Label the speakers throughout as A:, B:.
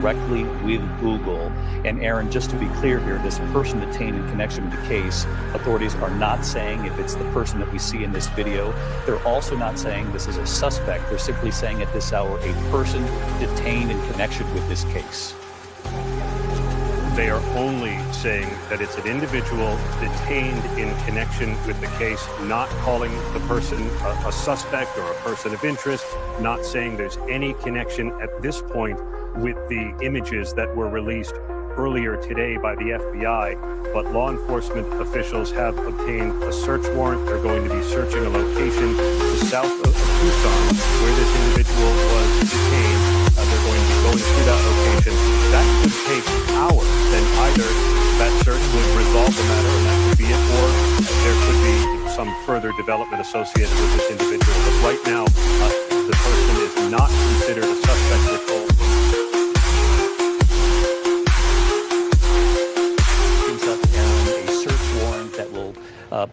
A: directly with Google. And Aaron, just to be clear here, this person detained in connection with the case, authorities are not saying if it's the person that we see in this video. They're also not saying this is a suspect. They're simply saying at this hour, a person detained in connection with this case.
B: They are only saying that it's an individual detained in connection with the case, not calling the person a suspect or a person of interest, not saying there's any connection at this point with the images that were released earlier today by the FBI. But law enforcement officials have obtained a search warrant. They're going to be searching a location south of Tucson where this individual was detained. They're going to be going to that location. That could take hours. Then either that search would resolve the matter and that could be it, or there could be some further development associated with this individual. But right now, the person is not considered a suspect, we're told.
A: A search warrant that will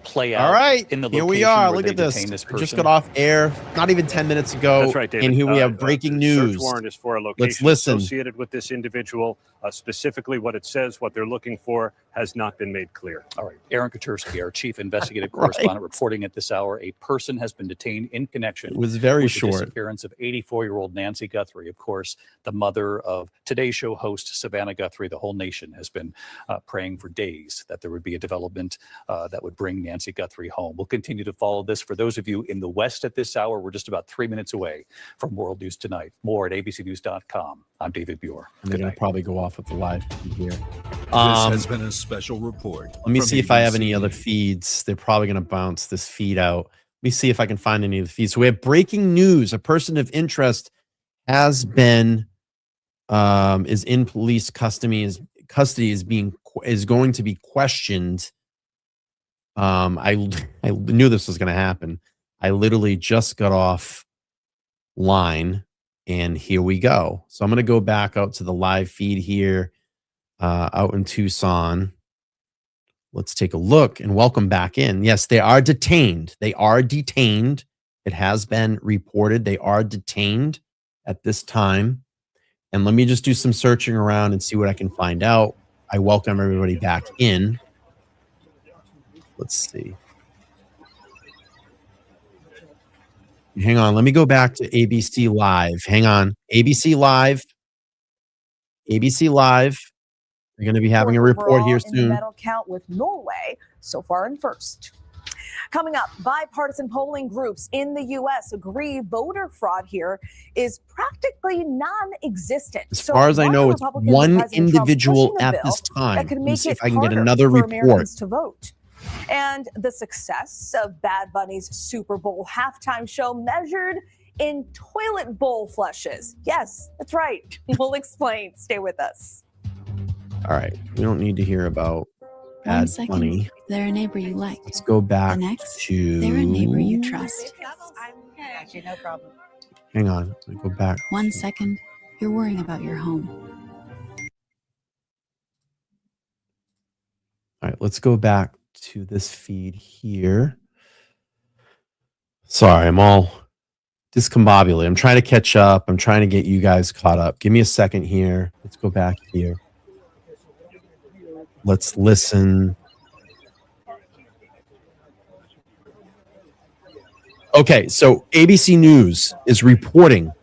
A: play out.
C: All right,
A: in the
C: here we
A: location
C: are.
A: where
C: Look
A: they
C: at this.
A: detain this
C: We just
A: person.
C: got off air not even 10 minutes ago.
B: That's right, David.
C: And here we have breaking news.
B: Search warrant is for a location
C: Let's listen.
B: associated with this individual. Specifically what it says, what they're looking for, has not been made clear.
A: All right. Aaron Katursky, our chief investigative correspondent, reporting at this hour, a person has been detained in connection
C: It was very
A: with
C: short.
A: the disappearance of 84-year-old Nancy Guthrie. Of course, the mother of Today Show host Savannah Guthrie. The whole nation has been praying for days that there would be a development that would bring Nancy Guthrie home. We'll continue to follow this. For those of you in the West at this hour, we're just about 3 minutes away from World News Tonight. More at abcnews.com. I'm David Buer.
C: And they're going to probably go off with the live feed here.
D: This has been a special report.
C: Let me
D: from
C: see if I have any
D: ABC
C: other
D: News.
C: feeds. They're probably going to bounce this feed out. Let me see if I can find any of the feeds. So we have breaking news. A person of interest has been is in police custody. Is going to be questioned. I knew this was going to happen. I literally just got off line, and here we go. So I'm going to go back out to the live feed here, out in Tucson. Let's take a look and welcome back in. Yes, they are detained. They are detained. It has been reported they are detained at this time. And let me just do some searching around and see what I can find out. I welcome everybody back in. Let's see. Hang on. Let me go back to ABC Live. Hang on. ABC Live. ABC Live. They're going to be having a report here
E: in the
C: soon.
E: medal count with Norway so far in first. Coming up, bipartisan polling groups in the U.S. agree voter fraud here is practically non-existent.
C: As far as I know, it's one individual at this time.
E: That could
C: Let me
E: make
C: see
E: it
C: if I can get
E: harder
C: another
E: for
C: report.
E: Americans to vote. And the success of Bad Bunny's Super Bowl halftime show measured in toilet bowl flushes. Yes, that's right. We'll explain. Stay with us.
C: All right. We don't need to hear about Bad Bunny.
F: They're a neighbor you like.
C: Let's go back
F: The next,
C: to...
F: they're a neighbor you trust.
E: Actually, no problem.
C: Hang on. Let me go back.
F: 1 second, you're worrying about your home.
C: All right. Let's go back to this feed here. Sorry, I'm all discombobulated. I'm trying to catch up. I'm trying to get you guys caught up. Give me a second here. Let's go back here. Let's listen. Okay, so ABC News is reporting, and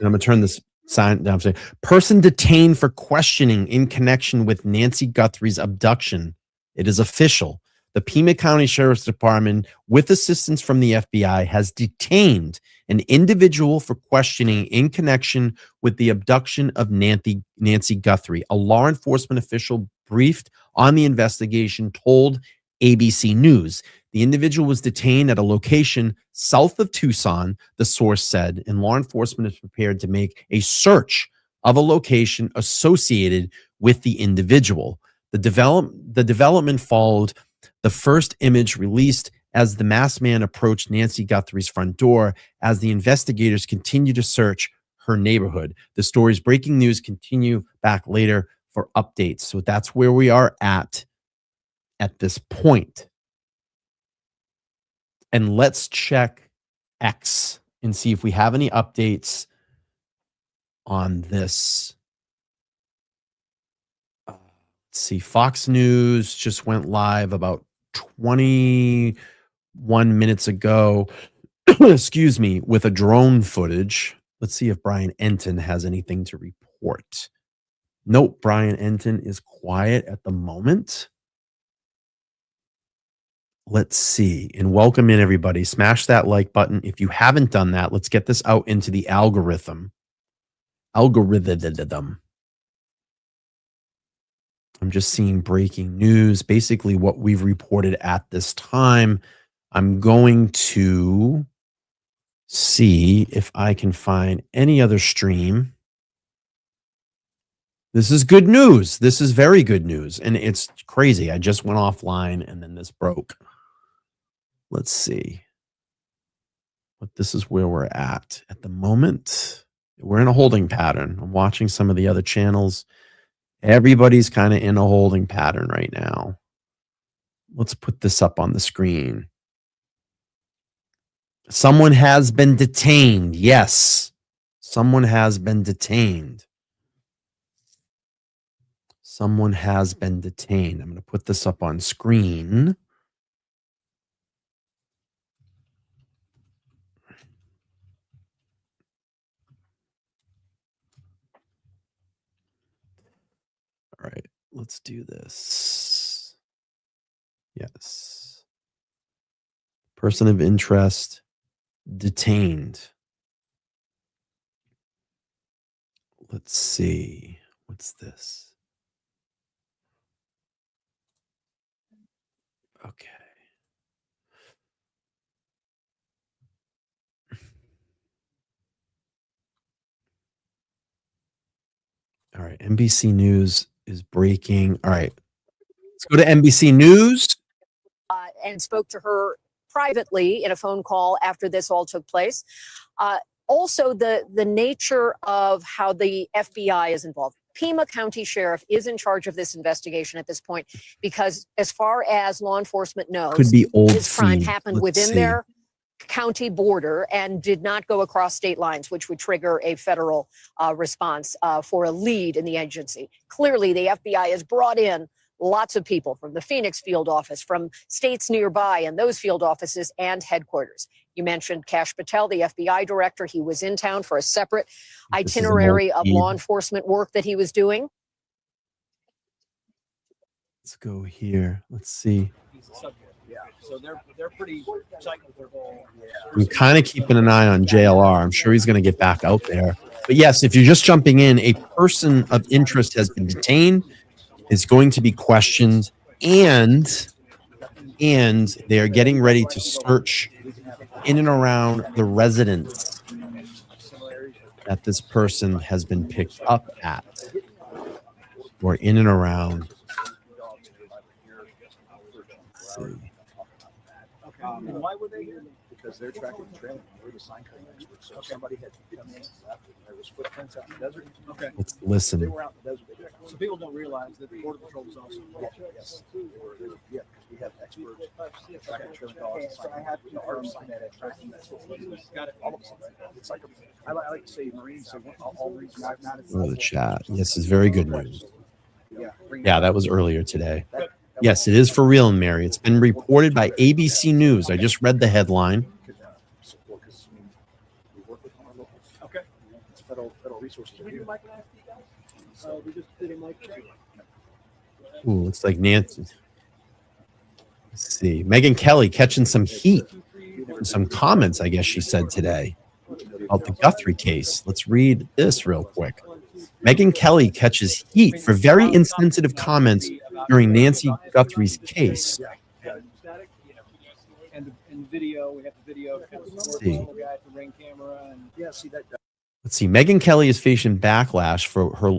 C: I'm going to turn this sign down. Person detained for questioning in connection with Nancy Guthrie's abduction. It is official. The Pima County Sheriff's Department, with assistance from the FBI, has detained an individual for questioning in connection with the abduction of Nancy Guthrie. A law enforcement official briefed on the investigation told ABC News. The individual was detained at a location south of Tucson, the source said, and law enforcement is prepared to make a search of a location associated with the individual. The development followed the first image released as the masked man approached Nancy Guthrie's front door as the investigators continue to search her neighborhood. The story's breaking news. Continue back later for updates. So that's where we are at this point. And let's check X and see if we have any updates on this Let's see. Fox News just went live about 21 minutes ago. Excuse me, with a drone footage. Let's see if Brian Enton has anything to report. Nope, Brian Enton is quiet at the moment. Let's see. And welcome in, everybody. Smash that like button. If you haven't done that, let's get this out into the algorithm. I'm just seeing breaking news. Basically, what we've reported at this time. I'm going to see if I can find any other stream. This is good news. This is very good news. And it's crazy. I just went offline and then this broke. Let's see. But this is where we're at the moment. We're in a holding pattern. I'm watching some of the other channels. Everybody's kind of in a holding pattern right now. Let's put this up on the screen. Someone has been detained. Yes. Someone has been detained. Someone has been detained. I'm going to put this up on screen. All right. Let's do this. Yes. Person of interest detained. Let's see. What's this? Okay. All right. NBC News is breaking. All right. Let's go to NBC News.
G: And spoke to her privately in a phone call after this all took place. Also, the nature of how the FBI is involved. Pima County Sheriff is in charge of this investigation at this point because, as far as law enforcement knows,
C: Could be old
G: this crime
C: scene.
G: happened
C: Let's
G: within
C: see.
G: their county border and did not go across state lines, which would trigger a federal response for a lead in the agency. Clearly, the FBI has brought in lots of people from the Phoenix field office, from states nearby and those field offices and headquarters. You mentioned Kash Patel, the FBI director. He was in town for a separate itinerary of law enforcement work that he was doing.
C: Let's go here. Let's see.
H: Yeah, so they're pretty tight with their whole.
C: I'm kind of keeping an eye on JLR. I'm sure he's going to get back out there. But yes, if you're just jumping in, a person of interest has been detained, is going to be questioned, and they are getting ready to search in and around the residence that this person has been picked up at, or in and around. Let's see.
H: And why were they here? Because they're tracking the trail. We're the sign cutting experts. So if somebody had come in and left, and there was footprints out in the desert. Okay.
C: Let's
H: They
C: listen.
H: were out in the desert. So people don't realize that the Border Patrol was also. Yes. They were, yeah, because we have experts tracking trailing dogs. So I had our sign that tracking that. Got it. All of us. It's like I like to say Marines. So all Marines.
C: Oh, the chat. Yes, it's very good news. Yeah, that was earlier today. Yes, it is for real, Mary. It's been reported by ABC News. I just read the headline.
H: Okay. It's federal resources. We just did a mic.
C: Ooh, looks like Nancy. Let's see. Megyn Kelly catching some heat. Some comments, I guess she said today, about the Guthrie case. Let's read this real quick. Megyn Kelly catches heat for very insensitive comments during Nancy Guthrie's case.
H: And video, we have the video.
C: Let's see.
H: Ring camera and see that.
C: Let's see. Megyn Kelly is facing backlash for her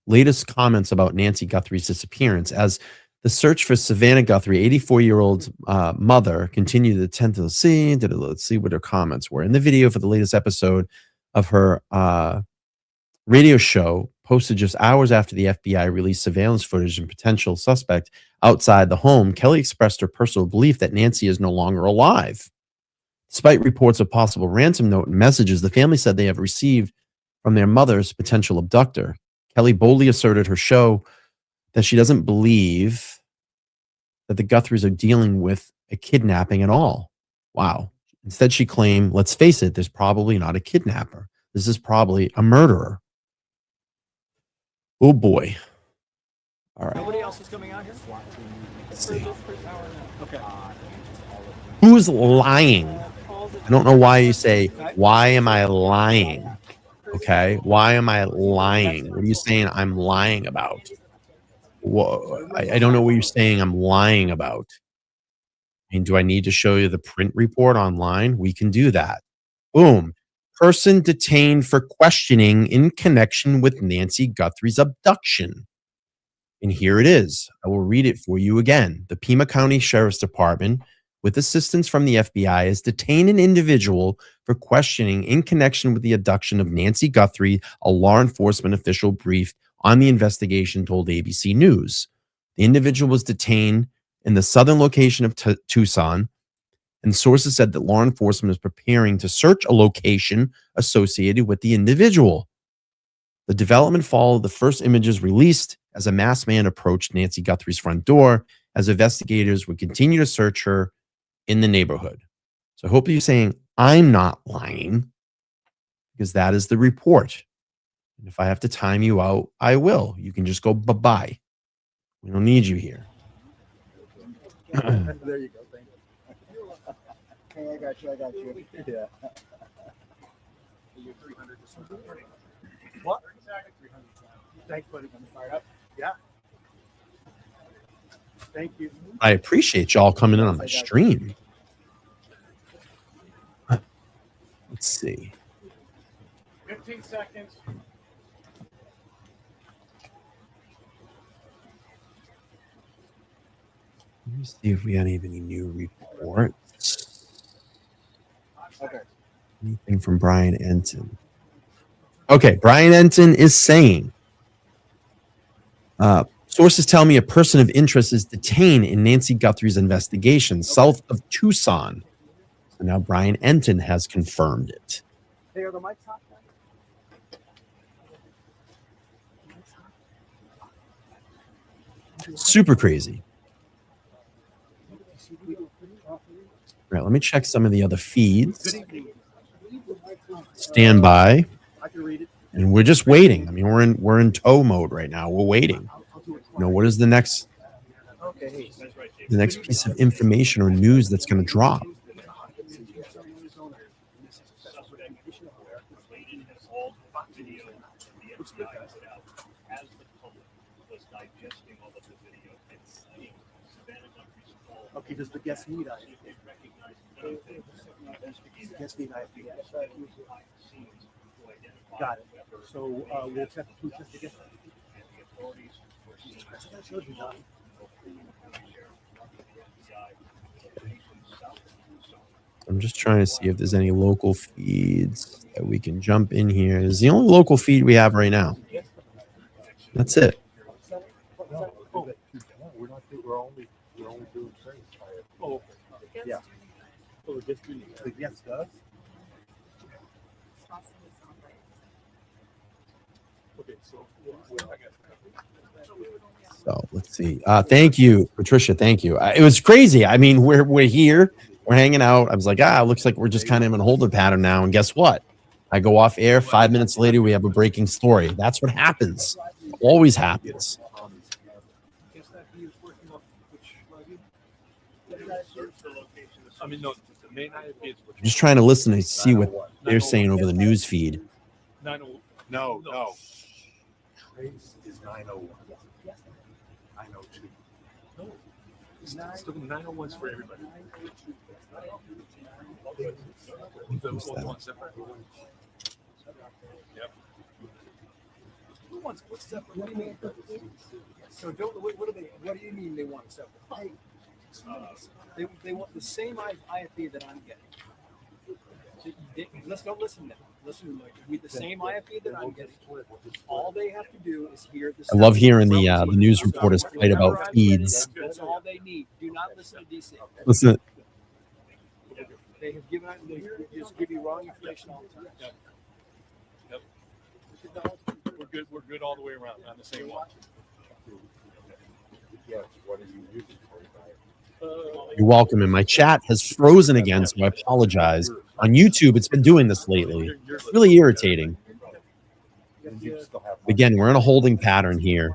C: latest comments about Nancy Guthrie's disappearance as the search for Savannah Guthrie, 84-year-old mother, continued to attend to the scene. Let's see what her comments were. In the video for the latest episode of her radio show, posted just hours after the FBI released surveillance footage and potential suspect outside the home, Kelly expressed her personal belief that Nancy is no longer alive. Despite reports of possible ransom note and messages the family said they have received from their mother's potential abductor, Kelly boldly asserted her show that she doesn't believe that the Guthries are dealing with a kidnapping at all. Wow. Instead, she claimed, let's face it, there's probably not a kidnapper. This is probably a murderer. Oh boy. All right.
H: Nobody else is coming out here?
C: Let's see.
H: Okay.
C: Who's lying? I don't know why you say, why am I lying? Okay. Why am I lying? What are you saying I'm lying about? Whoa, I don't know what you're saying I'm lying about. I mean, do I need to show you the print report online? We can do that. Boom. Person detained for questioning in connection with Nancy Guthrie's abduction. And here it is. I will read it for you again. The Pima County Sheriff's Department, with assistance from the FBI, has detained an individual for questioning in connection with the abduction of Nancy Guthrie, a law enforcement official briefed on the investigation told ABC News. The individual was detained in the southern location of Tucson, and sources said that law enforcement is preparing to search a location associated with the individual. The development followed the first images released as a masked man approached Nancy Guthrie's front door as investigators would continue to search her in the neighborhood. So I hope you're saying I'm not lying, because that is the report. And if I have to time you out, I will. You can just go bye-bye. We don't need you here.
H: There you go. Thank you. Hey, I got you. Yeah. What? 300. Thanks, buddy. I'm fired up. Yeah. Thank you.
C: I appreciate y'all coming in on my stream. Let's see.
H: 15 seconds.
C: Let me see if we have any new reports.
H: Okay.
C: Anything from Brian Enton? Okay, Brian Enton is saying, sources tell me a person of interest is detained in Nancy Guthrie's investigation south of Tucson. So now Brian Enton has confirmed it.
H: Hey, are the mics hot?
C: Super crazy. All right, let me check some of the other feeds. Stand by. And we're just waiting. I mean, we're in tow mode right now. We're waiting. You know, what is the next piece of information or news that's going to drop?
H: Okay, does the guest need ID? Guest need ID. Got it. So we'll test the guest ID.
C: I'm just trying to see if there's any local feeds that we can jump in here. It's the only local feed we have right now. That's it.
H: Yeah. Oh, the guest does? Okay,
C: So let's see. Thank you, Patricia. Thank you. It was crazy. I mean, we're here, we're hanging out. I was like, looks like we're just kind of in a holding pattern now. And guess what? I go off air. 5 minutes later, we have a breaking story. That's what happens. It always happens. I'm just trying to listen to see what they're saying over the news feed.
B: No.
H: Trace is 901. 902. No. Still 901's for everybody. Yep. What's separate? What do you mean? So what do you mean they want separate? They want the same IFB that I'm getting. Let's don't listen to them. Listen, with the same IFB that I'm getting. All they have to do is hear the.
C: I love hearing the news reporters fight about feeds.
H: That's all they need. Do not listen to DC.
C: Listen.
H: They have given out. They just give you wrong information all the time. Yep. We're good. We're good all the way around on the same watch.
C: You're welcome. And my chat has frozen again, so I apologize. On YouTube, it's been doing this lately. It's really irritating. Again, we're in a holding pattern here.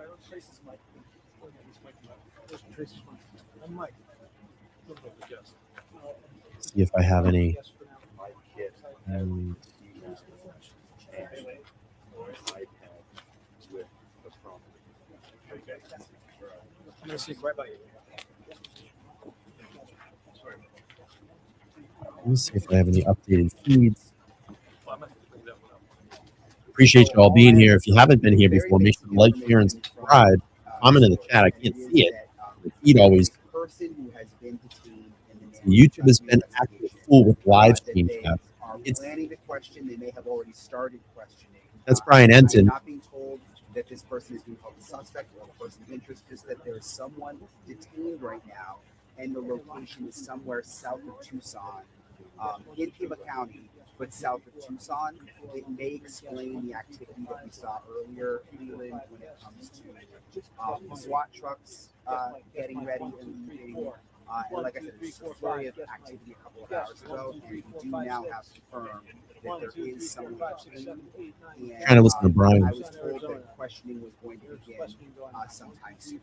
C: See if I have any.
H: I'm gonna sit right by you.
C: Let me see if I have any updated feeds. Appreciate you all being here. If you haven't been here before, make sure to like, share, and subscribe. Comment in the chat. I can't see it. The feed always. YouTube has been actually full with live stream chats. It's
I: planning to question. They may have already started questioning.
C: That's Brian Enton.
I: Not being told that this person is being called a suspect or a person of interest, just that there is someone detained right now, and the location is somewhere south of Tucson, in Pima County, but south of Tucson. It may explain the activity that we saw earlier, Leland, when it comes to SWAT trucks getting ready and leaving. And like I said, there's a flurry of activity a couple of hours ago, and we do now have confirmed that there is someone detained.
C: Trying to listen to Brian.
I: I was told that questioning was going to begin sometime soon.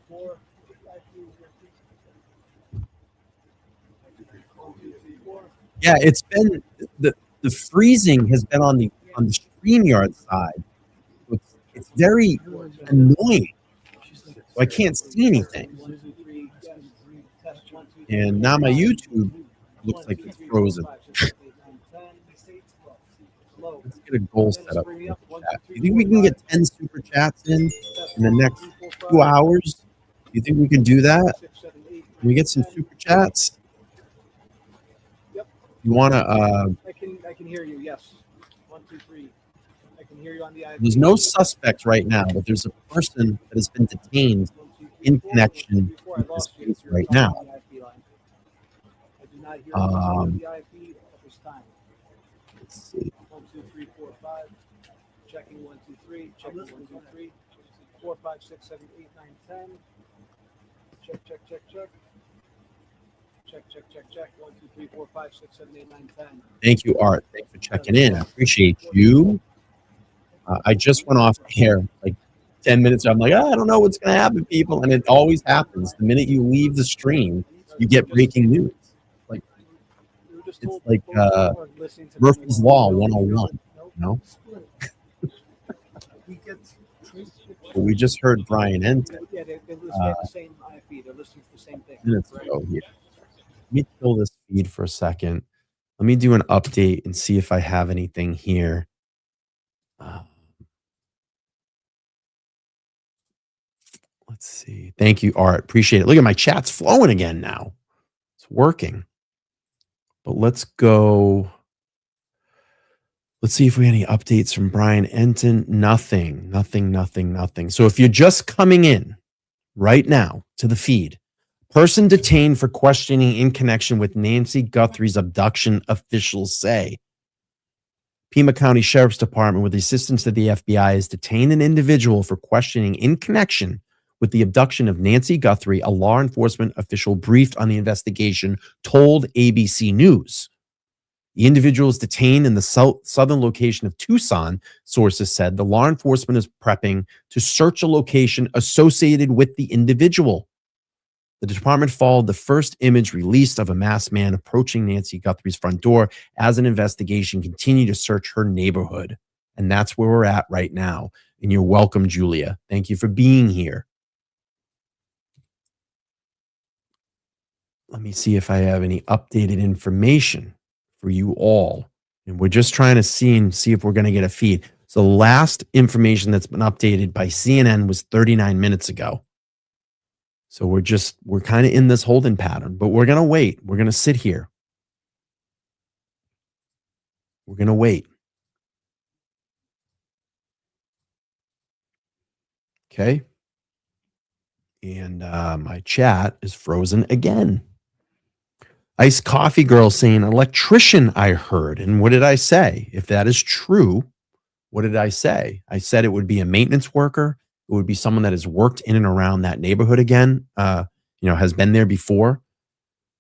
C: Yeah, it's been the freezing has been on the StreamYard side. It's very annoying. So I can't see anything. And now my YouTube looks like it's frozen. Let's get a goal set up. Do you think we can get 10 super chats in the next 2 hours? Do you think we can do that? Can we get some super chats? You want to?
H: I can hear you. Yes. 1, 2, 3. I can hear you on the.
C: There's no suspect right now, but there's a person that has been detained in connection with this case right now. Let's see.
H: 1, 2, 3, 4, 5. Checking 1, 2, 3. Checking 1, 2, 3. 4, 5, 6, 7, 8, 9, 10. Check. Check. 1, 2, 3, 4, 5, 6, 7, 8, 9, 10.
C: Thank you, Art. Thanks for checking in. I appreciate you. I just went off air like 10 minutes ago. I'm like, I don't know what's going to happen, people. And it always happens. The minute you leave the stream, you get breaking news. It's like Murphy's Law 101. You know? We just heard Brian Enton.
H: Yeah, they're listening to the same feed. They're listening to the same thing.
C: Minutes ago here. Let me kill this feed for a second. Let me do an update and see if I have anything here. Let's see. Thank you, Art. Appreciate it. Look at my chat's flowing again now. It's working. But let's go. Let's see if we have any updates from Brian Enton. Nothing. So if you're just coming in right now to the feed, person detained for questioning in connection with Nancy Guthrie's abduction, officials say. Pima County Sheriff's Department, with the assistance of the FBI, has detained an individual for questioning in connection with the abduction of Nancy Guthrie. A law enforcement official briefed on the investigation told ABC News. The individual is detained in the southern location of Tucson, sources said. The law enforcement is prepping to search a location associated with the individual. The department followed the first image released of a masked man approaching Nancy Guthrie's front door as an investigation continued to search her neighborhood. And that's where we're at right now. And you're welcome, Julia. Thank you for being here. Let me see if I have any updated information for you all. And we're just trying to see if we're going to get a feed. So the last information that's been updated by CNN was 39 minutes ago. So we're kind of in this holding pattern, but we're going to wait. We're going to sit here. We're going to wait. Okay. And my chat is frozen again. Iced Coffee Girl saying electrician, I heard. And what did I say? If that is true, what did I say? I said it would be a maintenance worker, It would be someone that has worked in and around that neighborhood again, has been there before.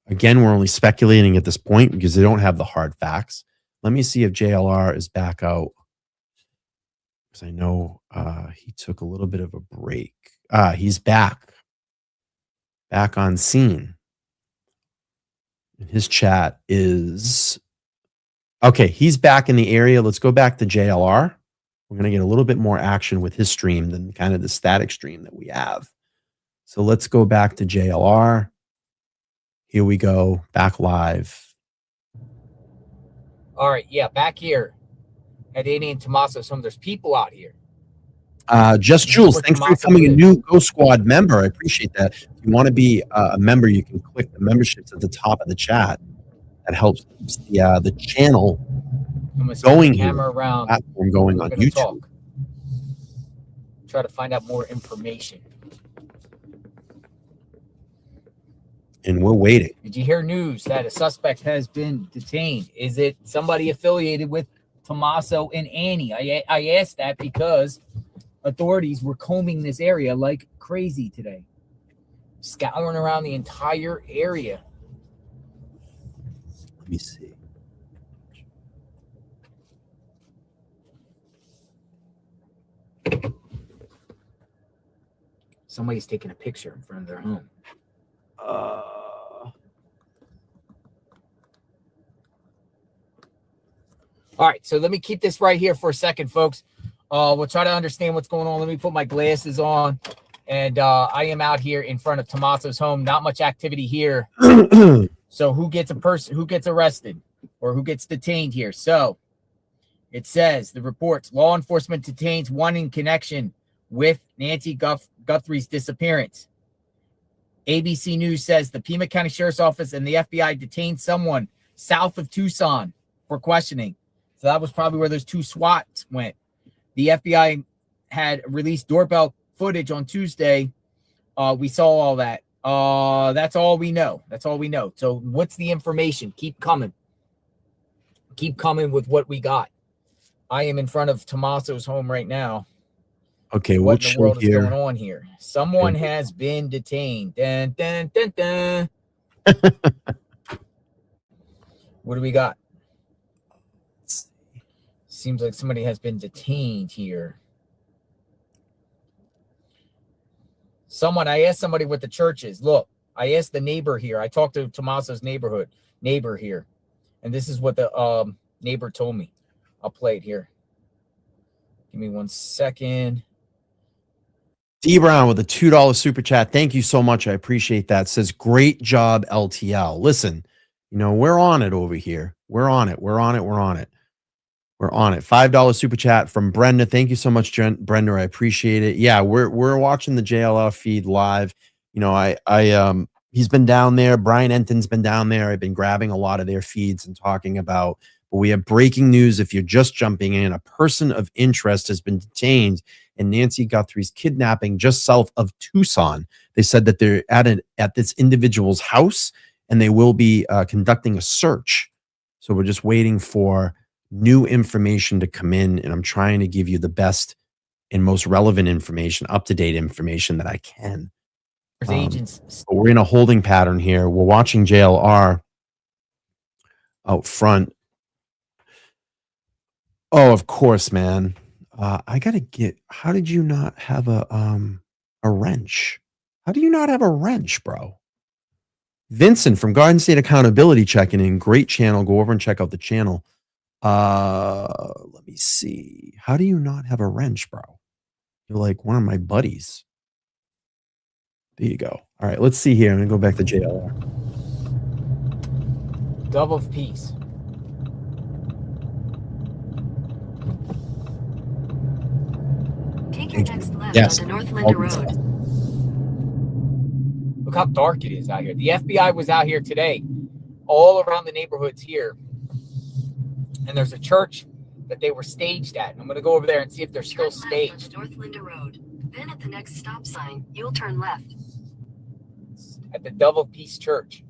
C: Again, we're only speculating at this point because they don't have the hard facts. Let me see if JLR is back out, because I know he took a little bit of a break. He's back on scene. And his chat is okay. He's back in the area. Let's go back to JLR. We're going to get a little bit more action with his stream than kind of the static stream that we have. So let's go back to JLR. Here we go, back live.
J: All right, yeah, back here at Annie and Tommaso's home. There's people out here.
C: Just Jules, thanks for becoming a new Ghost Squad member. I appreciate that. If you want to be a member, you can click the memberships at the top of the chat. That helps the channel going here,
J: around.
C: Platform going on YouTube.
J: Talk. Try to find out more information.
C: And we're waiting.
J: Did you hear news that a suspect has been detained? Is it somebody affiliated with Tommaso and Annie? I asked that because authorities were combing this area like crazy today, scouring around the entire area.
C: Let me see.
J: Somebody's taking a picture in front of their home. All right, so let me keep this right here for a second, folks. We'll try to understand what's going on. Let me put my glasses on. And I am out here in front of Tommaso's home. Not much activity here. So who gets arrested or who gets detained here? So it says the reports, law enforcement detains one in connection with Nancy Guthrie's disappearance. ABC News says the Pima County Sheriff's Office and the FBI detained someone south of Tucson for questioning. So that was probably where those two SWATs went. The FBI had released doorbell footage on Tuesday. We saw all that. That's all we know. So what's the information? Keep coming. Keep coming with what we got. I am in front of Tommaso's home right now.
C: Okay,
J: what in the world is going on here? Someone has been detained. Dun, dun, dun, dun. What do we got? Seems like somebody has been detained here. I asked somebody what the church is. Look, I asked the neighbor here. I talked to Tommaso's neighbor here. And this is what the neighbor told me. I'll play it here. Give me 1 second.
C: D Brown with a $2 super chat. Thank you so much. I appreciate that. Says, great job, LTL. Listen, we're on it over here. We're on it. $5 super chat from Brenda. Thank you so much, Brenda. I appreciate it. Yeah, we're watching the JLR feed live. He's been down there. Brian Enton's been down there. I've been grabbing a lot of their feeds and talking about. But we have breaking news. If you're just jumping in, a person of interest has been detained in Nancy Guthrie's kidnapping just south of Tucson. They said that they're at this individual's house, and they will be conducting a search. So we're just waiting for new information to come in, and I'm trying to give you the best and most relevant information, up-to-date information that I can.
J: Agents.
C: But we're in a holding pattern here. We're watching JLR out front. Oh, of course, man. I gotta get. How did you not have a wrench? How do you not have a wrench, bro? Vincent from Garden State Accountability checking in. Great channel. Go over and check out the channel. Let me see. How do you not have a wrench, bro? You're like one of my buddies. There you go. All right, let's see here. I'm gonna go back to JLR.
J: Double piece.
K: Take your next left
C: Yes.
K: onto North Linda Road.
J: Look how dark it is out here. The FBI was out here today, all around the neighborhoods here. And there's a church that they were staged at. I'm going to go over there and see if they're still staged.
K: North Linda Road. Then at the next stop sign, you'll turn left.
J: At the Double Peace Church.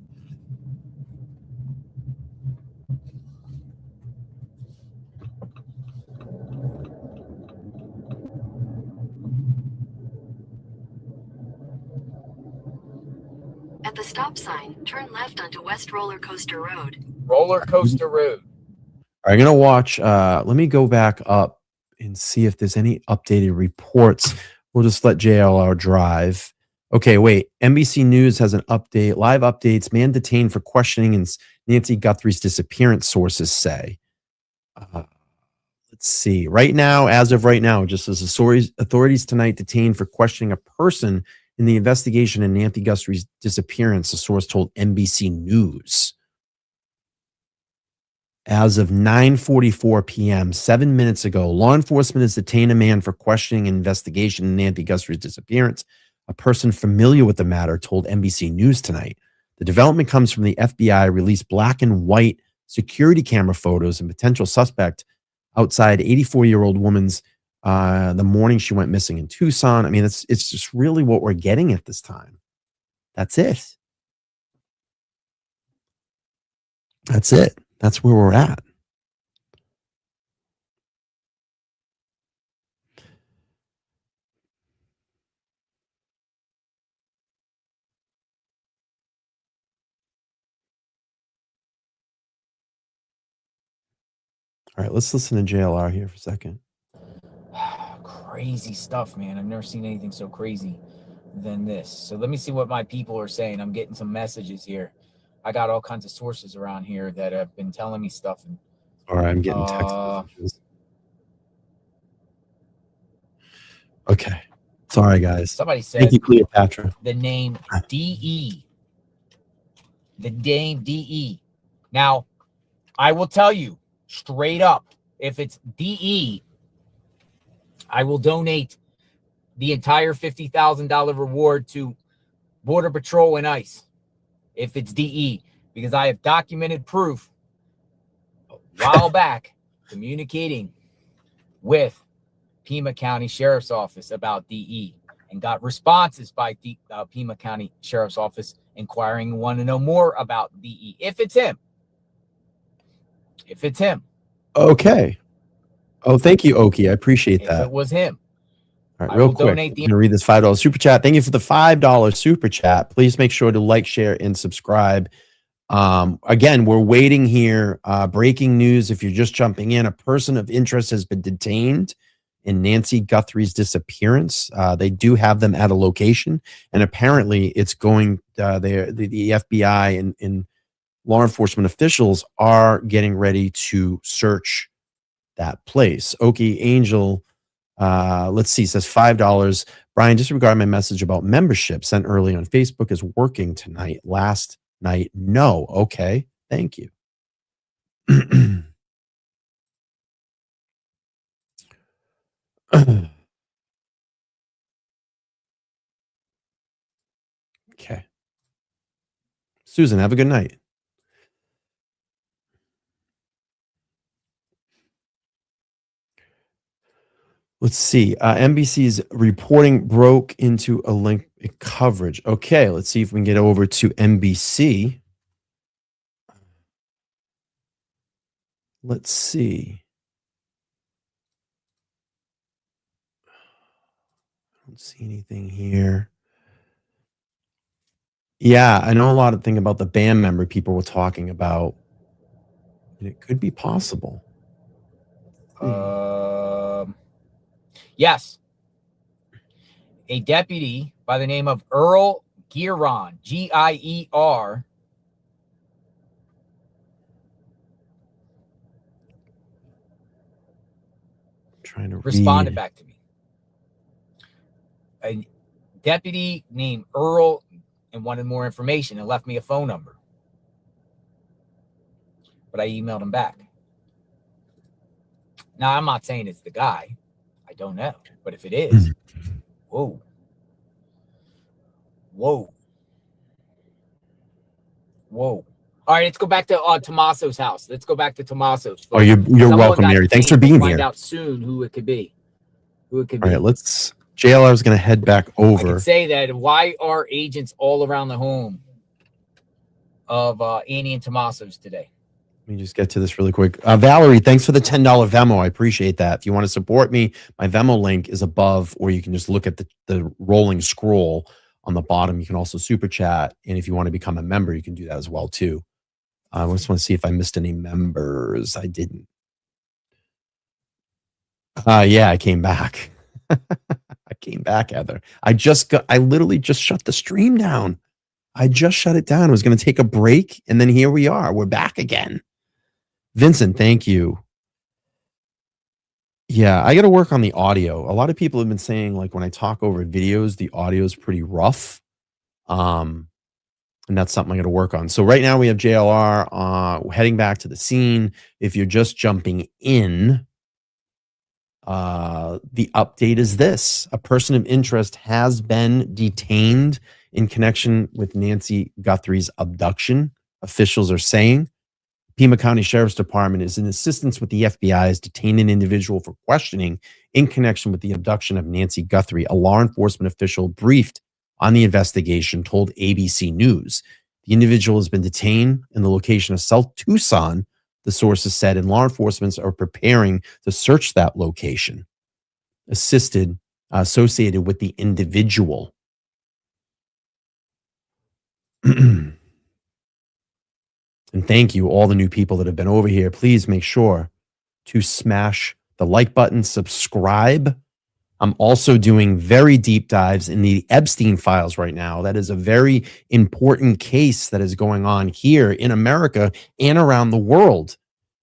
K: At the stop sign, turn left onto West Roller Coaster Road.
J: Roller Coaster Road.
C: All right, I'm gonna watch. Let me go back up and see if there's any updated reports. We'll just let JLR drive. Okay, wait. NBC News has an update. Live updates. Man detained for questioning in Nancy Guthrie's disappearance, sources say. Let's see. Right now, as of right now, just as authorities tonight detained for questioning a person in the investigation in Nancy Guthrie's disappearance, a source told NBC News. As of 9:44 p.m., 7 minutes ago, law enforcement has detained a man for questioning an investigation in Nancy Guthrie's disappearance. A person familiar with the matter told NBC News tonight. The development comes from the FBI released black and white security camera photos and potential suspect outside 84-year-old woman's the morning she went missing in Tucson. I mean, it's just really what we're getting at this time. That's it. That's it. That's where we're at. All right, let's listen to JLR here for a second.
J: Crazy stuff, man. I've never seen anything so crazy than this. So let me see what my people are saying. I'm getting some messages here. I got all kinds of sources around here that have been telling me stuff. And,
C: all right, I'm getting text messages. Okay. Sorry, guys.
J: Somebody said,
C: thank you, Cleopatra.
J: The name DE. The name DE. Now, I will tell you straight up, if it's DE, I will donate the entire $50,000 reward to Border Patrol and ICE. If it's DE, because I have documented proof a while back communicating with Pima County Sheriff's Office about DE and got responses by Pima County Sheriff's Office inquiring and want to know more about DE. If it's him. If it's him.
C: Okay. Oh, thank you, Oki. I appreciate that.
J: If it was him.
C: All right, real quick, I'm going to read this $5 super chat. Thank you for the $5 super chat. Please make sure to like, share, and subscribe. Again, we're waiting here. Breaking news. If you're just jumping in, a person of interest has been detained in Nancy Guthrie's disappearance. They do have them at a location, and apparently it's going. The FBI and law enforcement officials are getting ready to search that place. Oki Angel. Let's see, says $5. Brian, disregard my message about membership sent early on Facebook is working tonight. Last night, no. Okay, thank you. Okay. Susan, have a good night. Let's see. NBC's reporting broke into a link coverage. Okay, let's see if we can get over to NBC. Let's see. I don't see anything here. Yeah, I know a lot of things about the band member people were talking about. And it could be possible.
J: Yes. A deputy by the name of Earl Gier, G-I-E-R.
C: Trying to
J: responded back to me. A deputy named Earl and wanted more information and left me a phone number. But I emailed him back. Now, I'm not saying it's the guy. I don't know. But if it is, whoa. Whoa. Whoa. All right, let's go back to Tommaso's house. Let's go back to Tommaso's.
C: Oh, you're welcome, Mary. Thanks for being here.
J: Find out soon who it could be. All
C: right, let's. JLR is going to head back over.
J: I can say that. Why are agents all around the home of Annie and Tommaso's today?
C: Let me just get to this really quick. Valerie, thanks for the $10 Venmo. I appreciate that. If you want to support me, my Venmo link is above, or you can just look at the rolling scroll. on the bottom. You can also super chat. And if you want to become a member, you can do that as well too. I just want to see if I missed any members. I didn't. Yeah, I came back. I came back, Heather. I literally just shut the stream down. I just shut it down. I was going to take a break, and then here we are. We're back again. Vincent, thank you. Yeah, I got to work on the audio. A lot of people have been saying, like, when I talk over videos, the audio is pretty rough. And that's something I got to work on. So right now we have JLR heading back to the scene. If you're just jumping in, the update is this: a person of interest has been detained in connection with Nancy Guthrie's abduction. Officials are saying Pima County Sheriff's Department is in assistance with the FBI has detained an individual for questioning in connection with the abduction of Nancy Guthrie. A law enforcement official briefed on the investigation told ABC News the individual has been detained in the location of South Tucson. The sources said, and law enforcement are preparing to search that location, associated with the individual. And thank you, all the new people that have been over here. Please make sure to smash the like button, subscribe. I'm also doing very deep dives in the Epstein files right now. That is a very important case that is going on here in America and around the world.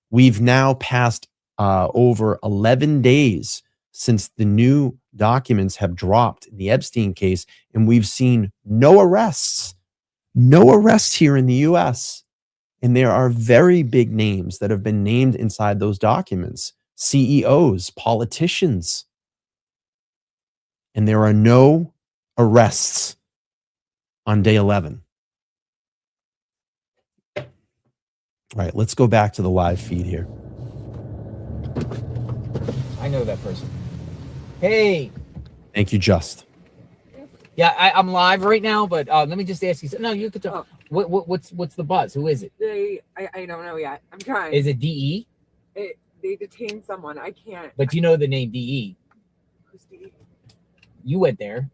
C: We've now passed over 11 days since the new documents have dropped in the Epstein case, and we've seen no arrests here in the U.S. And there are very big names that have been named inside those documents, CEOs, politicians. And there are no arrests on day 11. All right, let's go back to the live feed here.
J: I know that person. Hey.
C: Thank you, Just.
J: Yeah, I'm live right now, but let me just ask you. No, you could talk. What's the buzz? Who is it?
L: I don't know yet. I'm trying.
J: Is it DE?
L: They detained someone. I can't.
J: But you know the name DE.
L: Who's DE?
J: You went there.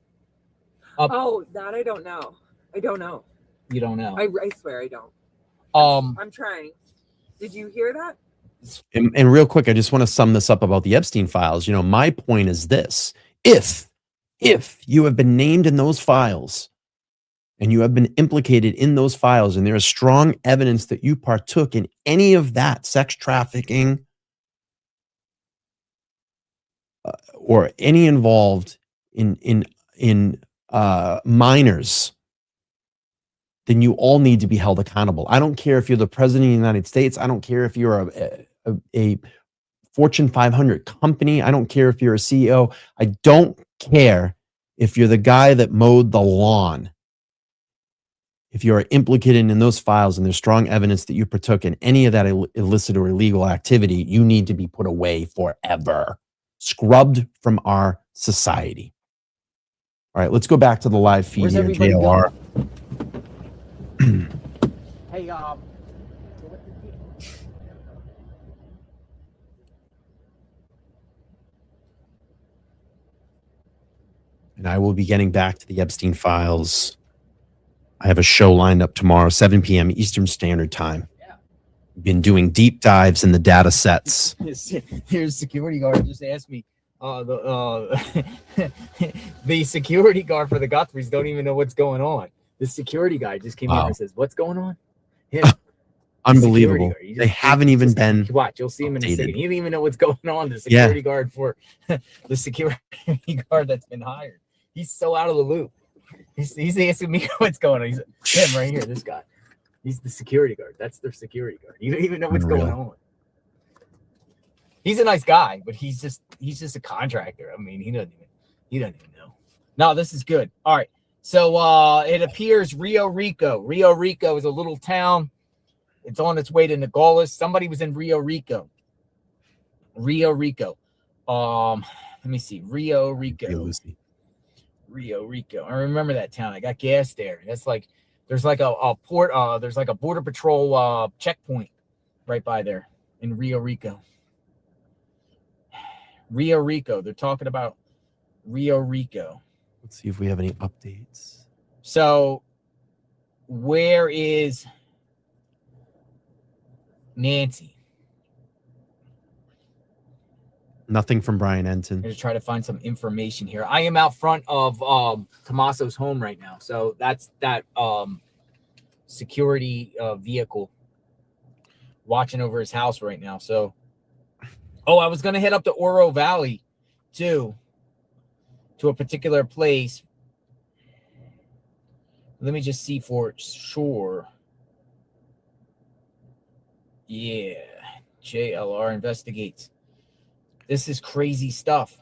L: Oh, that I don't know. I don't know.
J: You don't know.
L: I swear I don't. I'm trying. Did you hear that?
C: And real quick, I just want to sum this up about the Epstein files. You know, my point is this: if you have been named in those files and you have been implicated in those files, and there is strong evidence that you partook in any of that sex trafficking or any involved in minors, then you all need to be held accountable. I don't care if you're the president of the United States. I don't care if you're a Fortune 500 company. I don't care if you're a CEO. I don't care if you're the guy that mowed the lawn. If you are implicated in those files and there's strong evidence that you partook in any of that illicit or illegal activity, you need to be put away forever, scrubbed from our society. All right, let's go back to the live feed.
J: Where's
C: here,
J: everybody
C: JLR.
J: Hey,
C: And I will be getting back to the Epstein files. I have a show lined up tomorrow, 7 p.m. Eastern Standard Time. Been doing deep dives in the data sets.
J: Here's security guard just asked me. The security guard for the Guthries don't even know what's going on. The security guy just came over and says, "What's going on?" Yeah.
C: Unbelievable. They haven't even been.
J: Watch, you'll see him in a second. He didn't even know what's going on. The security guard for the security guard that's been hired. He's so out of the loop. He's asking me what's going on. He's him right here. This guy. He's the security guard. That's their security guard. You don't even know what's going on. He's a nice guy, but he's just a contractor. I mean, he doesn't even know. No, this is good. All right. So it appears Rio Rico. Rio Rico is a little town. It's on its way to Nogales. Somebody was in Rio Rico. Rio Rico. Let me see. Rio Rico. Rio Rico. I remember that town. I got gas there. That's like there's like a port. There's like a border patrol checkpoint right by there in Rio Rico. Rio Rico. They're talking about Rio Rico.
C: Let's see if we have any updates.
J: So where is Nancy?
C: Nothing from Brian Enton.
J: I'm going to try to find some information here. I am out front of Tommaso's home right now. So that's that security vehicle watching over his house right now. So, I was going to head up to Oro Valley too, to a particular place. Let me just see for sure. Yeah, JLR investigates. This is crazy stuff.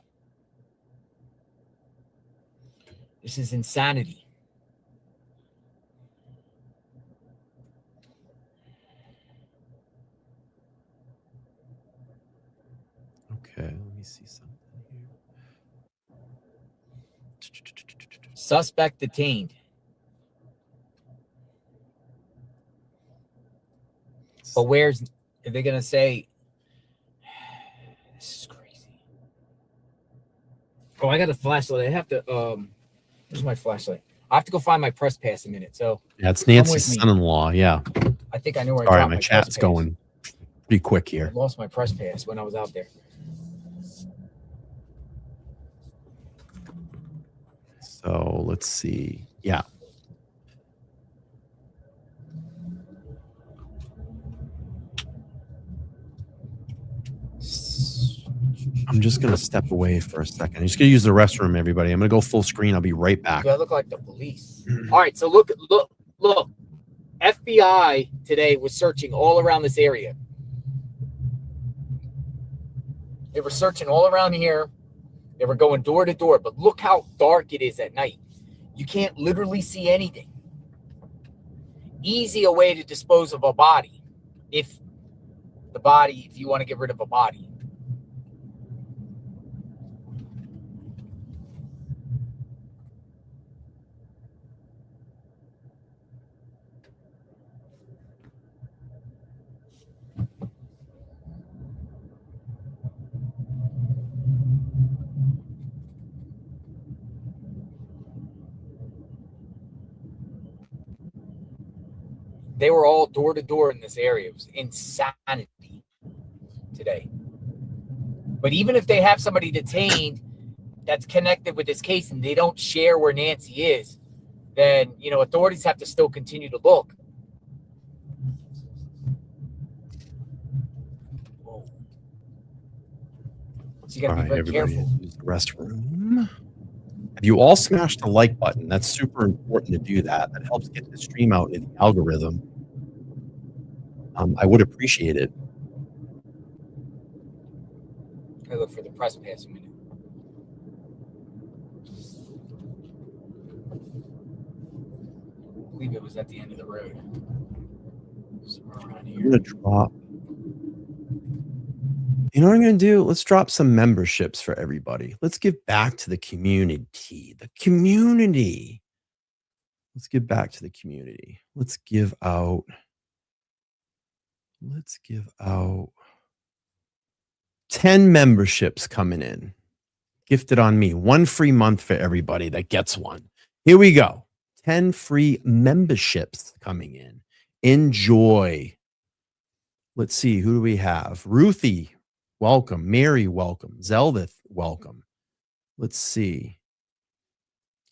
J: This is insanity.
C: Okay, let me see something here.
J: Suspect detained. But are they going to say, this is crazy. Oh, I got a flashlight. I have to, where's my flashlight? I have to go find my press pass a minute. So
C: yeah, it's Nancy's son-in-law. Yeah.
J: I think I know where I
C: Sorry,
J: dropped
C: my
J: press
C: chat's
J: pass.
C: going pretty quick here.
J: I lost my press pass when I was out there.
C: So let's see. Yeah. I'm just going to step away for a second. I'm just going to use the restroom, everybody. I'm going to go full screen. I'll be right back.
J: Do I look like the police? All right, so look. FBI today was searching all around this area. They were searching all around here. They were going door to door, but look how dark it is at night. You can't literally see anything. Easy a way to dispose of a body if you want to get rid of a body. They were all door to door in this area. It was insanity today. But even if they have somebody detained that's connected with this case and they don't share where Nancy is, then, authorities have to still continue to look. Whoa. So you got to be very careful.
C: Use the restroom. Have you all smashed the like button? That's super important to do that. That helps get the stream out in the algorithm. I would appreciate it.
J: I look for the press pass a minute. I believe it was at the end of the road. Somewhere around here.
C: I'm going to drop. You know what I'm going to do? Let's drop some memberships for everybody. Let's give back to the community. The community. Let's give back to the community. Let's give out 10 memberships coming in. Gifted on me. 1 free month for everybody that gets one. Here we go. 10 free memberships coming in. Enjoy. Let's see. Who do we have? Ruthie, welcome. Mary, welcome. Zeldith, welcome. Let's see.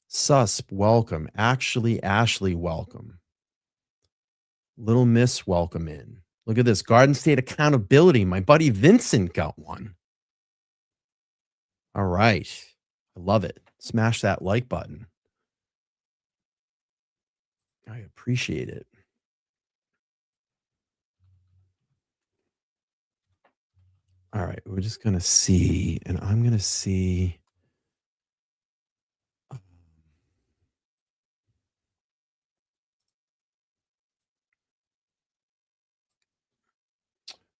C: Susp, welcome. Ashley, welcome. Little Miss, welcome in. Look at this. Garden State Accountability. My buddy Vincent got one. All right. I love it. Smash that like button. I appreciate it. All right. We're just going to see, and I'm going to see.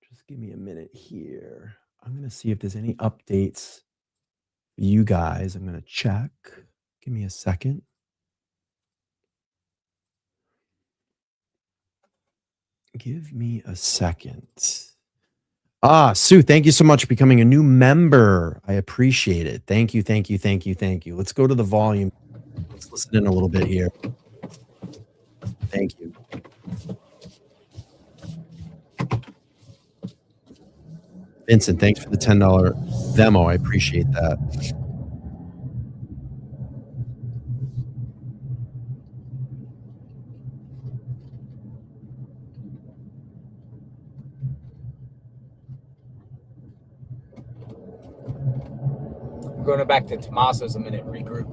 C: Just give me a minute here. I'm going to see if there's any updates for you guys. I'm going to check. Give me a second. Give me a second. Sue, thank you so much for becoming a new member. I appreciate it. Thank you. Let's go to the volume. Let's listen in a little bit here. Thank you. Vincent, thanks for the $10 demo. I appreciate that.
J: I'm going back to Tommaso's a minute, regroup.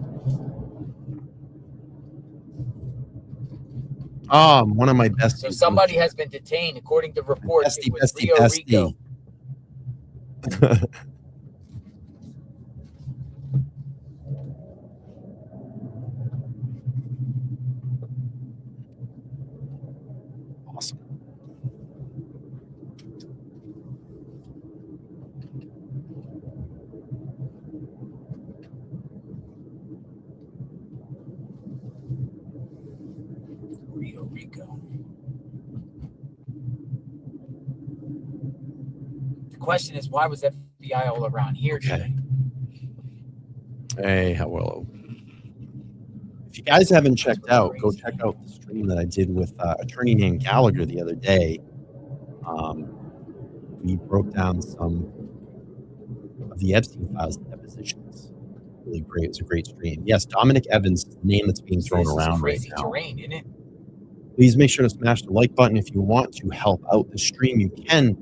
C: One of my besties.
J: So somebody has been detained. According to reports, it was Rio Rico.
C: Awesome.
J: Rio Rico. The question is, why was FBI all around here today?
C: Hey, hello. If you guys haven't checked out, go check out the stream that I did with attorney named Gallagher the other day. We broke down some of the Epstein files depositions. Really great. It was a great stream. Yes, Dominic Evans, the name that's being thrown around right now.
J: Terrain, isn't it?
C: Please make sure to smash the like button if you want to help out the stream. You can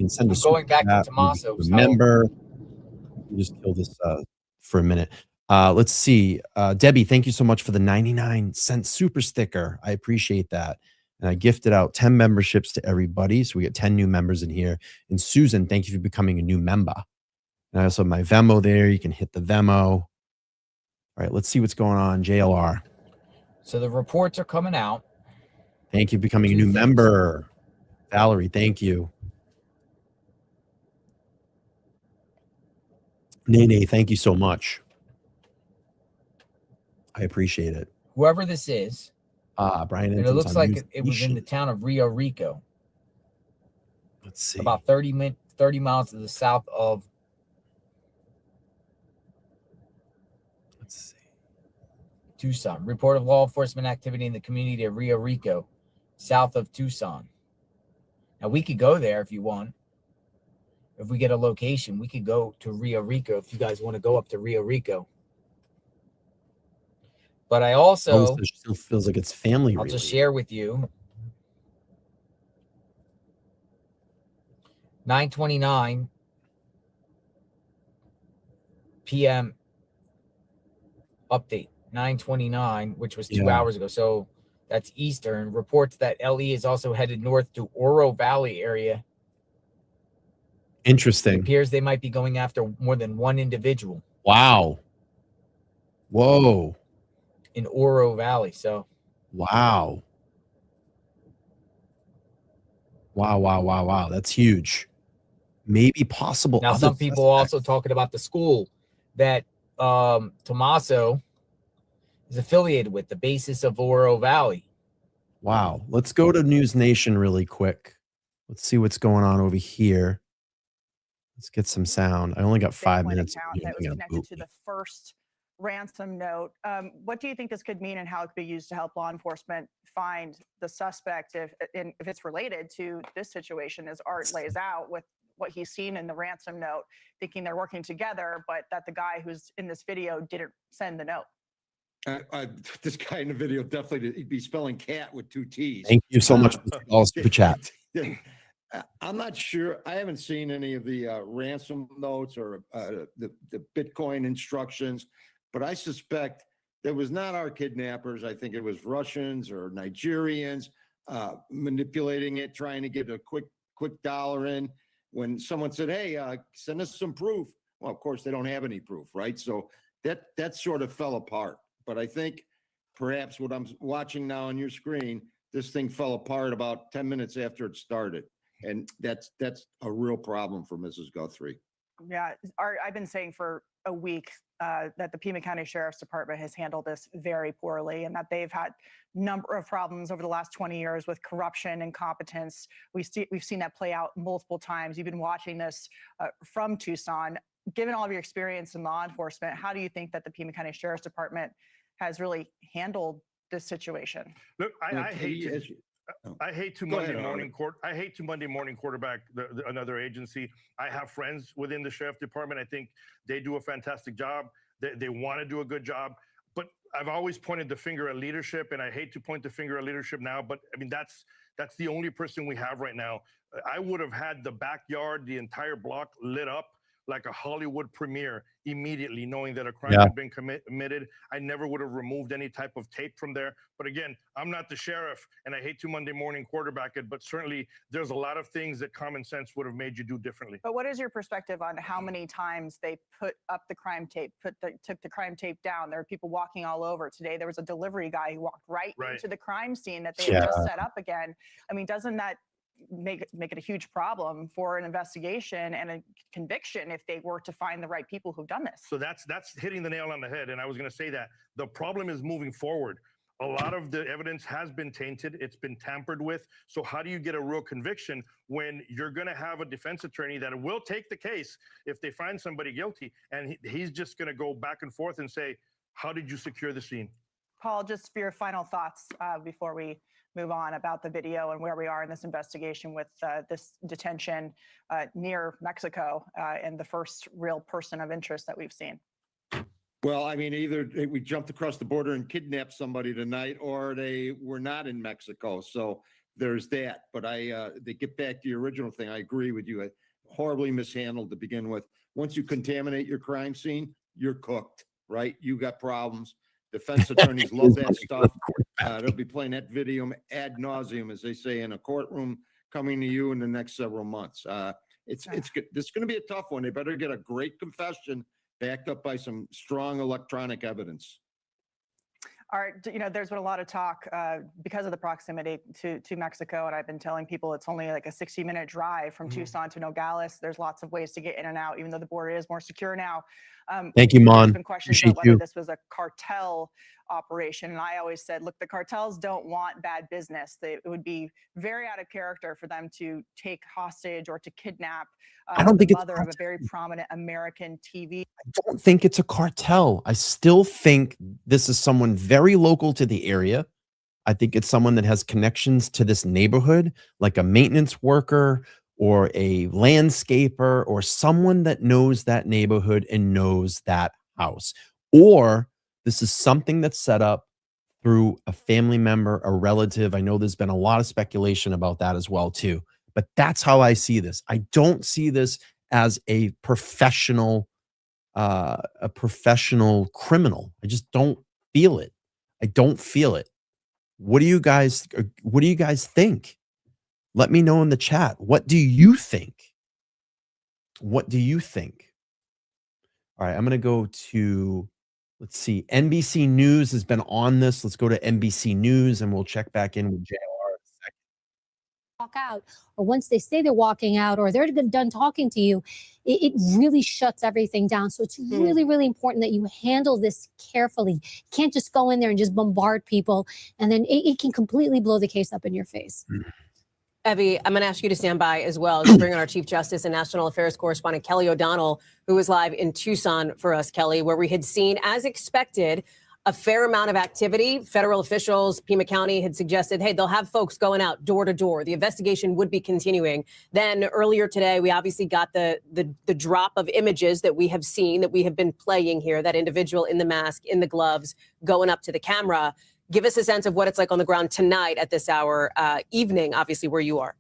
C: send a
J: Going back to
C: chat,
J: Tommaso.
C: Remember, just kill this for a minute. Let's see. Debbie, thank you so much for the 99-cent super sticker. I appreciate that. And I gifted out 10 memberships to everybody. So we get 10 new members in here. And Susan, thank you for becoming a new member. And I also have my Venmo there. You can hit the Venmo. All right, let's see what's going on. JLR.
J: So the reports are coming out.
C: Thank you for becoming a new member. Valerie, thank you. Nene, thank you so much. I appreciate it.
J: Whoever this is.
C: Brian.
J: And it looks like it was in the town of Rio Rico.
C: Let's see.
J: About 30 miles to the south of.
C: Let's see.
J: Tucson. Report of law enforcement activity in the community of Rio Rico, south of Tucson. Now, we could go there if you want. If we get a location, we could go to Rio Rico if you guys want to go up to Rio Rico. But I also
C: still feels like it's family.
J: I'll just share with you 9:29 p.m. update. 9:29, which was 2 hours ago. So that's Eastern. Reports that LE is also headed north to Oro Valley area.
C: Interesting.
J: It appears they might be going after more than one individual.
C: Wow. Whoa.
J: In Oro Valley. So
C: wow. Wow. That's huge. Maybe possible.
J: Now, some people also talking about the school that Tommaso is affiliated with, the basis of Oro Valley.
C: Wow. Let's go to News Nation really quick. Let's see what's going on over here. Let's get some sound. I only got 5 minutes.
E: That was connected to the first ransom note. What do you think this could mean and how it could be used to help law enforcement find the suspect if it's related to this situation, as Art lays out with what he's seen in the ransom note, thinking they're working together, but that the guy who's in this video didn't send the note?
M: This guy in the video definitely he'd be spelling cat with 2 T's.
C: Thank you so much for all super chat.
M: I'm not sure. I haven't seen any of the ransom notes or the Bitcoin instructions, but I suspect that was not our kidnappers. I think it was Russians or Nigerians manipulating it, trying to get a quick dollar in. When someone said, "Hey, send us some proof," well, of course they don't have any proof, right? So that sort of fell apart. But I think perhaps what I'm watching now on your screen, this thing fell apart about 10 minutes after it started. And that's a real problem for Mrs. Guthrie.
E: Yeah, Art, I've been saying for a week that the Pima County Sheriff's Department has handled this very poorly, and that they've had a number of problems over the last 20 years with corruption and competence. We've seen that play out multiple times. You've been watching this from Tucson. Given all of your experience in law enforcement, how do you think that the Pima County Sheriff's Department has really handled
N: this situation?
O: Look, I hate to. I hate to
M: Go
O: Monday
M: ahead,
O: morning I hate to Monday morning quarterback another agency. I have friends within the sheriff department. I think they do a fantastic job. They want to do a good job. But I've always pointed the finger at leadership, and I hate to point the finger at leadership now. But I mean, that's the only person we have right now. I would have had the backyard, the entire block lit up like a Hollywood premiere immediately, knowing that a crime had been committed. I never would have removed any type of tape from there. But again, I'm not the sheriff, and I hate to Monday morning quarterback it, but certainly there's a lot of things that common sense would have made you do differently.
N: But what is your perspective on how many times they put up the crime tape, took the crime tape down? There are people walking all over. Today, there was a delivery guy who walked right into the crime scene that they had just set up again. I mean, doesn't that make it a huge problem for an investigation and a conviction if they were to find the right people who've done this?
O: So that's hitting the nail on the head. And I was going to say that the problem is moving forward. A lot of the evidence has been tainted. It's been tampered with. So how do you get a real conviction when you're going to have a defense attorney that will take the case if they find somebody guilty, and he's just going to go back and forth and say, how did you secure the scene?
N: Paul, just for your final thoughts before we move on about the video and where we are in this investigation with this detention near Mexico and the first real person of interest that we've seen.
M: Well, I mean, either we jumped across the border and kidnapped somebody tonight, or they were not in Mexico. So there's that. But they get back to your original thing. I agree with you. Horribly mishandled to begin with. Once you contaminate your crime scene, you're cooked, right? You got problems. Defense attorneys love that stuff. They'll be playing that video ad nauseum, as they say, in a courtroom, coming to you in the next several months. It's good. This is going to be a tough one. They better get a great confession backed up by some strong electronic evidence.
N: All right, there's been a lot of talk because of the proximity to Mexico, and I've been telling people it's only like a 60-minute drive from Tucson to Nogales. There's lots of ways to get in and out, even though the border is more secure now.
C: Thank you, Mon.
N: There's been questions about whether this was a cartel operation, and I always said, look, the cartels don't want bad business. It would be very out of character for them to take hostage or to kidnap
C: I don't think
N: the
C: it's
N: mother of a very prominent American TV.
C: I don't think it's a cartel. I still think this is someone very local to the area. I think it's someone that has connections to this neighborhood, like a maintenance worker or a landscaper or someone that knows that neighborhood and knows that house. Or this is something that's set up through a family member, a relative. I know there's been a lot of speculation about that as well, too. But that's how I see this. I don't see this as a professional criminal. I just don't feel it. I don't feel it. What do you guys think? Let me know in the chat. What do you think? What do you think? All right, I'm going to go to, let's see, NBC News has been on this. Let's go to NBC News and we'll check back in with JR.
P: Walk out, or once they say they're walking out, or they're done talking to you, it really shuts everything down. So it's really, really important that you handle this carefully. You can't just go in there and just bombard people, and then it can completely blow the case up in your face.
Q: Evie, I'm going to ask you to stand by as well as we bring on our Chief Justice and National Affairs correspondent, Kelly O'Donnell, who is live in Tucson for us, Kelly, where we had seen, as expected, a fair amount of activity. Federal officials, Pima County had suggested, hey, they'll have folks going out door to door. The investigation would be continuing. Then earlier today, we obviously got the drop of images that we have seen, that we have been playing here, that individual in the mask, in the gloves, going up to the camera. Give us a sense of what it's like on the ground tonight at this hour, evening, obviously, where you are.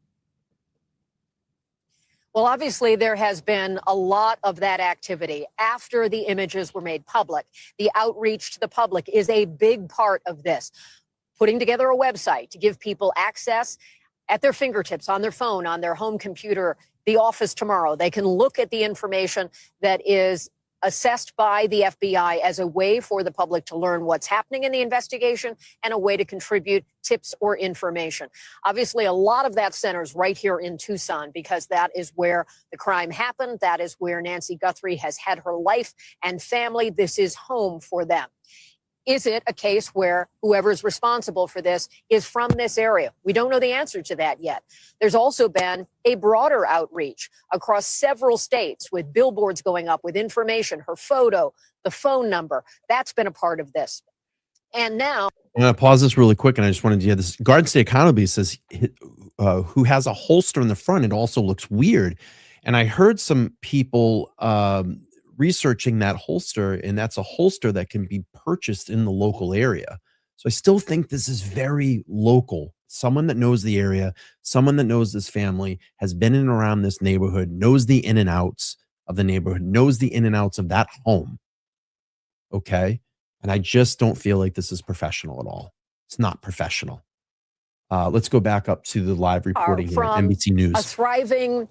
G: Well, obviously, there has been a lot of that activity after the images were made public. The outreach to the public is a big part of this. Putting together a website to give people access at their fingertips, on their phone, on their home computer, the office tomorrow. They can look at the information that is assessed by the FBI as a way for the public to learn what's happening in the investigation and a way to contribute tips or information. Obviously, a lot of that centers right here in Tucson because that is where the crime happened. That is where Nancy Guthrie has had her life and family. This is home for them. Is it a case where whoever is responsible for this is from this area? We don't know the answer to that yet. There's also been a broader outreach across several states with billboards going up with information, her photo, the phone number. That's been a part of this. And now
C: I'm going to pause this really quick, and I just wanted to hear this. Garden State Accountability says who has a holster in the front. It also looks weird. And I heard some people researching that holster, and that's a holster that can be purchased in the local area. So I still think this is very local. Someone that knows the area, someone that knows this family, has been in and around this neighborhood, knows the in and outs of the neighborhood, knows the in and outs of that home. Okay. And I just don't feel like this is professional at all. It's not professional. Let's go back up to the live reporting here at NBC News.
G: A thriving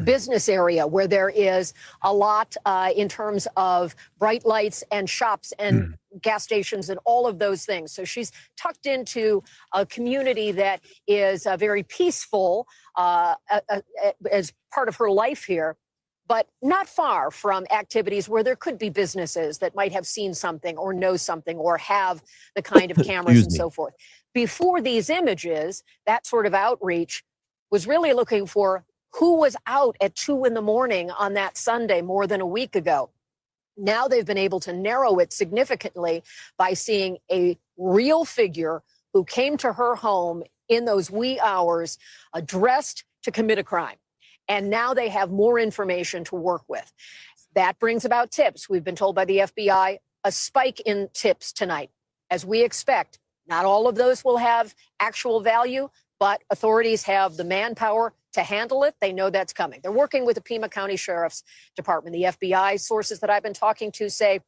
G: business area where there is a lot in terms of bright lights and shops and gas stations and all of those things. So she's tucked into a community that is very peaceful as part of her life here, but not far from activities where there could be businesses that might have seen something or know something or have the kind of cameras and so forth. Before these images, that sort of outreach was really looking for who was out at 2 a.m. on that Sunday more than a week ago. Now they've been able to narrow it significantly by seeing a real figure who came to her home in those wee hours, dressed to commit a crime. And now they have more information to work with. That brings about tips. We've been told by the FBI, a spike in tips tonight. As we expect, not all of those will have actual value, but authorities have the manpower to handle it. They know that's coming. They're working with the Pima County Sheriff's Department. The FBI sources that I've been talking to say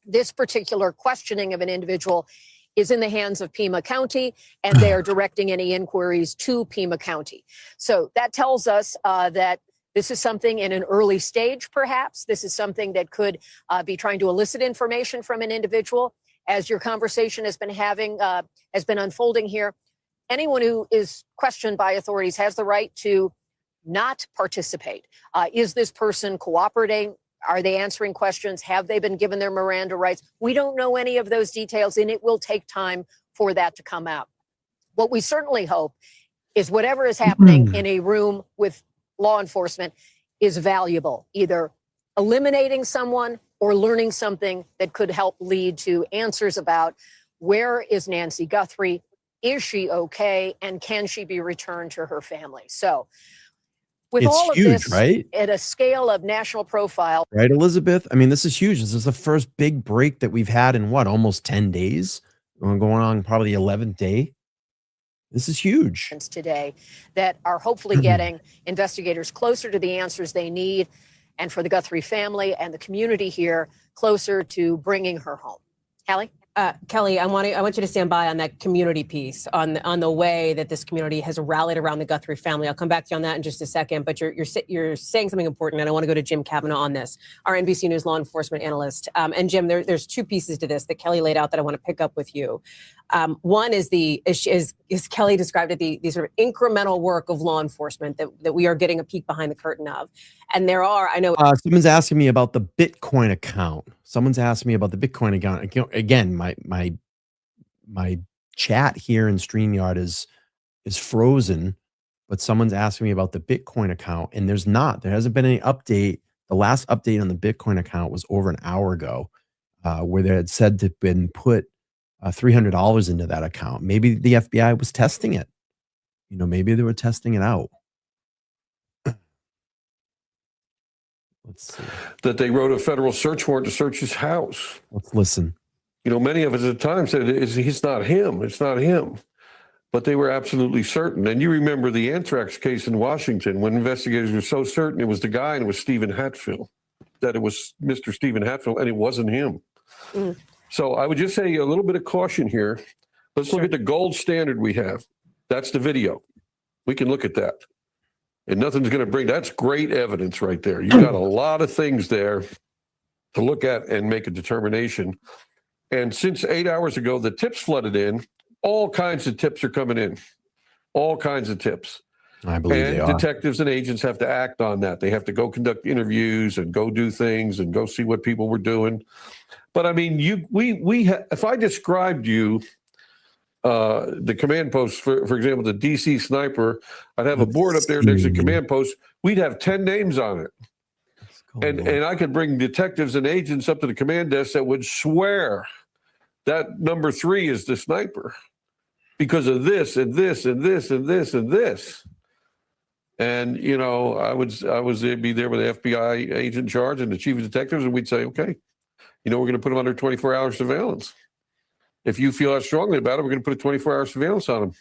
G: this particular questioning of an individual is in the hands of Pima County, and they are directing any inquiries to Pima County. So that tells us that this is something in an early stage, perhaps. This is something that could be trying to elicit information from an individual. As your conversation has been unfolding here, anyone who is questioned by authorities has the right to not participate. Is this person cooperating? Are they answering questions? Have they been given their Miranda rights? We don't know any of those details, and it will take time for that to come out. What we certainly hope is whatever is happening in a room with law enforcement is valuable, either eliminating someone or learning something that could help lead to answers about where is Nancy Guthrie? Is she okay? And can she be returned to her family? So with
C: It's
G: all of
C: huge,
G: this
C: right?
G: at a scale of national profile.
C: Right, Elizabeth? I mean, this is huge. This is the first big break that we've had in what, almost 10 days? We're going on probably the 11th day. This is huge.
G: Today that are hopefully getting investigators closer to the answers they need, and for the Guthrie family and the community here closer to bringing her home. Hallie?
Q: Kelly, I want you to stand by on that community piece, on the way that this community has rallied around the Guthrie family. I'll come back to you on that in just a second, but you're saying something important, and I want to go to Jim Kavanaugh on this, our NBC News law enforcement analyst. And Jim, there's two pieces to this that Kelly laid out that I want to pick up with you. One is as Kelly described it, the sort of incremental work of law enforcement that we are getting a peek behind the curtain of. And there are, I know.
C: Someone's asking me about the Bitcoin account. Someone's asking me about the Bitcoin account. Again, my chat here in StreamYard is frozen, but someone's asking me about the Bitcoin account, and there hasn't been any update. The last update on the Bitcoin account was over an hour ago, where they had said to been put $300 into that account. Maybe the FBI was testing it. Maybe they were testing it out. Let's see.
R: That they wrote a federal search warrant to search his house.
C: Let's listen.
R: Many of us at the time said, it's not him. It's not him. But they were absolutely certain. And you remember the anthrax case in Washington when investigators were so certain it was the guy and it was Stephen Hatfield, that it was Mr. Stephen Hatfield, and it wasn't him. So I would just say a little bit of caution here. Let's look at the gold standard we have. That's the video. We can look at that. And nothing's going to bring, that's great evidence right there. You've got a lot of things there to look at and make a determination. And since 8 hours ago, the tips flooded in. All kinds of tips are coming in. All kinds of tips.
C: I believe they are.
R: Detectives and agents have to act on that. They have to go conduct interviews and go do things and go see what people were doing. But I mean, if I described you, the command post, for example, the DC sniper, I'd have a board up there next to the command post. We'd have 10 names on it. And I could bring detectives and agents up to the command desk that would swear that number 3 is the sniper because of this and this and this and this and this. And, you know, I would be there with the FBI agent in charge and the chief of detectives, and we'd say, okay, you know, we're going to put him under 24-hour surveillance. If you feel that strongly about it, we're going to put a 24-hour surveillance on him.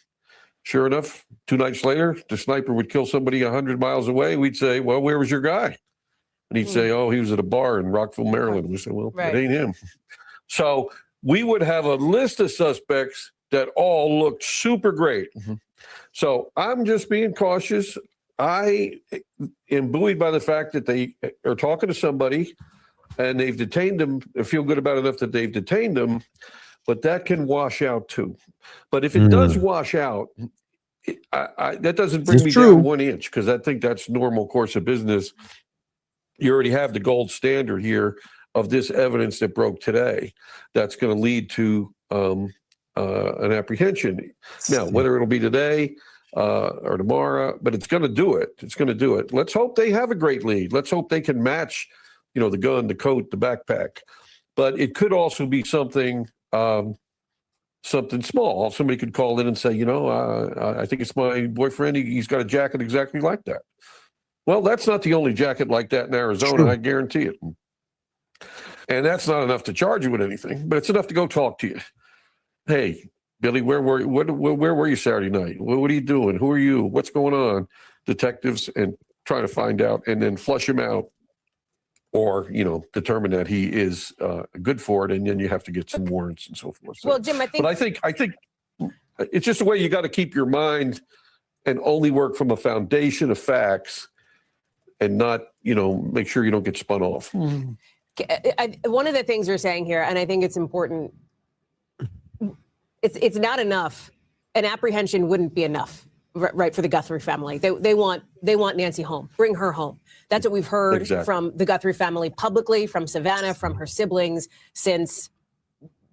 R: Sure enough, 2 nights later, the sniper would kill somebody 100 miles away. We'd say, well, where was your guy? And he'd say, oh, he was at a bar in Rockville, Maryland. We said, well, it ain't him. So we would have a list of suspects that all looked super great. So I'm just being cautious. I am buoyed by the fact that they are talking to somebody and they've detained them. I feel good about enough that they've detained them, but that can wash out too. But if it does wash out, that doesn't bring me down 1 inch because I think that's normal course of business. You already have the gold standard here of this evidence that broke today that's going to lead to an apprehension. Now, whether it'll be today or tomorrow, but it's going to do it. It's going to do it. Let's hope they have a great lead. Let's hope they can match, you know, the gun, the coat, the backpack. But it could also be something something small. Somebody could call in and say, you know, I think it's my boyfriend. He's got a jacket exactly like that. Well, that's not the only jacket like that in Arizona. I guarantee it. And that's not enough to charge you with anything, but it's enough to go talk to you. Hey, Billy, where were you Saturday night? What are you doing? Who are you? What's going on? Detectives, and try to find out and then flush him out, or, you know, determine that he is good for it, and then you have to get some warrants and so forth. So,
Q: well, Jim, I think
R: it's just a way you got to keep your mind and only work from a foundation of facts, and not, you know, make sure you don't get spun off.
Q: one of the things you're saying here, and I think it's important, it's not enough. An apprehension wouldn't be enough, right, for the Guthrie family. They want Nancy home. Bring her home. That's what we've heard from the Guthrie family publicly, from Savannah, from her siblings since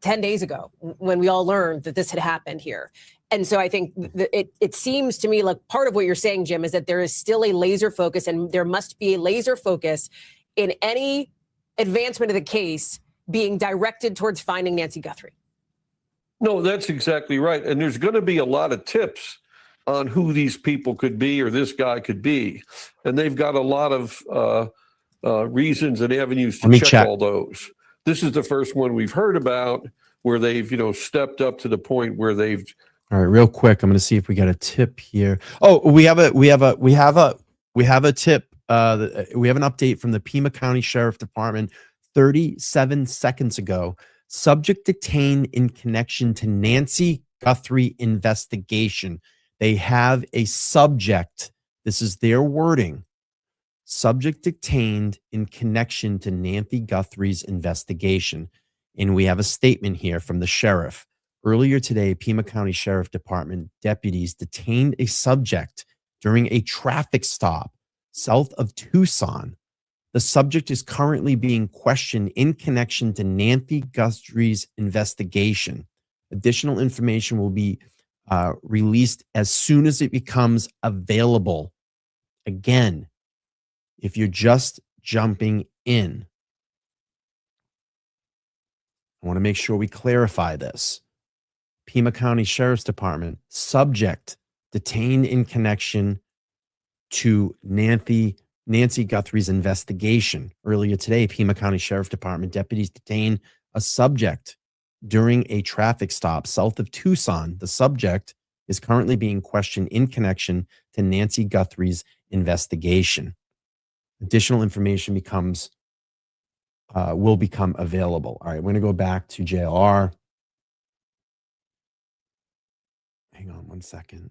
Q: 10 days ago, when we all learned that this had happened here. And so I think it seems to me like part of what you're saying, Jim, is that there is still a laser focus, and there must be a laser focus in any advancement of the case being directed towards finding Nancy Guthrie.
R: No, that's exactly right. And there's going to be a lot of tips on who these people could be, or this guy could be. And they've got a lot of reasons and avenues to check all those. This is the first one we've heard about where they've, you know, stepped up to the point where they've.
C: All right, real quick, I'm going to see if we got a tip here. Oh, we have a tip. We have an update from the Pima County Sheriff Department 37 seconds ago. Subject detained in connection to Nancy Guthrie investigation. They have a subject. This is their wording. Subject detained in connection to Nancy Guthrie's investigation. And we have a statement here from the sheriff. Earlier today, Pima County Sheriff Department deputies detained a subject during a traffic stop south of Tucson. The subject is currently being questioned in connection to Nancy Guthrie's investigation. Additional information will be released as soon as it becomes available. Again, if you're just jumping in, I want to make sure we clarify this. Pima County Sheriff's Department, subject detained in connection to Nancy Guthrie's investigation. Earlier today, Pima County Sheriff Department deputies detained a subject during a traffic stop south of Tucson. The subject is currently being questioned in connection to Nancy Guthrie's investigation. Additional information will become available. All right, we're going to go back to JLR. Hang on one second.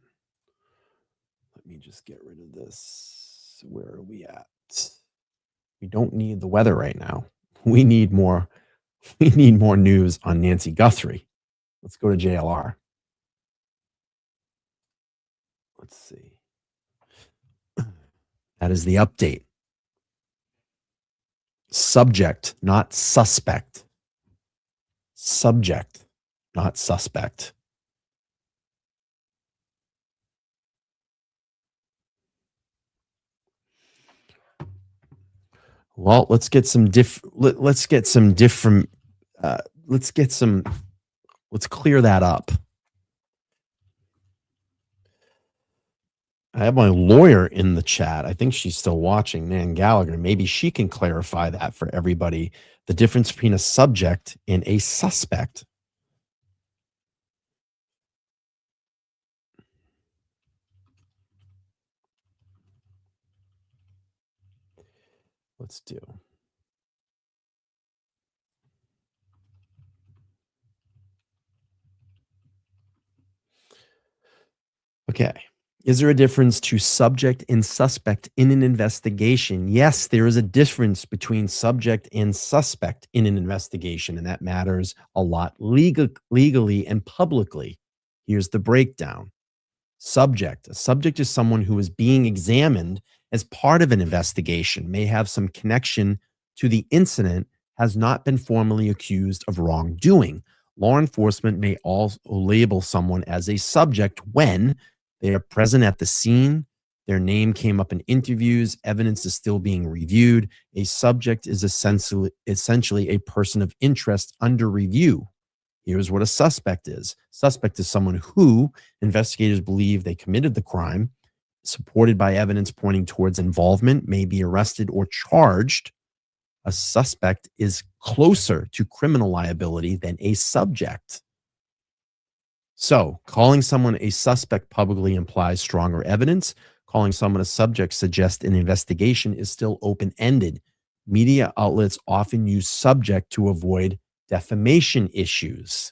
C: Let me just get rid of this. Where are we at? We don't need the weather right now. We need more news on Nancy Guthrie. Let's go to JLR. Let's see. That is the update. Subject, not suspect. Subject, not suspect. Well, let's get some Let's clear that up. I have my lawyer in the chat. I think she's still watching, Nan Gallagher. Maybe she can clarify that for everybody. The difference between a subject and a suspect. Let's do. Okay. Is there a difference to subject and suspect in an investigation? Yes, there is a difference between subject and suspect in an investigation, and that matters a lot legally and publicly. Here's the breakdown. Subject. A subject is someone who is being examined as part of an investigation, may have some connection to the incident, has not been formally accused of wrongdoing. Law enforcement may also label someone as a subject when they are present at the scene, their name came up in interviews, evidence is still being reviewed. A subject is essentially a person of interest under review. Here's what a suspect is. Suspect is someone who investigators believe they committed the crime, supported by evidence pointing towards involvement, may be arrested or charged. A suspect is closer to criminal liability than a subject. So, calling someone a suspect publicly implies stronger evidence. Calling someone a subject suggests an investigation is still open-ended. Media outlets often use subject to avoid defamation issues.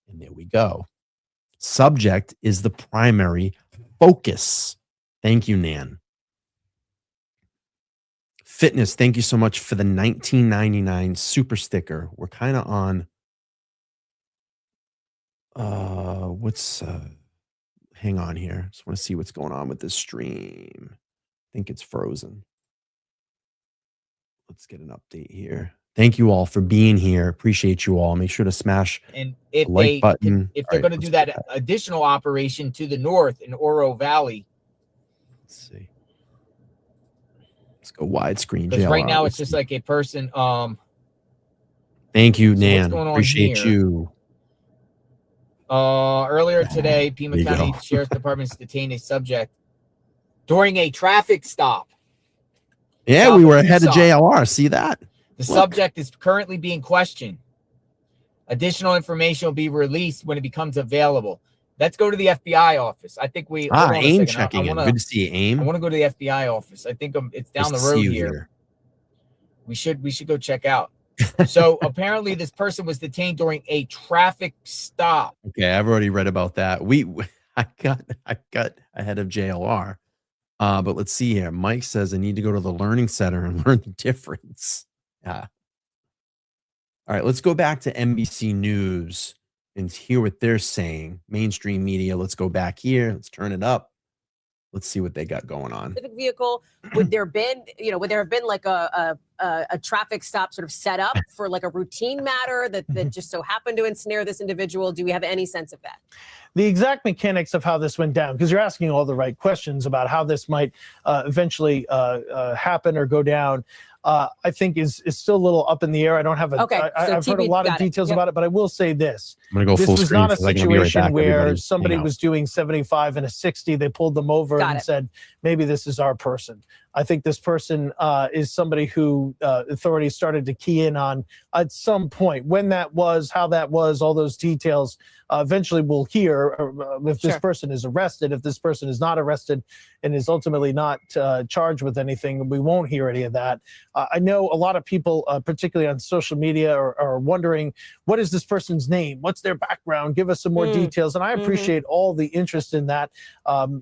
C: And there we go. Subject is the primary focus. Thank you, Nan. Fitness, thank you so much for the 1999 super sticker. We're kind of on hang on here. Just want to see what's going on with this stream. I think it's frozen. Let's get an update here. Thank you all for being here. Appreciate you all. Make sure to smash
J: and if
C: the like button.
J: If they're going to do that additional operation to the north in Oro Valley.
C: Let's see. Let's go widescreen.
J: Because right now it's just like a person.
C: Thank you,
J: so
C: Nan.
J: What's going on
C: Appreciate
J: here?
C: you.
J: Earlier today, Pima County Sheriff's Department detained a subject during a traffic stop.
C: Yeah, we were ahead of JLR. See that?
J: The subject is currently being questioned. Additional information will be released when it becomes available. Let's go to the FBI office. I think we.
C: AIM checking in. Good to see you, AIM.
J: I want to go to the FBI office. I think it's down the road here. We should go check out. So apparently this person was detained during a traffic stop.
C: Okay, I've already read about that. I got ahead of JLR. But let's see here. Mike says I need to go to the learning center and learn the difference. Yeah. All right, let's go back to NBC News and hear what they're saying. Mainstream media. Let's go back here. Let's turn it up. Let's see what they got going on.
Q: Specific vehicle, would there have been like a traffic stop sort of set up for like a routine matter that just so happened to ensnare this individual? Do we have any sense of that?
S: The exact mechanics of how this went down, because you're asking all the right questions about how this might eventually happen or go down, I think is still a little up in the air. I don't have I've heard a lot of details about it, but I will say this.
C: I'm gonna go
S: this
C: full
S: was
C: screen
S: not a
C: because I can be right
S: situation
C: back,
S: where
C: everybody.
S: somebody was doing 75 and a 60. They pulled them over and said, maybe this is our person. I think this person is somebody who authorities started to key in on at some point. When that was, how that was, all those details. Eventually we'll hear if this person is arrested. If this person is not arrested and is ultimately not charged with anything, we won't hear any of that. I know a lot of people, particularly on social media, are wondering, what is this person's name? What's their background? Give us some more details. And I appreciate all the interest in that.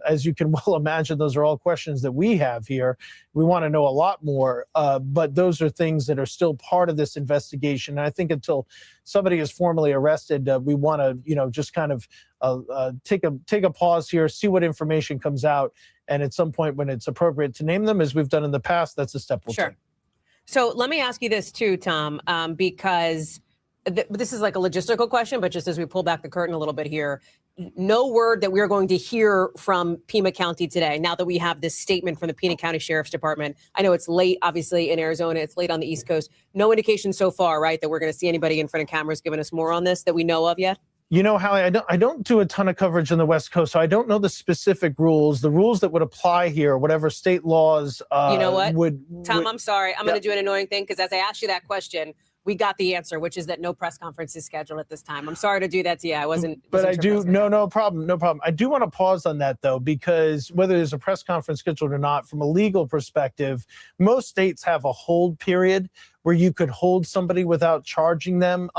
S: As you can well imagine, those are all questions that we have here. We want to know a lot more, but those are things that are still part of this investigation. And I think until somebody is formally arrested, we want to, just kind of take a pause here, see what information comes out, and at some point when it's appropriate to name them, as we've done in the past, that's a step we'll take.
Q: So let me ask you this too, Tom, because this is like a logistical question, but just as we pull back the curtain a little bit here, no word that we're going to hear from Pima County today, now that we have this statement from the Pima County Sheriff's Department. I know it's late, obviously, in Arizona. It's late on the East Coast. No indication so far, right, that we're going to see anybody in front of cameras giving us more on this that we know of yet?
S: You know, Hallie, I don't do a ton of coverage on the West Coast, so I don't know the specific rules. The rules that would apply here, whatever state laws
Q: You know what, Tom,
S: would-
Q: I'm sorry. I'm going to do an annoying thing because as I asked you that question, we got the answer, which is that no press conference is scheduled at this time. I'm sorry to do that to you. I wasn't.
S: But I
Q: wasn't sure if
S: do no problem. I do want to pause on that though, because whether there's a press conference scheduled or not, from a legal perspective, most states have a hold period where you could hold somebody without charging them,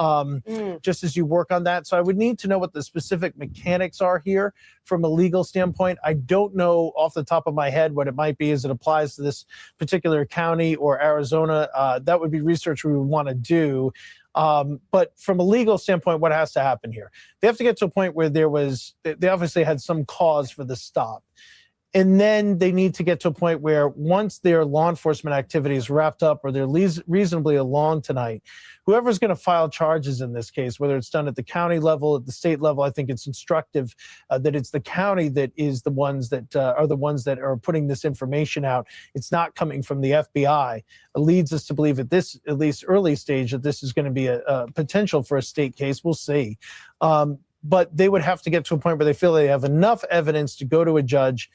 S: just as you work on that. So I would need to know what the specific mechanics are here from a legal standpoint. I don't know off the top of my head what it might be as it applies to this particular county or Arizona. That would be research we would want to do. But from a legal standpoint, what has to happen here? They have to get to a point where they obviously had some cause for the stop. And then they need to get to a point where once their law enforcement activity is wrapped up or they're reasonably along tonight, whoever's going to file charges in this case, whether it's done at the county level, at the state level, I think it's instructive that it's the county that is the ones that are putting this information out. It's not coming from the FBI. It leads us to believe at this, at least early stage, that this is going to be a potential for a state case. We'll see. But they would have to get to a point where they feel they have enough evidence to go to a judge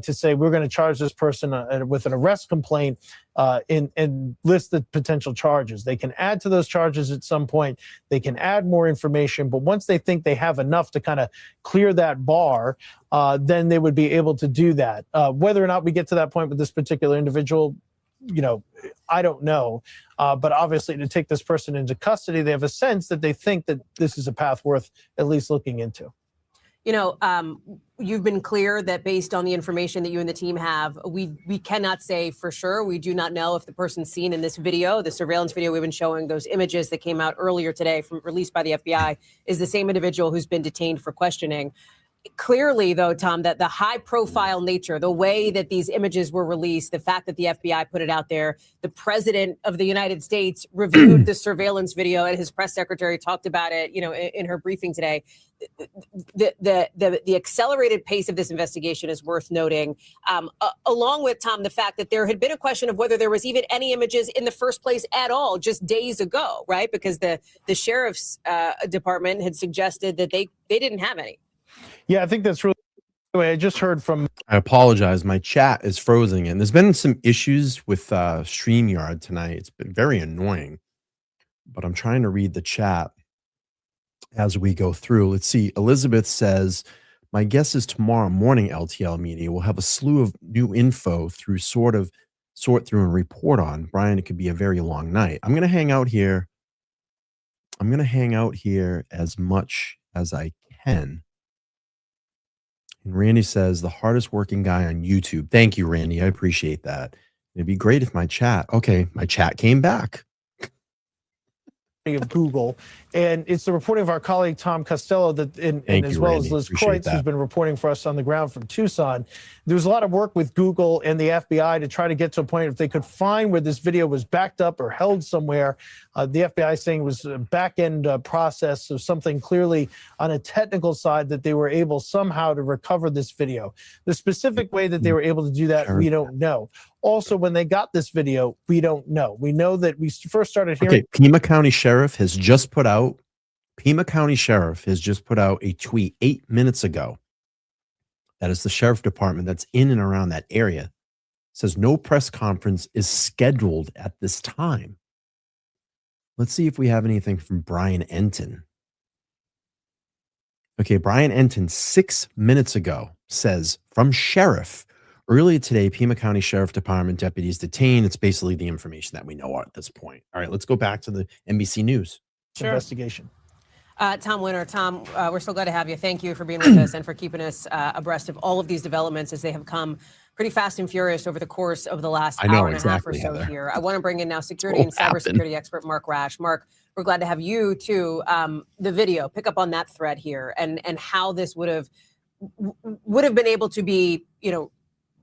S: to say, we're going to charge this person with an arrest complaint and list the potential charges. They can add to those charges at some point. They can add more information. But once they think they have enough to kind of clear that bar, then they would be able to do that. Whether or not we get to that point with this particular individual, I don't know. But obviously, to take this person into custody, they have a sense that they think that this is a path worth at least looking into.
Q: You've been clear that based on the information that you and the team have, we cannot say for sure. We do not know if the person seen in this video, the surveillance video we've been showing, those images that came out earlier today released by the FBI, is the same individual who's been detained for questioning. Clearly, though, Tom, that the high profile nature, the way that these images were released, the fact that the FBI put it out there, the president of the United States reviewed the surveillance video and his press secretary talked about it, in her briefing today. The accelerated pace of this investigation is worth noting, along with, Tom, the fact that there had been a question of whether there was even any images in the first place at all just days ago, right? Because the sheriff's department had suggested that they didn't have any.
S: Yeah, I think that's really. Anyway, I just heard from.
C: I apologize. My chat is frozen, and there's been some issues with StreamYard tonight. It's been very annoying, but I'm trying to read the chat as we go through. Let's see. Elizabeth says, "My guess is tomorrow morning, LTL Media will have a slew of new info sort through and report on. Brian, it could be a very long night. I'm going to hang out here. I'm going to hang out here as much as I can." And Randy says, the hardest working guy on YouTube. Thank you, Randy. I appreciate that. It'd be great if my chat came back.
S: Of Google, and it's the reporting of our colleague Tom Costello that, and as well as Liz Kreutz, who's been reporting for us on the ground from Tucson. There was a lot of work with Google and the FBI to try to get to a point if they could find where this video was backed up or held somewhere. The FBI saying it was a back-end process of something clearly on a technical side that they were able somehow to recover this video. The specific way that they were able to do that, we don't know. Also, when they got this video, we don't know. We know that we first started hearing.
C: Okay, Pima County Sheriff has just put out a tweet 8 minutes ago. That is the sheriff department that's in and around that area. It says no press conference is scheduled at this time. Let's see if we have anything from Brian Enton. Okay, Brian Enton 6 minutes ago says, from sheriff, earlier today, Pima County Sheriff Department deputies detained. It's basically the information that we know at this point. All right, let's go back to the NBC News
S: investigation.
Q: Tom Winter, Tom, we're so glad to have you. Thank you for being with us and for keeping us abreast of all of these developments as they have come pretty fast and furious over the course of the last hour and a half or so here. I want to bring in now security and cybersecurity expert Mark Rash. Mark, we're glad to have you too. The video, pick up on that thread here and how this would have been able to be,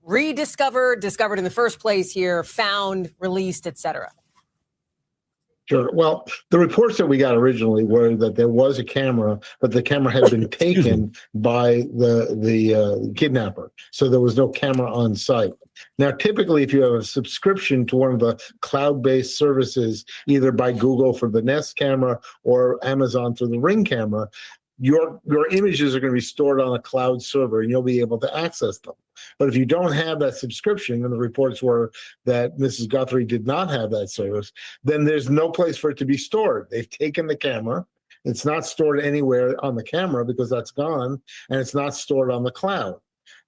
Q: rediscovered, discovered in the first place here, found, released, etc.
T: Sure. Well, the reports that we got originally were that there was a camera, but the camera had been taken by the kidnapper. So there was no camera on site. Now, typically, if you have a subscription to one of the cloud-based services, either by Google for the Nest camera or Amazon through the Ring camera, your images are going to be stored on a cloud server and you'll be able to access them. But if you don't have that subscription, and the reports were that Mrs. Guthrie did not have that service, then there's no place for it to be stored. They've taken the camera. It's not stored anywhere on the camera because that's gone, and it's not stored on the cloud.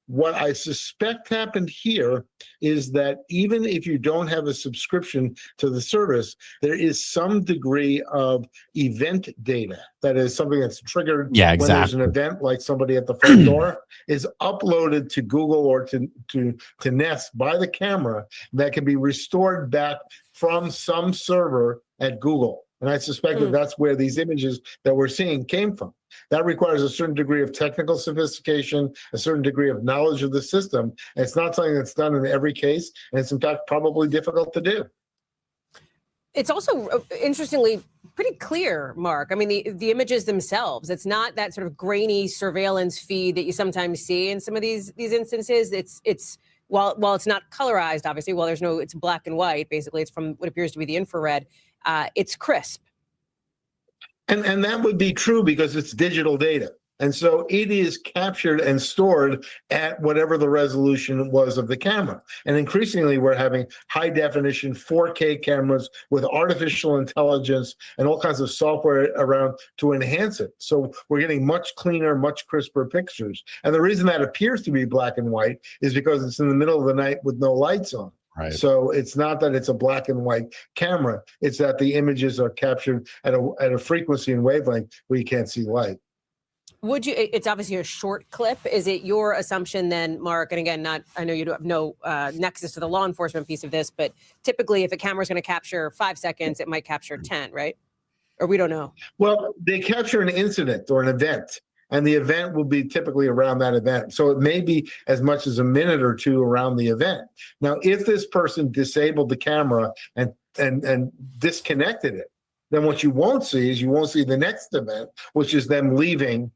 T: What I suspect happened here is that even if you don't have a subscription to the service, there is some degree of event data. That is something that's triggered when there's an event, like somebody at the front door, is uploaded to Google or to Nest by the camera that can be restored back from some server at Google. And I suspect that that's where these images that we're seeing came from. That requires a certain degree of technical sophistication, a certain degree of knowledge of the system. And it's not something that's done in every case. And it's in fact probably difficult to do.
Q: It's also interestingly pretty clear, Mark. I mean, the images themselves, it's not that sort of grainy surveillance feed that you sometimes see in some of these instances. It's while it's not colorized, obviously, it's black and white, basically, it's from what appears to be the infrared. It's crisp.
T: And that would be true because it's digital data. And so it is captured and stored at whatever the resolution was of the camera. And increasingly, we're having high definition 4K cameras with artificial intelligence and all kinds of software around to enhance it. So we're getting much cleaner, much crisper pictures. And the reason that appears to be black and white is because it's in the middle of the night with no lights on.
C: Right.
T: So it's not that it's a black and white camera. It's that the images are captured at a frequency and wavelength where you can't see light.
Q: It's obviously a short clip. Is it your assumption then, Mark, and again, I know you have no nexus to the law enforcement piece of this, but typically if a camera is going to capture 5 seconds, it might capture 10, right? Or we don't know.
T: Well, they capture an incident or an event, and the event will be typically around that event. So it may be as much as a minute or two around the event. Now, if this person disabled the camera and disconnected it, then what you won't see is the next event, which is them leaving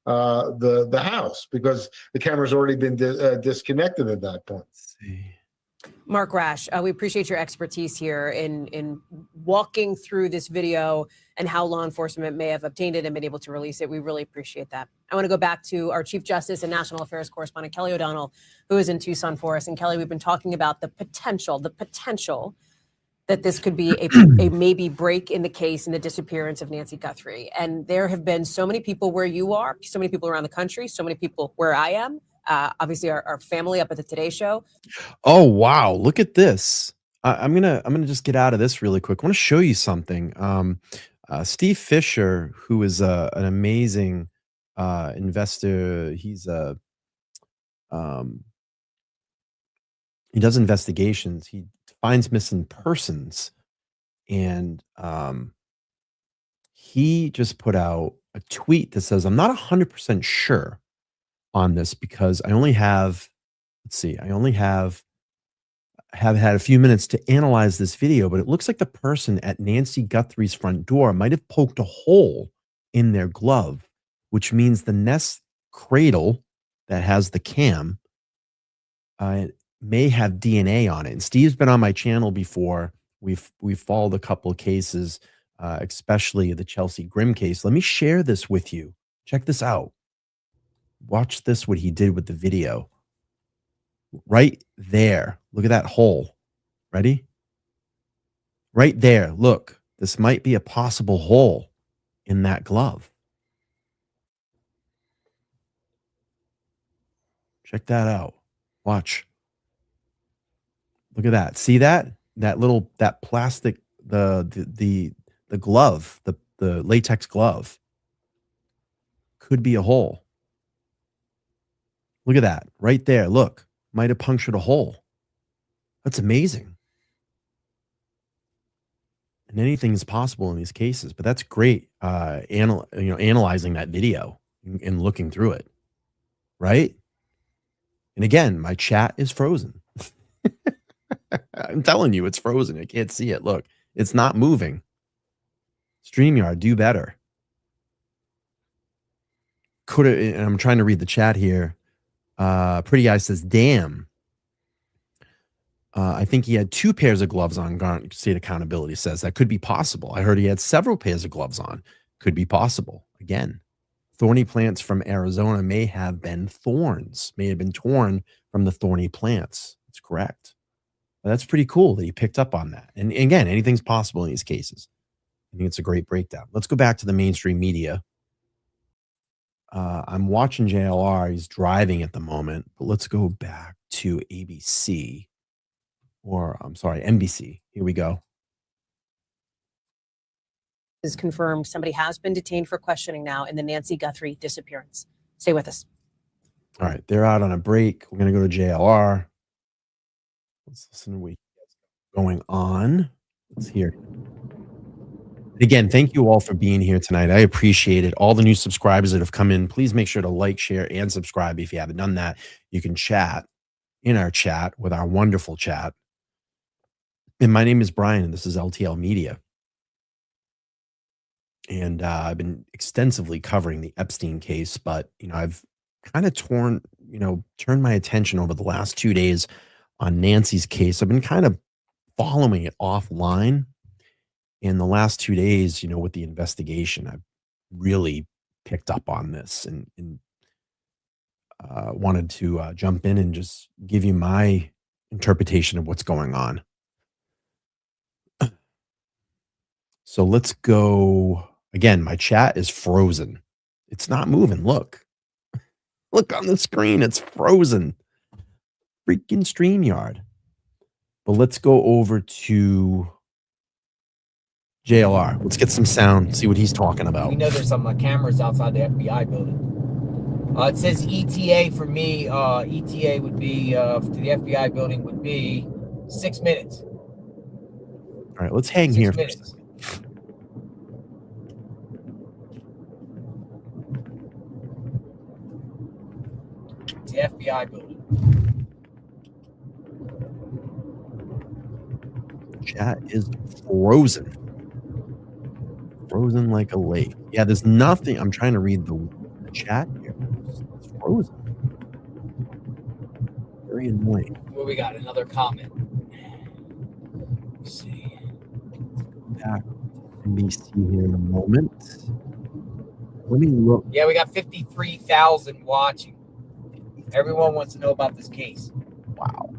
T: the house because the camera's already been disconnected at that point.
Q: Mark Rash, we appreciate your expertise here in walking through this video and how law enforcement may have obtained it and been able to release it. We really appreciate that. I want to go back to our Chief Justice and National Affairs correspondent, Kelly O'Donnell, who is in Tucson for us. And Kelly, we've been talking about the potential that this could be a maybe break in the case in the disappearance of Nancy Guthrie. And there have been so many people where you are, so many people around the country, so many people where I am. Obviously our family up at the Today Show.
C: Oh, wow. Look at this. I'm gonna just get out of this really quick. I want to show you something. Steve Fisher, who is an amazing investor. He does investigations. He finds missing persons, and he just put out a tweet that says, "I'm not 100% sure on this because I only have, have had a few minutes to analyze this video, but it looks like the person at Nancy Guthrie's front door might have poked a hole in their glove, which means the Nest cradle that has the cam may have DNA on it." And Steve's been on my channel before. We've followed a couple of cases, especially the Chelsea Grimm case. Let me share this with you. Check this out. Watch this, what he did with the video. Right there. Look at that hole. Ready? Right there. Look, this might be a possible hole in that glove. Check that out. Watch. Look at that. See that? That plastic, the glove, the latex glove could be a hole. Look at that right there. Look, might have punctured a hole. That's amazing. And anything is possible in these cases, but that's great. Analyzing that video and looking through it, right? And again, my chat is frozen. I'm telling you, it's frozen. I can't see it. Look, it's not moving. StreamYard, do better. And I'm trying to read the chat here. Pretty Guy says, damn. I think he had 2 pairs of gloves on. Garnet State Accountability says that could be possible. I heard he had several pairs of gloves on. Could be possible. Again, thorny plants from Arizona may have been thorns, may have been torn from the thorny plants. That's correct. That's pretty cool that he picked up on that. And again, anything's possible in these cases. I think it's a great breakdown. Let's go back to the mainstream media. I'm watching JLR. He's driving at the moment, but let's go back to ABC, or I'm sorry, NBC. Here we go.
Q: Is confirmed somebody has been detained for questioning now in the Nancy Guthrie disappearance. Stay with us.
C: All right, they're out on a break. We're going to go to JLR. Let's listen to what's going on. Let's hear. Again, thank you all for being here tonight. I appreciate it. All the new subscribers that have come in, please make sure to like, share, and subscribe. If you haven't done that, you can chat in our chat with our wonderful chat. And my name is Brian, and this is LTL Media. And I've been extensively covering the Epstein case, but, I've kind of turned my attention over the last 2 days on Nancy's case. I've been kind of following it offline. In the last 2 days, with the investigation, I've really picked up on this and wanted to jump in and just give you my interpretation of what's going on. So let's go. Again, my chat is frozen. It's not moving. Look on the screen. It's frozen. Freaking StreamYard. But let's go over to JLR. Let's get some sound, see what he's talking about.
J: We know there's some cameras outside the FBI building. It says ETA for me. ETA would be to the FBI building would be 6 minutes.
C: All right, let's hang here for a second.
J: It's the FBI building.
C: Chat is frozen. Frozen like a lake. Yeah, there's nothing. I'm trying to read the chat here. It's frozen. Very annoying.
J: Well, we got another comment. Let's see.
C: Back NBC here in a moment. Let me look.
J: Yeah, we got 53,000 watching. Everyone wants to know about this case.
C: Wow.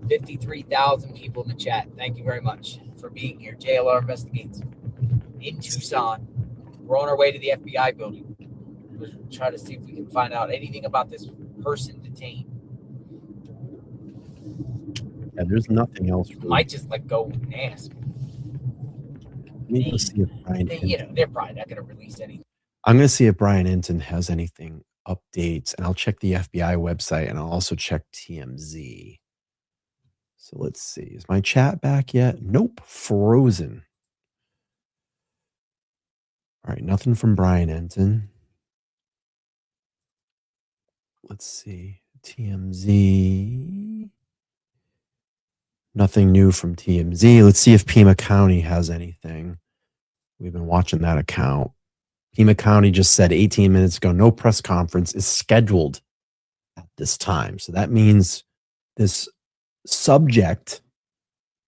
J: 53,000 people in the chat. Thank you very much for being here. JLR Investigates in Tucson. We're on our way to the FBI building. We'll try to see if we can find out anything about this person detained.
C: Yeah, there's nothing else. Really.
J: Might just go and ask.
C: Let me go see if Brian.
J: They're probably not going to release anything.
C: I'm going to see if Brian Enton has anything updates, and I'll check the FBI website, and I'll also check TMZ. So let's see. Is my chat back yet? Nope. Frozen. All right. Nothing from Brian Enton. Let's see. TMZ. Nothing new from TMZ. Let's see if Pima County has anything. We've been watching that account. Pima County just said 18 minutes ago, no press conference is scheduled at this time. So that means this subject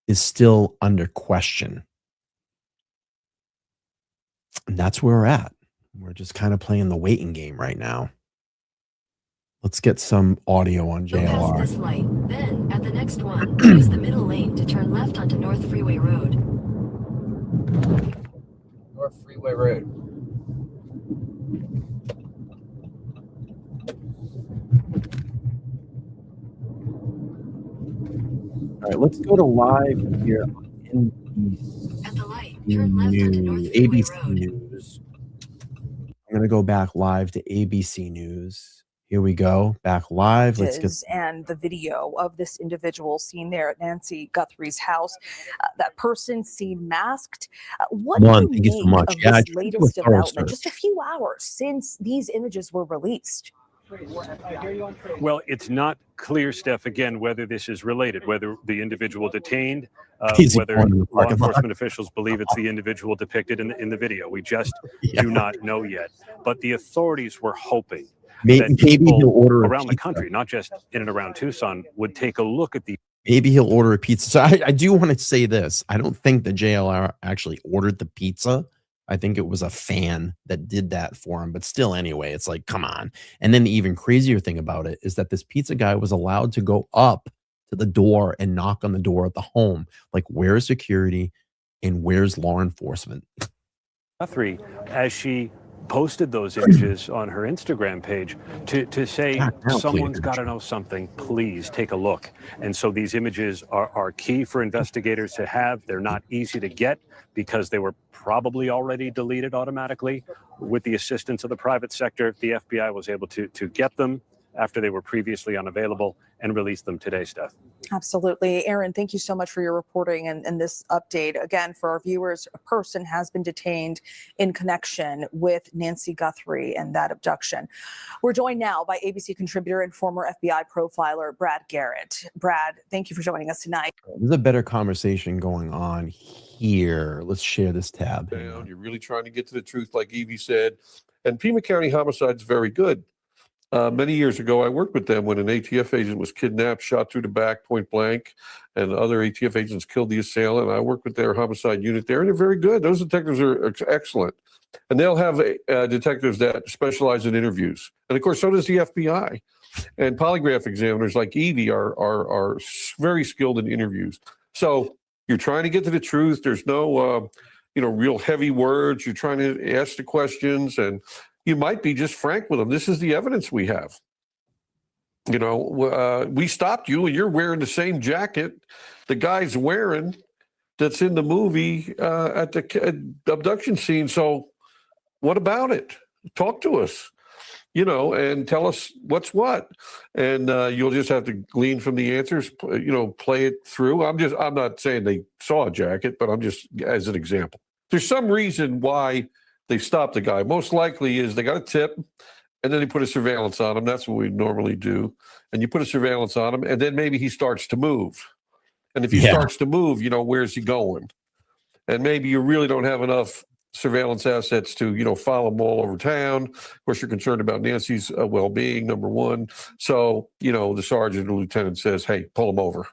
C: is still under question. And that's where we're at. We're just kind of playing the waiting game right now. Let's get some audio on JLR.
K: Pass this light, then at the next one, use the middle lane to turn left onto North Freeway Road.
J: North Freeway Road.
C: All right, let's go to live here on NBC
K: At the light, turn left onto North Freeway
C: ABC
K: Road.
C: News. I'm going to go back live to ABC News. Here we go. Back live. Let's get.
E: And the video of this individual seen there at Nancy Guthrie's house, that person seen masked. What do
C: Thank you so
E: you
C: much.
E: make of
C: Yeah, I
E: this
C: tried to do a
E: latest
C: thorough
E: development
C: search.
E: just a few hours since these images were released?
B: Well, it's not clear, Steph, again, whether this is related, whether the individual detained,
C: Easy
B: whether
C: going in the
B: law
C: parking lot.
B: enforcement officials believe it's the individual depicted in the video. We just do not know yet. But the authorities were hoping that
C: Maybe he'll
B: people
C: order a
B: around the
C: pizza.
B: country, not just in and around Tucson, would take a look at the.
C: Maybe he'll order a pizza. So I do want to say this. I don't think the JLR actually ordered the pizza. I think it was a fan that did that for him. But still, anyway, it's like, come on. And then the even crazier thing about it is that this pizza guy was allowed to go up to the door and knock on the door of the home. Like, where's security and where's law enforcement?
B: Guthrie, as she posted those images on her Instagram page to say, someone's got to know something, please take a look. And so these images are key for investigators to have. They're not easy to get because they were probably already deleted automatically. With the assistance of the private sector, the FBI was able to get them after they were previously unavailable and release them today, Steph.
E: Absolutely. Aaron, thank you so much for your reporting and this update. Again, for our viewers, a person has been detained in connection with Nancy Guthrie and that abduction. We're joined now by ABC contributor and former FBI profiler, Brad Garrett. Brad, thank you for joining us tonight.
C: There's a better conversation going on here. Let's share this tab.
R: You're really trying to get to the truth, like Evie said. And Pima County Homicide is very good. Many years ago, I worked with them when an ATF agent was kidnapped, shot through the back, point blank, and other ATF agents killed the assailant. I worked with their homicide unit there, and they're very good. Those detectives are excellent. And they'll have detectives that specialize in interviews. And, of course, so does the FBI. And polygraph examiners like Evie are very skilled in interviews. So you're trying to get to the truth. There's no, real heavy words. You're trying to ask the questions, and you might be just frank with them. This is the evidence we have. We stopped you and you're wearing the same jacket the guy's wearing that's in the movie at the abduction scene. So what about it? Talk to us, and tell us what's what. And you'll just have to glean from the answers, play it through. I'm not saying they saw a jacket, but I'm just as an example. There's some reason why they stopped the guy. Most likely is they got a tip and then they put a surveillance on him. That's what we normally do. And you put a surveillance on him and then maybe he starts to move. And if he starts to move, where's he going? And maybe you really don't have enough surveillance assets to, follow him all over town. Of course, you're concerned about Nancy's well-being, number one. So, the sergeant or lieutenant says, hey, pull him over.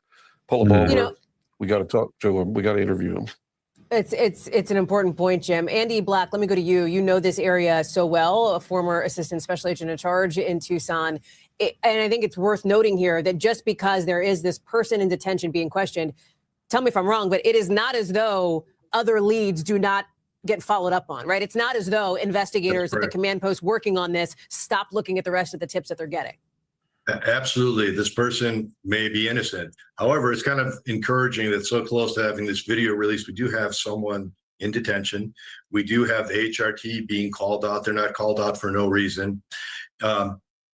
R: Pull him over. We got to talk to him. We got to interview him.
Q: It's an important point, Jim. Andy Black, let me go to you. You know this area so well, a former assistant special agent in charge in Tucson. And I think it's worth noting here that just because there is this person in detention being questioned, tell me if I'm wrong, but it is not as though other leads do not get followed up on, right? It's not as though investigators at the command post working on this stop looking at the rest of the tips that they're getting.
U: Absolutely. This person may be innocent. However, it's kind of encouraging that so close to having this video released, we do have someone in detention. We do have the HRT being called out. They're not called out for no reason.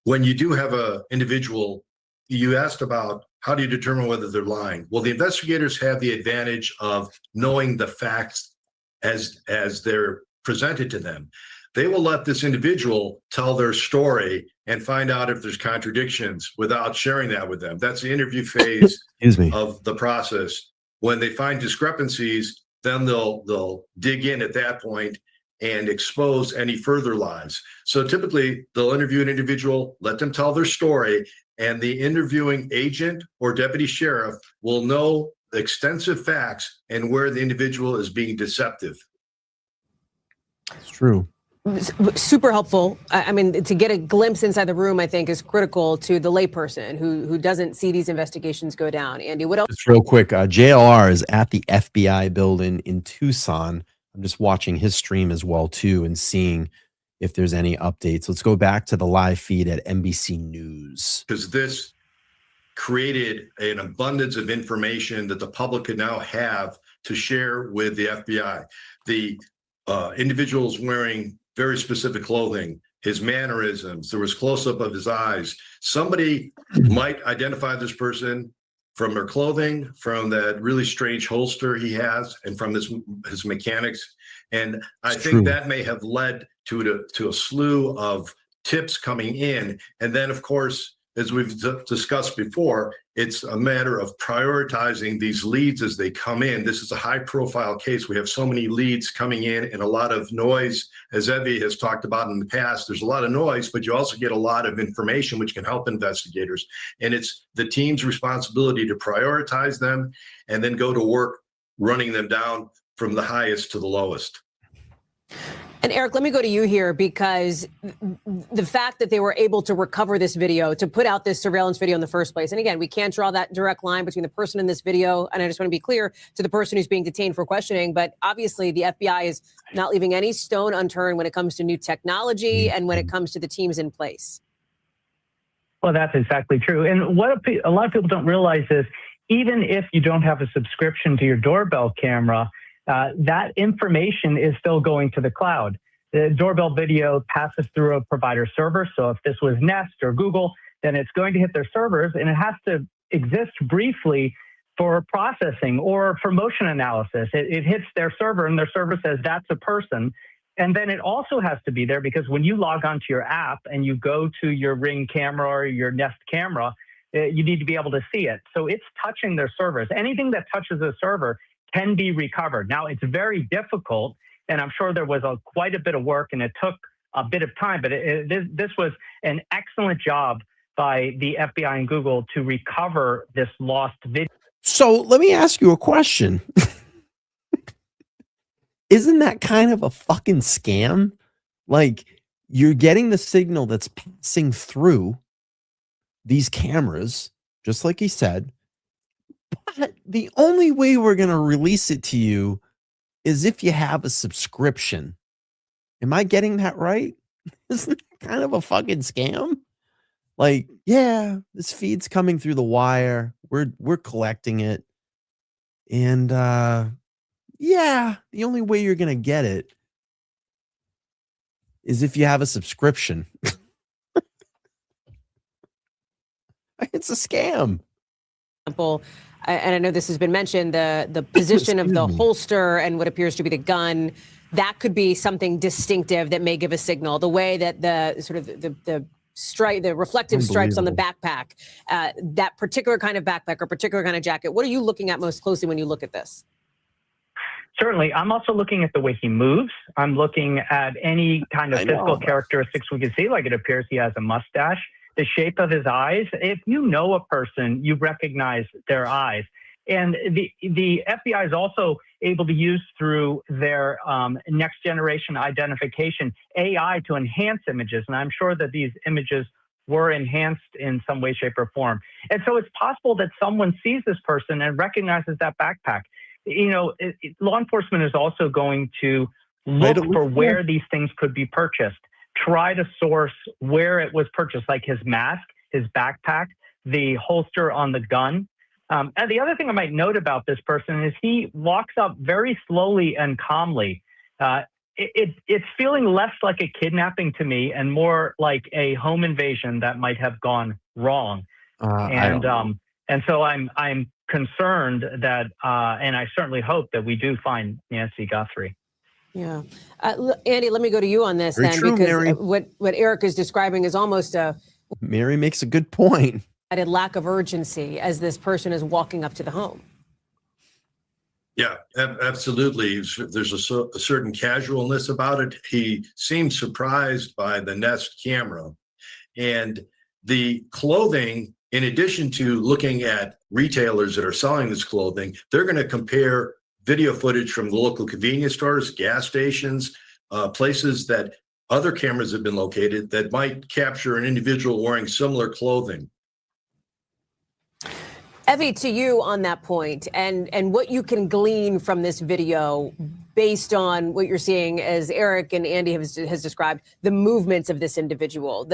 U: When you do have an individual, you asked about how do you determine whether they're lying? Well, the investigators have the advantage of knowing the facts as they're presented to them. They will let this individual tell their story and find out if there's contradictions without sharing that with them. That's the interview phase of the process. When they find discrepancies, then they'll dig in at that point and expose any further lies. So typically they'll interview an individual, let them tell their story, and the interviewing agent or deputy sheriff will know the extensive facts and where the individual is being deceptive.
C: It's true.
Q: Super helpful. I mean, to get a glimpse inside the room, I think, is critical to the layperson who doesn't see these investigations go down. Andy, what else?
C: Just real quick, JLR is at the FBI building in Tucson. I'm just watching his stream as well, too, and seeing if there's any updates. Let's go back to the live feed at NBC News.
U: Because this created an abundance of information that the public could now have to share with the FBI. The individuals wearing very specific clothing, his mannerisms, there was close-up of his eyes. Somebody might identify this person from their clothing, from that really strange holster he has, and from his mechanics. And I think that may have led to a slew of tips coming in. And then, of course, as we've discussed before, it's a matter of prioritizing these leads as they come in. This is a high-profile case. We have so many leads coming in and a lot of noise. As Evie has talked about in the past, there's a lot of noise, but you also get a lot of information which can help investigators. And it's the team's responsibility to prioritize them and then go to work running them down from the highest to the lowest.
Q: And Eric, let me go to you here, because the fact that they were able to recover this video, to put out this surveillance video in the first place. And again, we can't draw that direct line between the person in this video, and I just want to be clear, to the person who's being detained for questioning. But obviously the FBI is not leaving any stone unturned when it comes to new technology and when it comes to the teams in place.
A: Well, that's exactly true. And what a lot of people don't realize is, even if you don't have a subscription to your doorbell camera, that information is still going to the cloud. The doorbell video passes through a provider server. So if this was Nest or Google, then it's going to hit their servers, and it has to exist briefly for processing or for motion analysis. It hits their server, and their server says that's a person. And then it also has to be there because when you log onto your app and you go to your Ring camera or your Nest camera, you need to be able to see it. So it's touching their servers. Anything that touches a server can be recovered. Now, it's very difficult, and I'm sure there was quite a bit of work, and it took a bit of time, but this was an excellent job by the FBI and Google to recover this lost video.
C: So let me ask you a question. Isn't that kind of a fucking scam? Like, you're getting the signal that's passing through these cameras, just like he said, but the only way we're going to release it to you is if you have a subscription. Am I getting that right? Isn't that kind of a fucking scam? Like, yeah, this feed's coming through the wire. We're collecting it. And yeah, the only way you're going to get it is if you have a subscription. It's a scam.
Q: And I know this has been mentioned, the position of the holster and what appears to be the gun, that could be something distinctive that may give a signal. The way that the sort of the stripe, the reflective stripes on the backpack, that particular kind of backpack or particular kind of jacket. What are you looking at most closely when you look at this?
A: Certainly. I'm also looking at the way he moves. I'm looking at any kind of physical characteristics we can see, like it appears he has a mustache. The shape of his eyes. If you know a person, you recognize their eyes. And the FBI is also able to use through their next generation identification AI to enhance images. And I'm sure that these images were enhanced in some way, shape, or form. And so it's possible that someone sees this person and recognizes that backpack. You know, law enforcement is also going to look for where these things could be purchased. Try to source where it was purchased, like his mask, his backpack, the holster on the gun. And the other thing I might note about this person is he walks up very slowly and calmly. It's feeling less like a kidnapping to me and more like a home invasion that might have gone wrong. And so I'm concerned that, and I certainly hope that we do find Nancy Guthrie.
Q: Yeah. Andy, let me go to you on this
C: Very true,
Q: because
C: Mary.
Q: what Eric is describing is almost a
C: Mary makes a good point.
Q: lack of urgency as this person is walking up to the home.
U: Yeah, absolutely. There's a certain casualness about it. He seemed surprised by the Nest camera and the clothing. In addition to looking at retailers that are selling this clothing, they're going to compare video footage from the local convenience stores, gas stations, places that other cameras have been located that might capture an individual wearing similar clothing.
Q: Evie, to you on that point, and what you can glean from this video based on what you're seeing, as Eric and Andy has described, the movements of this individual.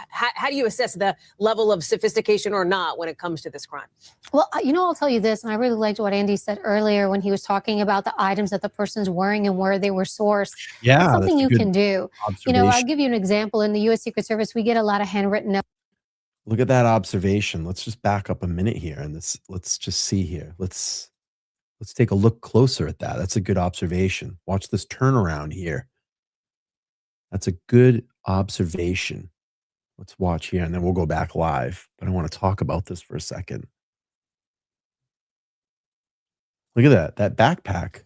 Q: How do you assess the level of sophistication or not when it comes to this crime?
P: Well, I'll tell you this, and I really liked what Andy said earlier when he was talking about the items that the person's wearing and where they were sourced.
C: Yeah,
P: that's something you can do.
C: observation.
P: I'll give you an example. In the U.S. Secret Service, we get a lot of handwritten notes.
C: Look at that observation. Let's just back up a minute here and let's just see here. Let's take a look closer at that. That's a good observation. Watch this turnaround here. That's a good observation. Let's watch here and then we'll go back live. But I want to talk about this for a second. Look at that backpack.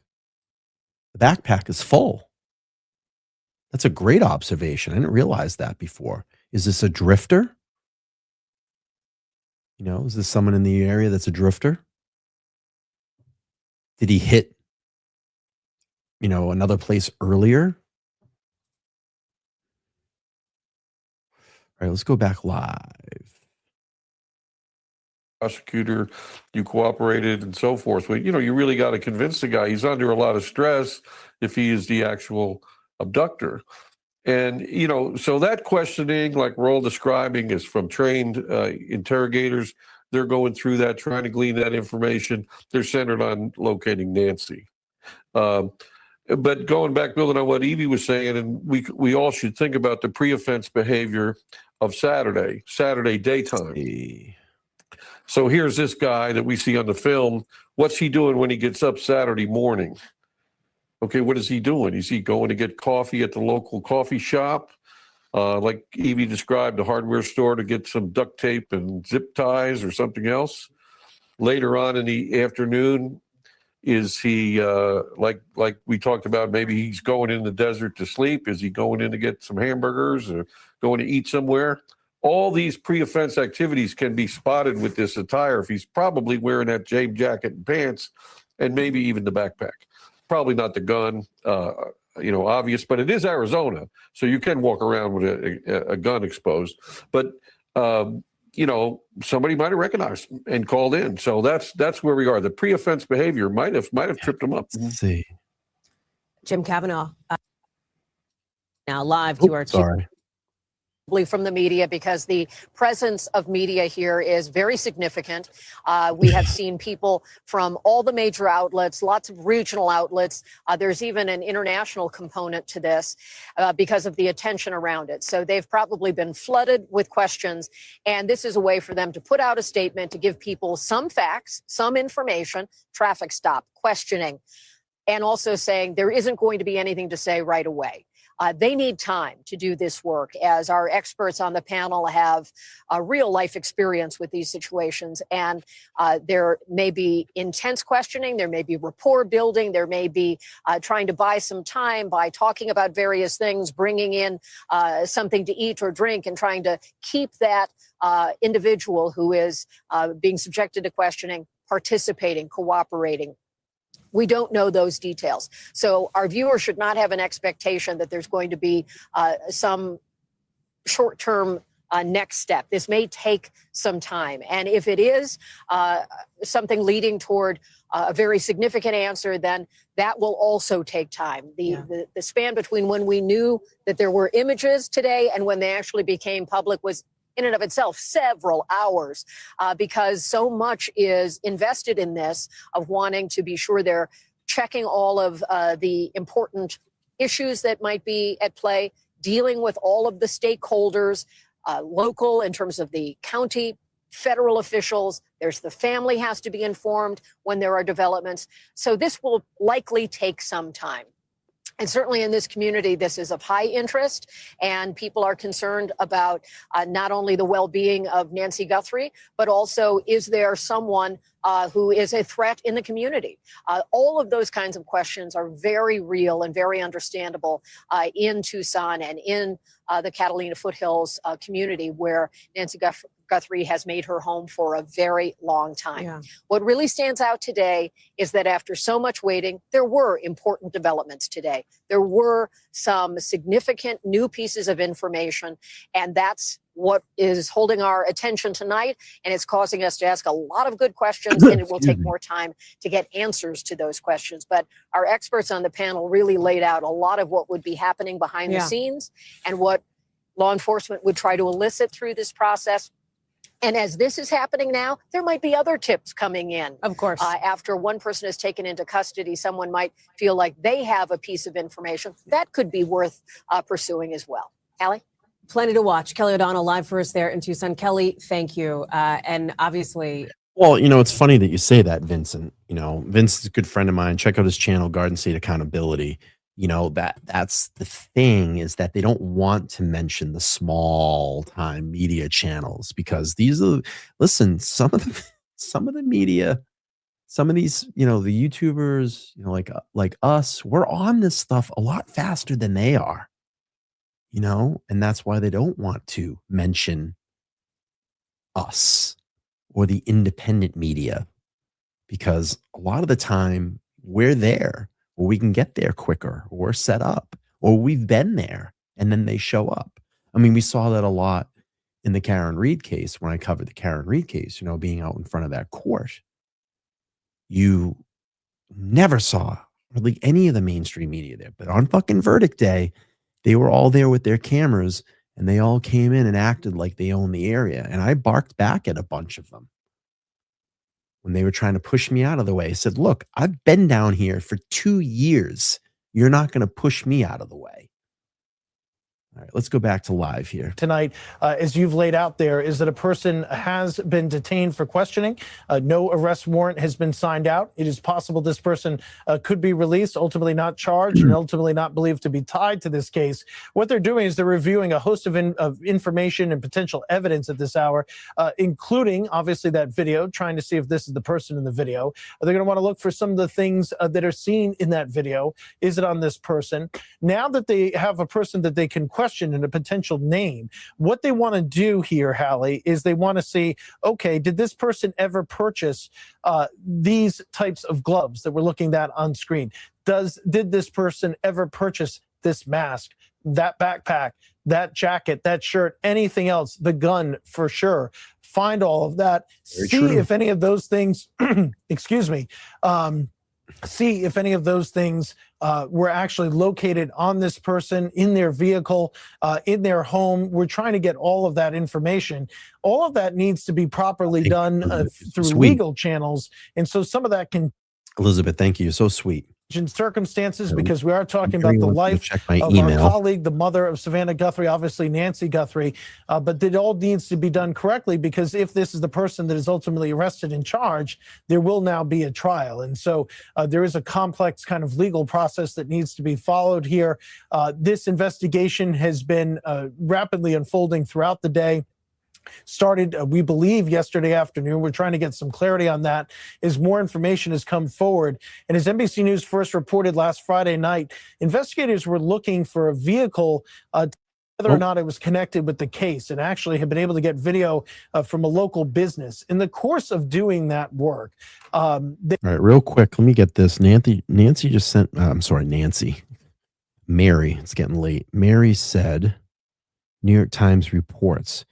C: The backpack is full. That's a great observation. I didn't realize that before. Is this a drifter? Is this someone in the area that's a drifter? Did he hit another place earlier. All right, let's go back live.
R: Prosecutor, you cooperated and so forth. Well, you really got to convince the guy. He's under a lot of stress if he is the actual abductor. And, so that questioning, like we're all describing, is from trained interrogators. They're going through that, trying to glean that information. They're centered on locating Nancy. But going back, building on what Evie was saying, and we all should think about the pre-offense behavior of Saturday daytime. So here's this guy that we see on the film. What's he doing when he gets up Saturday morning? Okay, what is he doing? Is he going to get coffee at the local coffee shop? Like Evie described, the hardware store to get some duct tape and zip ties or something else? Later on in the afternoon, is he, like we talked about, maybe he's going in the desert to sleep? Is he going in to get some hamburgers or going to eat somewhere? All these pre-offense activities can be spotted with this attire if he's probably wearing that jean jacket and pants and maybe even the backpack. Probably not the gun, obvious, but it is Arizona, so you can walk around with a gun exposed. But, somebody might have recognized him and called in. So that's where we are. The pre-offense behavior might have tripped him up.
C: Let's see.
Q: Jim Kavanaugh, now live to our
C: Sorry.
Q: from the media, because the presence of media here is very significant. We have seen people from all the major outlets, lots of regional outlets. There's even an international component to this because of the attention around it. So they've probably been flooded with questions. And this is a way for them to put out a statement to give people some facts, some information, traffic stop, questioning, and also saying there isn't going to be anything to say right away. They need time to do this work, as our experts on the panel have a real life experience with these situations. And there may be intense questioning, there may be rapport building, there may be trying to buy some time by talking about various things, bringing in something to eat or drink, and trying to keep that individual who is being subjected to questioning participating, cooperating. We don't know those details. So our viewers should not have an expectation that there's going to be some short-term next step. This may take some time. And if it is something leading toward a very significant answer, then that will also take time. The span between when we knew that there were images today and when they actually became public was in and of itself several hours, because so much is invested in this, of wanting to be sure they're checking all of the important issues that might be at play, dealing with all of the stakeholders, local in terms of the county, federal officials. There's the family has to be informed when there are developments. So this will likely take some time. And certainly in this community, this is of high interest, and people are concerned about not only the well-being of Nancy Guthrie, but also, is there someone who is a threat in the community? All of those kinds of questions are very real and very understandable in Tucson and in the Catalina Foothills community, where Nancy Guthrie has made her home for a very long time. Yeah. What really stands out today is that after so much waiting, there were important developments today. There were some significant new pieces of information, and that's what is holding our attention tonight, and it's causing us to ask a lot of good questions, and it will take more time to get answers to those questions. But our experts on the panel really laid out a lot of what would be happening behind the scenes and what law enforcement would try to elicit through this process. And as this is happening now, there might be other tips coming in.
G: Of course.
Q: After one person is taken into custody, someone might feel like they have a piece of information that could be worth pursuing as well. Allie? Plenty to watch. Kelly O'Donnell live for us there in Tucson. Kelly, thank you. And obviously...
C: Well, it's funny that you say that, Vincent. Vince is a good friend of mine. Check out his channel, Garden State Accountability. That's the thing, is that they don't want to mention the small time media channels, because these are, listen, some of the media, some of these, the YouTubers, like us, we're on this stuff a lot faster than they are, and that's why they don't want to mention us or the independent media, because a lot of the time we're there. or we can get there quicker, or set up, or we've been there and then they show up. I mean, we saw that a lot in the Karen Reed case when I covered the Karen Reed case, being out in front of that court. You never saw really any of the mainstream media there, but on fucking verdict day, they were all there with their cameras and they all came in and acted like they owned the area. And I barked back at a bunch of them when they were trying to push me out of the way. I said, look, I've been down here for 2 years. You're not going to push me out of the way. All right, let's go back to live here.
S: Tonight, as you've laid out there, is that a person has been detained for questioning. No arrest warrant has been signed out. It is possible this person could be released, ultimately not charged, and ultimately not believed to be tied to this case. What they're doing is they're reviewing a host of information and potential evidence at this hour, including, obviously, that video, trying to see if this is the person in the video. They're going to want to look for some of the things that are seen in that video. Is it on this person? Now that they have a person that they can question and a potential name, what they want to do here, Hallie, is they want to see, okay, did this person ever purchase these types of gloves that we're looking at on screen? Did this person ever purchase this mask, that backpack, that jacket, that shirt, anything else, the gun for sure? Find all of that. See if any of those things, excuse me, see if any of those things were actually located on this person, in their vehicle, in their home. We're trying to get all of that information. All of that needs to be properly done through legal channels. And so some of that can...
C: Elizabeth, thank you. So sweet.
S: In circumstances, because we are talking about the life of
C: email.
S: our colleague, the mother of Savannah Guthrie, obviously Nancy Guthrie, but it all needs to be done correctly, because if this is the person that is ultimately arrested and charged, there will now be a trial. And so there is a complex kind of legal process that needs to be followed here. This investigation has been rapidly unfolding throughout the day. Started, we believe, yesterday afternoon. We're trying to get some clarity on that as more information has come forward. And as NBC News first reported last Friday night, investigators were looking for a vehicle whether or not it was connected with the case, and actually have been able to get video from a local business. In the course of doing that work,
C: all right, real quick, let me get this. Nancy just sent, Mary, it's getting late. Mary said, New York Times reports,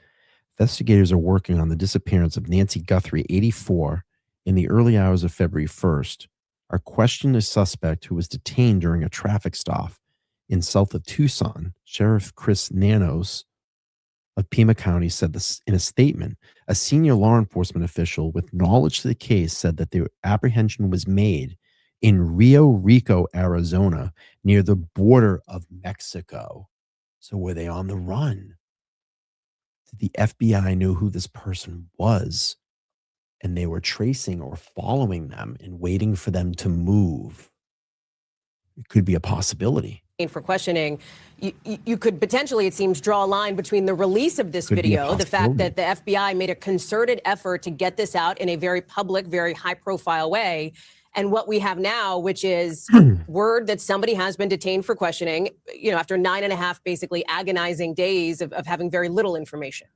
C: investigators are working on the disappearance of Nancy Guthrie, 84, in the early hours of February 1st. Are questioned a suspect who was detained during a traffic stop in south of Tucson. Sheriff Chris Nanos of Pima County said this in a statement. A senior law enforcement official with knowledge to the case said that the apprehension was made in Rio Rico, Arizona, near the border of Mexico. So were they on the run? The FBI knew who this person was, and they were tracing or following them and waiting for them to move. It could be a possibility.
Q: For questioning, you could potentially, it seems, draw a line between the release of this video, the fact that the FBI made a concerted effort to get this out in a very public, very high-profile way, and what we have now, which is word that somebody has been detained for questioning, after 9.5 basically agonizing days of having very little information.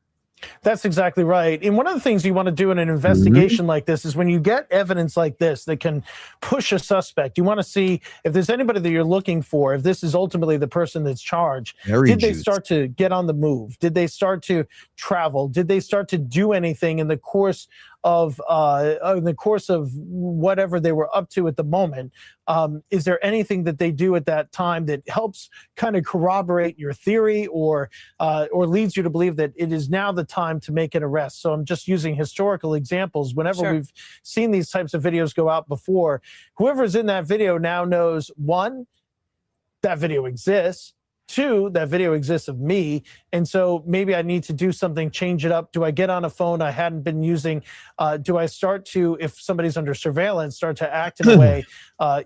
S: That's exactly right. And one of the things you want to do in an investigation like this is when you get evidence like this that can push a suspect, you want to see if there's anybody that you're looking for, if this is ultimately the person that's charged. Did they start to get on the move? Did they start to travel? Did they start to do anything in the course of whatever they were up to at the moment? Is there anything that they do at that time that helps kind of corroborate your theory or leads you to believe that it is now the time to make an arrest? So I'm just using historical examples. Whenever we've seen these types of videos go out before, whoever's in that video now knows, one, that video exists. Two, that video exists of me. And so maybe I need to do something, change it up. Do I get on a phone I hadn't been using? Do I start to, if somebody's under surveillance, start to act in a way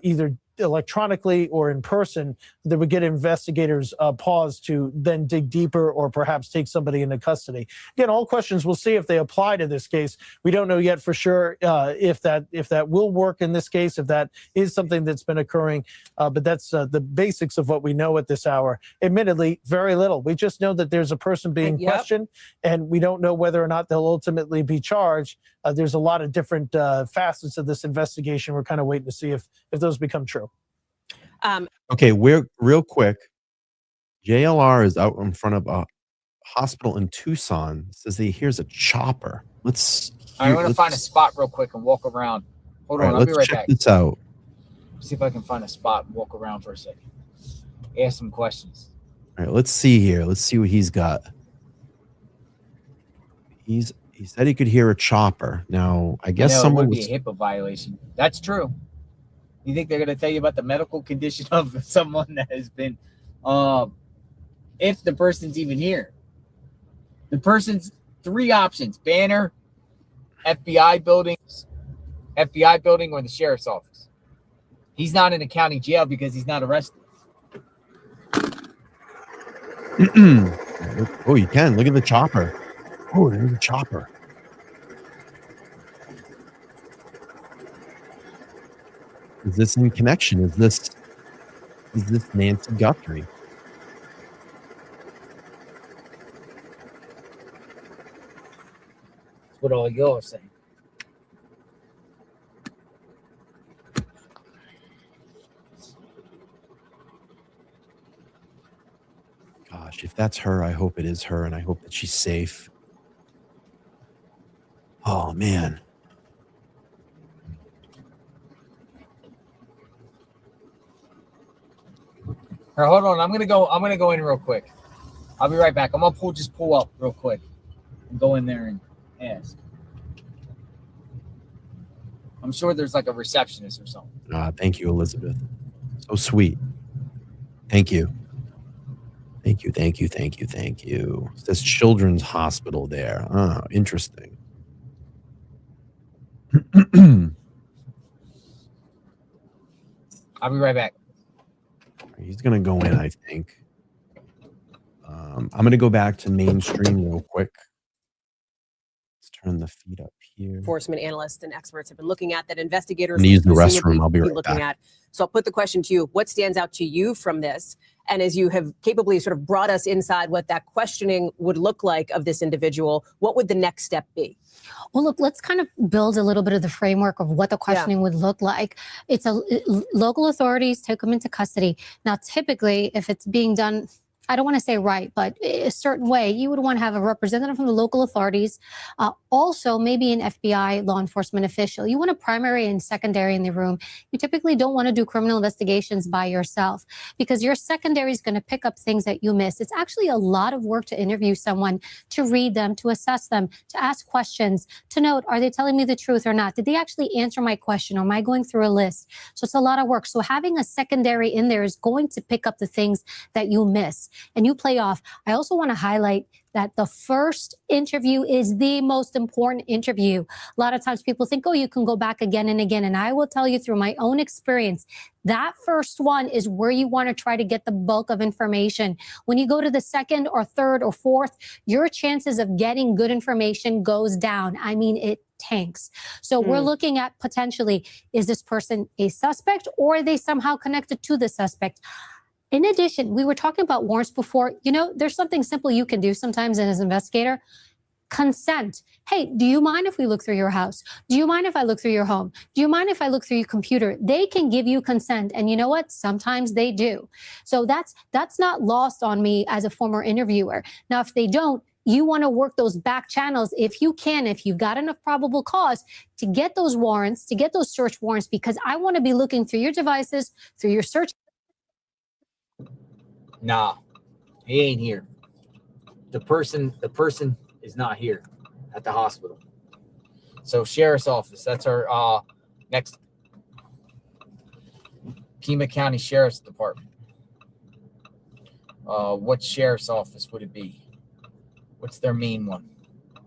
S: either electronically or in person that would get investigators pause to then dig deeper or perhaps take somebody into custody? Again, all questions we'll see if they apply to this case. We don't know yet for sure if that will work in this case, if that is something that's been occurring. But that's the basics of what we know at this hour. Admittedly, very little. We just know that there's a person being questioned, and we don't know whether or not they'll ultimately be charged. There's a lot of different facets of this investigation. We're kind of waiting to see if those become true.
C: Okay, we're real quick. JLR is out in front of a hospital in Tucson. Says he hears a chopper.
J: I'm going to find a spot real quick and walk around. Hold on, I'll be right back.
C: Let's check this out.
J: See if I can find a spot and walk around for a second. Ask some questions.
C: All right, let's see here. Let's see what he's got. He said he could hear a chopper. Now, I guess someone
J: would be a HIPAA violation. That's true. You think they're going to tell you about the medical condition of someone that has been, if the person's even here? The person's 3 options: Banner, FBI building, or the sheriff's office. He's not in a county jail because he's not arrested.
C: Oh, you can. Look at the chopper. Oh, there's a chopper. Is this in connection? Is this Nancy Guthrie?
J: That's what all y'all are saying.
C: Gosh, if that's her, I hope it is her, and I hope that she's safe. Oh, man.
J: All right, hold on. I'm gonna go in real quick. I'll be right back. I'm gonna pull up real quick and go in there and ask. I'm sure there's like a receptionist or something.
C: Thank you, Elizabeth. So sweet. Thank you. Thank you. It says Children's Hospital there. Oh, interesting.
J: I'll be right back.
C: He's going to go in, I think. I'm going to go back to mainstream real quick. Let's turn the feed up here.
Q: Enforcement analysts and experts have been looking at that investigators
C: I'm gonna use the
Q: presumably
C: restroom. I'll be right
Q: looking
C: back.
Q: at. So I'll put the question to you. What stands out to you from this? And as you have capably sort of brought us inside what that questioning would look like of this individual, what would the next step be?
P: Well, look, let's kind of build a little bit of the framework of what the questioning would look like. Local authorities take them into custody. Now, typically, if it's being done, I don't want to say right, but a certain way, you would want to have a representative from the local authorities, also maybe an FBI law enforcement official. You want a primary and secondary in the room. You typically don't want to do criminal investigations by yourself because your secondary is going to pick up things that you miss. It's actually a lot of work to interview someone, to read them, to assess them, to ask questions, to note, are they telling me the truth or not? Did they actually answer my question, or am I going through a list? So it's a lot of work. So having a secondary in there is going to pick up the things that you miss. And you play off. I also want to highlight that the first interview is the most important interview. A lot of times people think, oh, you can go back again and again. And I will tell you through my own experience, that first one is where you want to try to get the bulk of information. When you go to the second or third or fourth, your chances of getting good information goes down. I mean, it tanks. So we're looking at potentially, is this person a suspect or are they somehow connected to the suspect? In addition, we were talking about warrants before. You know, there's something simple you can do sometimes as an investigator. Consent. Hey, do you mind if we look through your house? Do you mind if I look through your home? Do you mind if I look through your computer? They can give you consent. And you know what? Sometimes they do. So that's not lost on me as a former interviewer. Now, if they don't, you want to work those back channels if you can, if you've got enough probable cause to get those warrants, to get those search warrants, because I want to be looking through your devices, through your search.
J: Nah, he ain't here. The person is not here at the hospital. So sheriff's office, that's our next. Pima County Sheriff's Department. What sheriff's office would it be? What's their main one?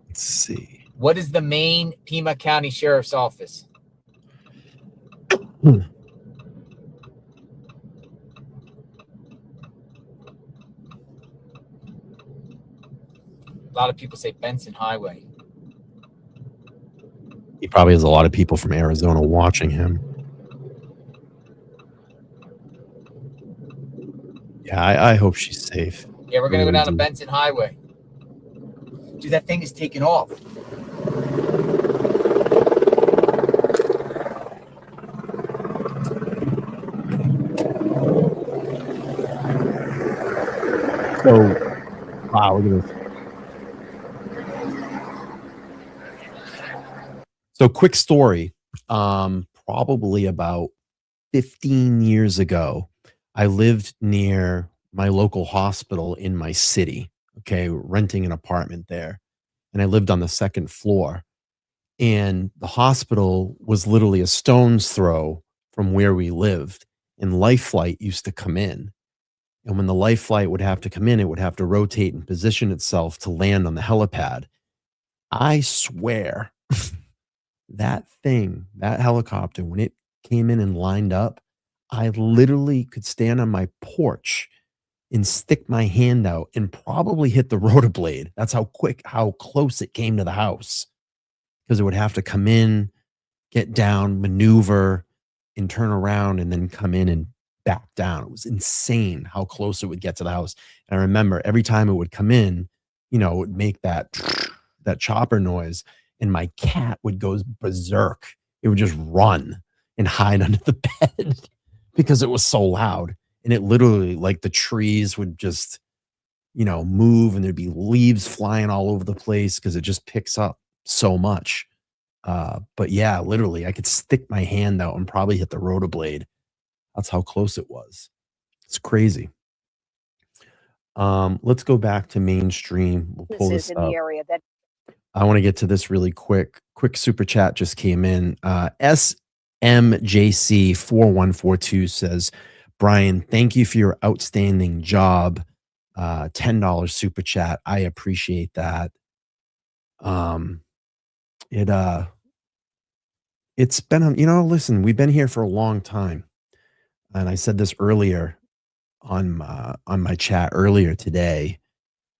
C: Let's see.
J: What is the main Pima County Sheriff's Office? A lot of people say Benson Highway.
C: He probably has a lot of people from Arizona watching him. Yeah, I hope she's safe.
J: Yeah, we're going to go down to Benson Highway. Dude, that thing is taking off.
C: So, wow, look at this. So, quick story. Probably about 15 years ago, I lived near my local hospital in my city, okay, renting an apartment there. And I lived on the second floor. And the hospital was literally a stone's throw from where we lived. And Life Flight used to come in. And when the Life Flight would have to come in, it would have to rotate and position itself to land on the helipad. I swear that helicopter, when it came in and lined up, I literally could stand on my porch and stick my hand out and probably hit the rotor blade. That's how close it came to the house. Because it would have to come in, get down, maneuver, and turn around, and then come in and back down. It was insane how close it would get to the house. And I remember every time it would come in, it would make that chopper noise, and my cat would go berserk. It would just run and hide under the bed because it was so loud. And it literally, like, the trees would just, move, and there'd be leaves flying all over the place because it just picks up so much. But yeah, literally, I could stick my hand out and probably hit the rotor blade. That's how close it was. It's crazy. Let's go back to mainstream. We'll pull this
G: in
C: up.
G: the area that
C: I want to get to this really quick. Quick super chat just came in. SMJC4142 says, Brian, thank you for your outstanding job. $10 super chat. I appreciate that. It's been, listen, we've been here for a long time. And I said this earlier on my chat earlier today,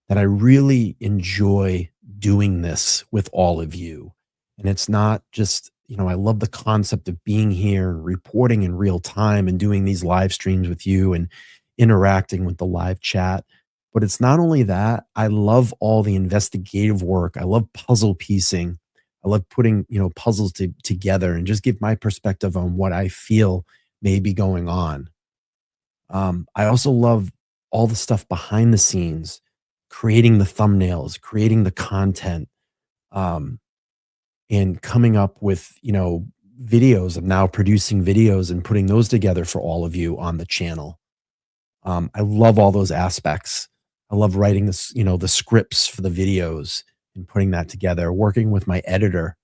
C: that I really enjoy doing this with all of you. And it's not just, I love the concept of being here and reporting in real time and doing these live streams with you and interacting with the live chat. But it's not only that, I love all the investigative work. I love puzzle piecing. I love putting, puzzles together and just give my perspective on what I feel may be going on. I also love all the stuff behind the scenes, creating the thumbnails, creating the content, and coming up with, videos. I'm now producing videos and putting those together for all of you on the channel. I love all those aspects. I love writing this, the scripts for the videos and putting that together, working with my editor.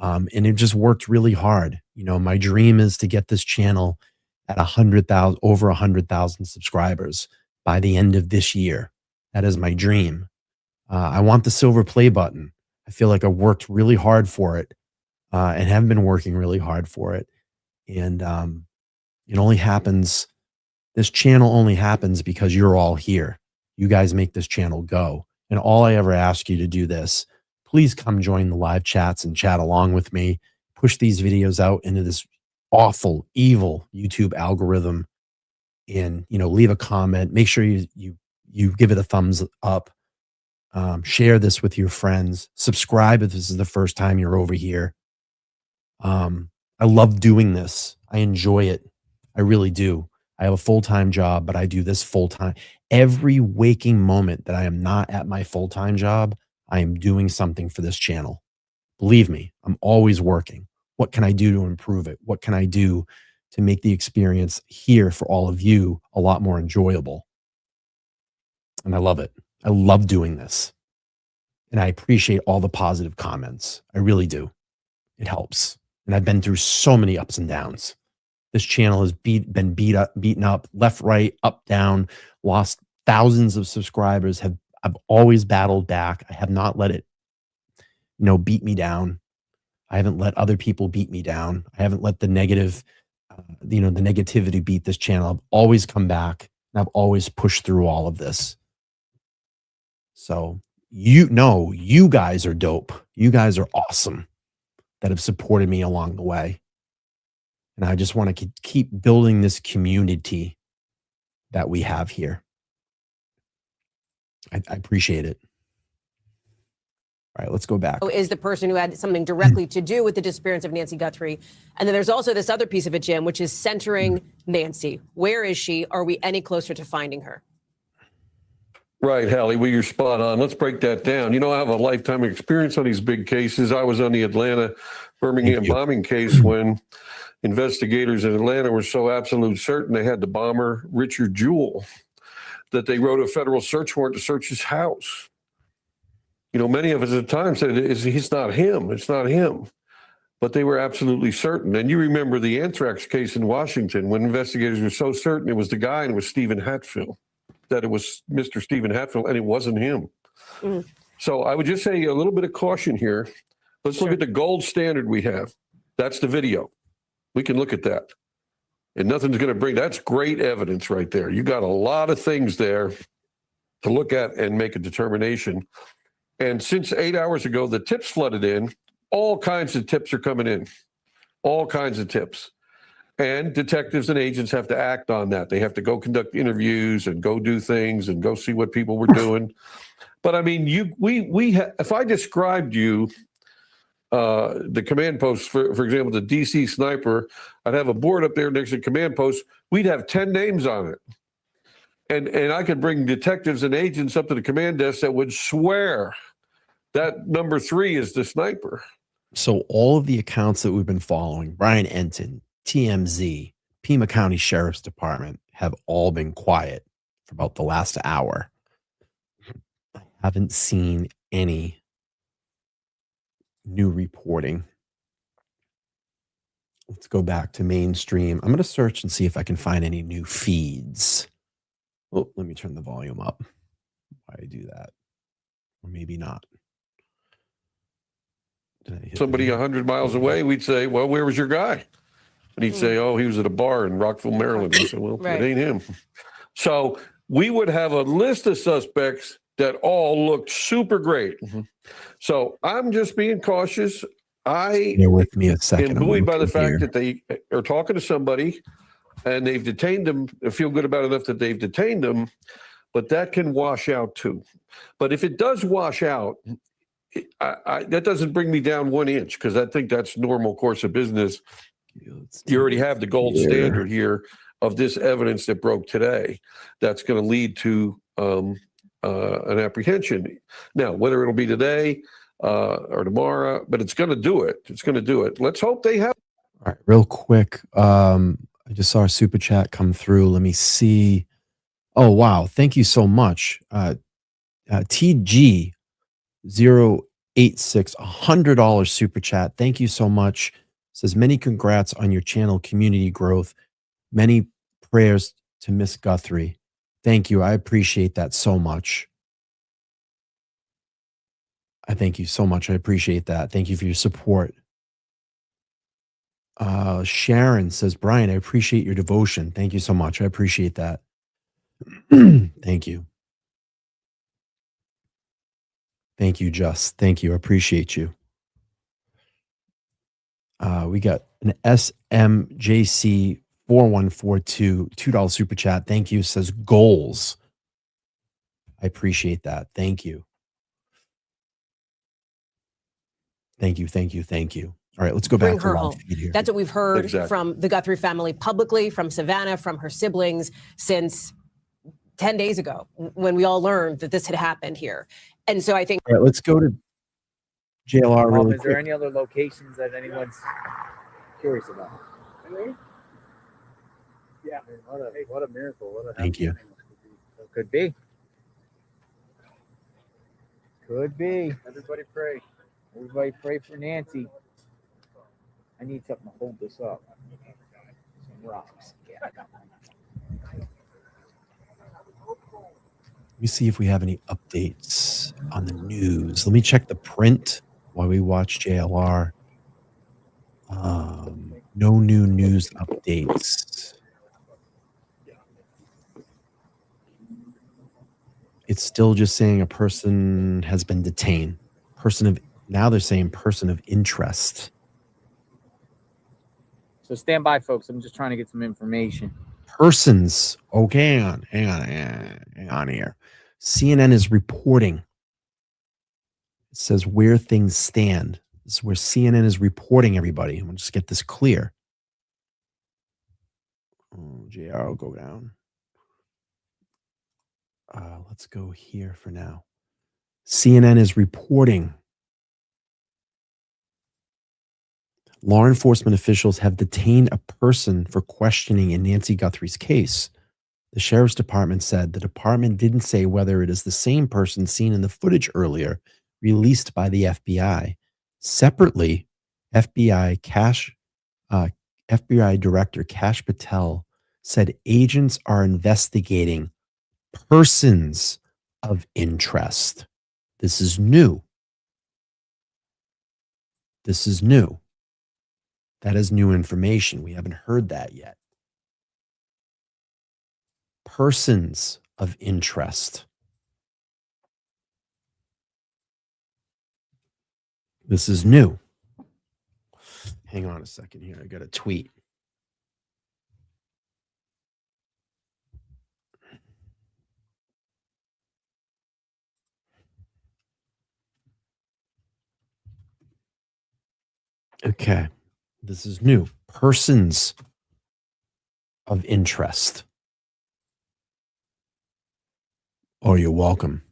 C: And it just worked really hard. My dream is to get this channel at over 100,000 subscribers by the end of this year. That is my dream. I want the silver play button. I feel like I worked really hard for it, and have been working really hard for it. And it only happens, this channel only happens because you're all here. You guys make this channel go. And all I ever ask you to do this, please come join the live chats and chat along with me. Push these videos out into this awful, evil YouTube algorithm, and leave a comment. Make sure you give it a thumbs up. Share this with your friends. Subscribe if this is the first time you're over here. I love doing this. I enjoy it. I really do. I have a full-time job, but I do this full-time. Every waking moment that I am not at my full-time job, I am doing something for this channel. Believe me, I'm always working. What can I do to improve it? What can I do to make the experience here for all of you a lot more enjoyable? And I love it. I love doing this. And I appreciate all the positive comments. I really do. It helps. And I've been through so many ups and downs. This channel has been beaten up, left, right, up, down, lost thousands of subscribers. I've always battled back. I have not let it, beat me down. I haven't let other people beat me down. I haven't let the negative, the negativity beat this channel. I've always come back, and I've always pushed through all of this. So you guys are dope. You guys are awesome that have supported me along the way. And I just want to keep building this community that we have here. I appreciate it. All right, let's go back.
Q: Is the person who had something directly to do with the disappearance of Nancy Guthrie. And then there's also this other piece of it, Jim, which is centering Nancy. Where is she? Are we any closer to finding her?
R: Right, Hallie, well, you're spot on. Let's break that down. You know, I have a lifetime experience on these big cases. I was on the Atlanta Birmingham bombing case when investigators in Atlanta were so absolute certain they had the bomber Richard Jewell that they wrote a federal search warrant to search his house. You know, many of us at the time said, it's not him. It's not him. But they were absolutely certain. And you remember the anthrax case in Washington when investigators were so certain it was the guy and it was Stephen Hatfield, that it was Mr. Stephen Hatfield, and it wasn't him. So I would just say a little bit of caution here. Let's look at the gold standard we have. That's the video. We can look at that. And nothing's going to bring, that's great evidence right there. You got a lot of things there to look at and make a determination. And since 8 hours ago, the tips flooded in. All kinds of tips are coming in. All kinds of tips. And detectives and agents have to act on that. They have to go conduct interviews and go do things and go see what people were doing. But I mean, if I described you the command post, for example, the DC sniper, I'd have a board up there next to the command post. We'd have 10 names on it. And I could bring detectives and agents up to the command desk that would swear that number 3 is the sniper.
C: So all of the accounts that we've been following, Brian Enton, TMZ, Pima County Sheriff's Department, have all been quiet for about the last hour. I haven't seen any new reporting. Let's go back to mainstream. I'm going to search and see if I can find any new feeds. Oh, let me turn the volume up. Why I do that? Or maybe not.
R: Somebody 100 miles away, we'd say, well, where was your guy? And he'd say, oh, he was at a bar in Rockville, Maryland. We said, well,
Q: Right.
R: It ain't him. So we would have a list of suspects that all looked super great. So I'm just being cautious. I
C: Bear with me a second.
R: am buoyed by the
C: looking
R: fact
C: here.
R: that they are talking to somebody and they've detained them. I feel good about enough that they've detained them, but that can wash out too. But if it does wash out, that doesn't bring me down 1 inch because I think that's normal course of business. You already have the gold standard here of this evidence that broke today. That's going to lead to an apprehension. Now, whether it'll be today or tomorrow, but it's going to do it. It's going to do it. Let's hope they have.
C: All right, real quick. I just saw a super chat come through. Let me see. Oh, wow. Thank you so much. TG086, $100 super chat. Thank you so much. Says many congrats on your channel community growth. Many prayers to Miss Guthrie. Thank you. I appreciate that so much. I thank you so much. I appreciate that. Thank you for your support. Sharon says, Brian, I appreciate your devotion. Thank you so much. I appreciate that. Thank you. Thank you, Just. Thank you. I appreciate you. We got an SMJC 4142 $2 super chat. Thank you. Says goals. I appreciate that. Thank you. Thank you. Thank you. Thank you. All right, let's go
Q: Bring
C: back to
Q: her
C: live
Q: home.
C: feed here.
Q: That's what we've heard
R: Exactly.
Q: from the Guthrie family publicly, from Savannah, from her siblings since 10 days ago when we all learned that this had happened here. And so I think.
C: All right, let's go to JLR really
J: Is there
C: quick.
J: any other locations that anyone's curious about? Yeah. What a miracle. What a
C: Thank you.
J: Could be. Could be. Everybody pray. Everybody pray for Nancy. I need something to hold this up. Some rocks. Yeah.
C: Let me see if we have any updates on the news. Let me check the print while we watch JLR. No new news updates. It's still just saying a person has been detained. Now they're saying person of interest.
J: So stand by, folks. I'm just trying to get some information.
C: Persons. Okay, hang on here. CNN is reporting. It says where things stand. This is where CNN is reporting, everybody. I'm going to just get this clear. Oh, JR will go down. let's go here for now. CNN is reporting law enforcement officials have detained a person for questioning in Nancy Guthrie's case. The sheriff's department said the department didn't say whether it is the same person seen in the footage earlier released by the FBI. Separately, FBI Director Kash Patel said agents are investigating persons of interest. This is new. This is new. That is new information. We haven't heard that yet. Persons of interest. This is new. Hang on a second here. I got a tweet. Okay. This is new. Persons of interest. Oh, you're welcome.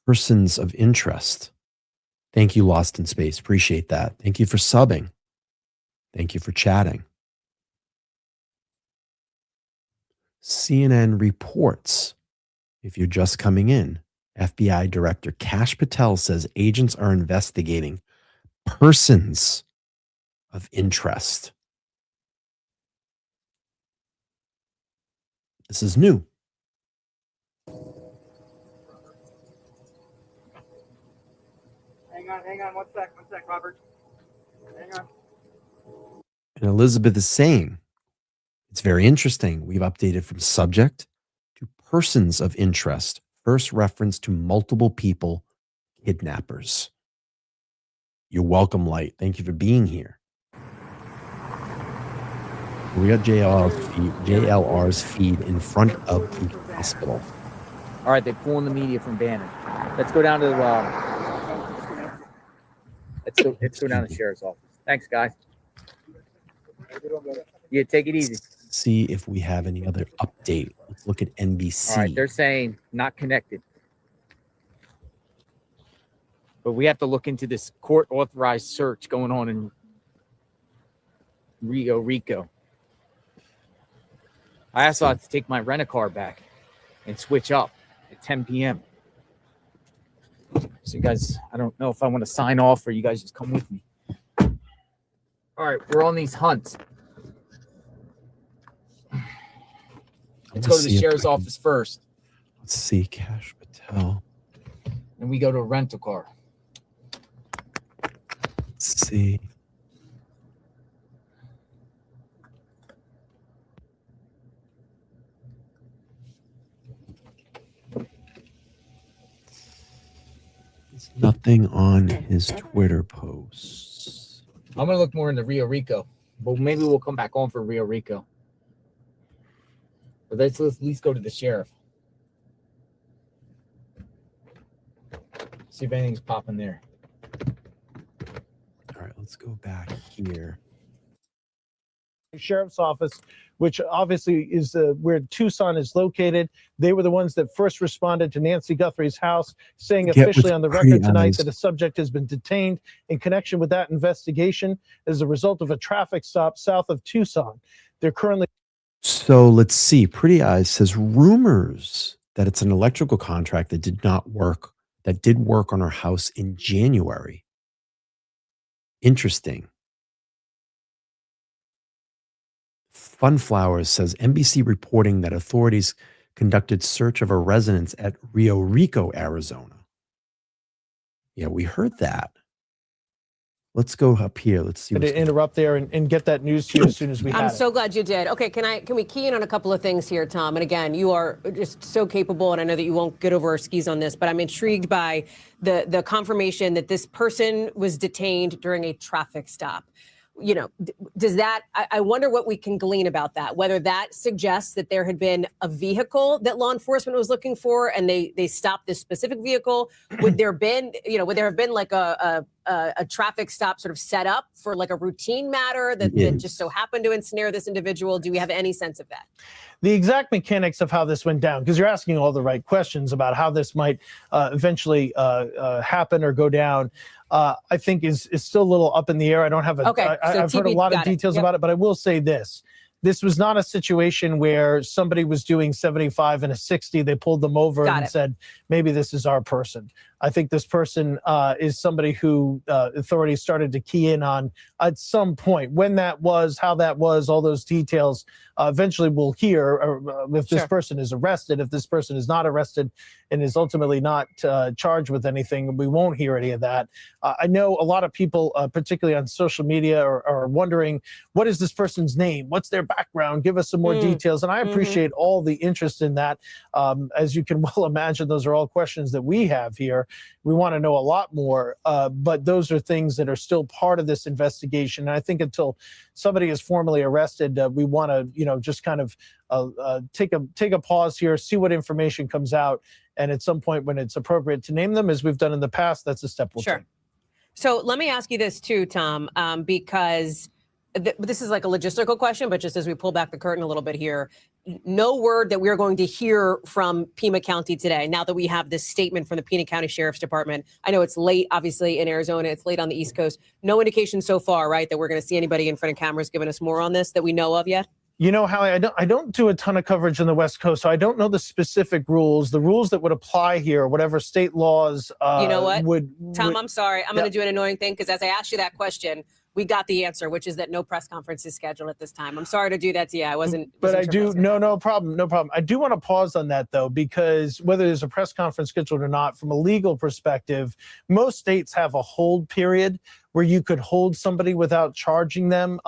C: Persons of interest. Thank you, Lost in Space. Appreciate that. Thank you for subbing. Thank you for chatting. CNN reports, if you're just coming in, FBI Director Kash Patel says agents are investigating persons of interest. This is new.
J: Hang on, one sec, Robert. Hang on.
C: And Elizabeth is saying, it's very interesting. We've updated from subject to persons of interest. First reference to multiple people, kidnappers. You're welcome, Light. Thank you for being here. We got JLR's feed in front of the hospital.
J: All right, they're pulling the media from Bannon. Let's go down to let's go down to the sheriff's office. Thanks, guys. Yeah, take it easy.
C: See if we have any other update. Let's look at NBC.
J: All right, they're saying not connected. But we have to look into this court-authorized search going on in Rio Rico. I also have to take my rent-a-car back and switch up at 10 p.m. So you guys, I don't know if I want to sign off or you guys just come with me. All right, we're on these hunts. Let's go to the sheriff's office first.
C: Let's see, Kash Patel.
J: And we go to a rental car.
C: Let's see. There's nothing on his Twitter posts.
J: I'm going to look more into Rio Rico, but maybe we'll come back on for Rio Rico. But let's at least go to the sheriff. See if anything's popping there.
C: All right, let's go back here.
S: Sheriff's office, which obviously is where Tucson is located. They were the ones that first responded to Nancy Guthrie's house, saying officially on the record tonight that a subject has been detained in connection with that investigation as a result of a traffic stop south of Tucson. They're currently...
C: So let's see. Pretty Eyes says rumors that it's an electrical contract that did not work, that did work on her house in January. Interesting. Funflowers says NBC reporting that authorities conducted search of a residence at Rio Rico, Arizona. Yeah, we heard that. Let's go up here. Let's see.
S: To interrupt there and get that news to you as soon as we have it.
Q: I'm so glad you did. Okay, can we key in on a couple of things here, Tom? And again, you are just so capable, and I know that you won't get over our skis on this, but I'm intrigued by the confirmation that this person was detained during a traffic stop. does that, I wonder what we can glean about that, whether that suggests that there had been a vehicle that law enforcement was looking for and they stopped this specific vehicle. Would there have been like a traffic stop sort of set up for like a routine matter that just so happened to ensnare this individual? Do we have any sense of that?
S: The exact mechanics of how this went down, because you're asking all the right questions about how this might eventually happen or go down, I think is still a little up in the air. I don't have I've heard a lot of details about it, but I will say this. This was not a situation where somebody was doing 75 and a 60. They pulled them over and said, maybe this is our person. I think this person is somebody who authorities started to key in on at some point. When that was, how that was, all those details, eventually we'll hear if this person is arrested. If this person is not arrested and is ultimately not charged with anything, we won't hear any of that. I know a lot of people, particularly on social media, are wondering, what is this person's name? What's their background? Give us some more details. And I appreciate all the interest in that. As you can well imagine, those are all questions that we have here. We want to know a lot more, but those are things that are still part of this investigation. And I think until somebody is formally arrested, we want to, just kind of take a pause here, see what information comes out, and at some point when it's appropriate to name them, as we've done in the past, that's a step we'll take.
Q: So let me ask you this too, Tom, because this is like a logistical question, but just as we pull back the curtain a little bit here, no word that we're going to hear from Pima County today, now that we have this statement from the Pima County Sheriff's Department. I know it's late, obviously, in Arizona. It's late on the East Coast. No indication so far, right, that we're going to see anybody in front of cameras giving us more on this that we know of yet?
S: You know, Hallie, I don't do a ton of coverage on the West Coast, so I don't know the specific rules. The rules that would apply here, whatever state laws
Q: you know what?
S: Tom,
Q: I'm sorry. I'm going to do an annoying thing, because as I asked you that question, we got the answer, which is that no press conference is scheduled at this time. I'm sorry to do that to you. I wasn't
S: But I
Q: sure
S: do, no problem. I do want to pause on that, though, because whether there's a press conference scheduled or not, from a legal perspective, most states have a hold period where you could hold somebody without charging them,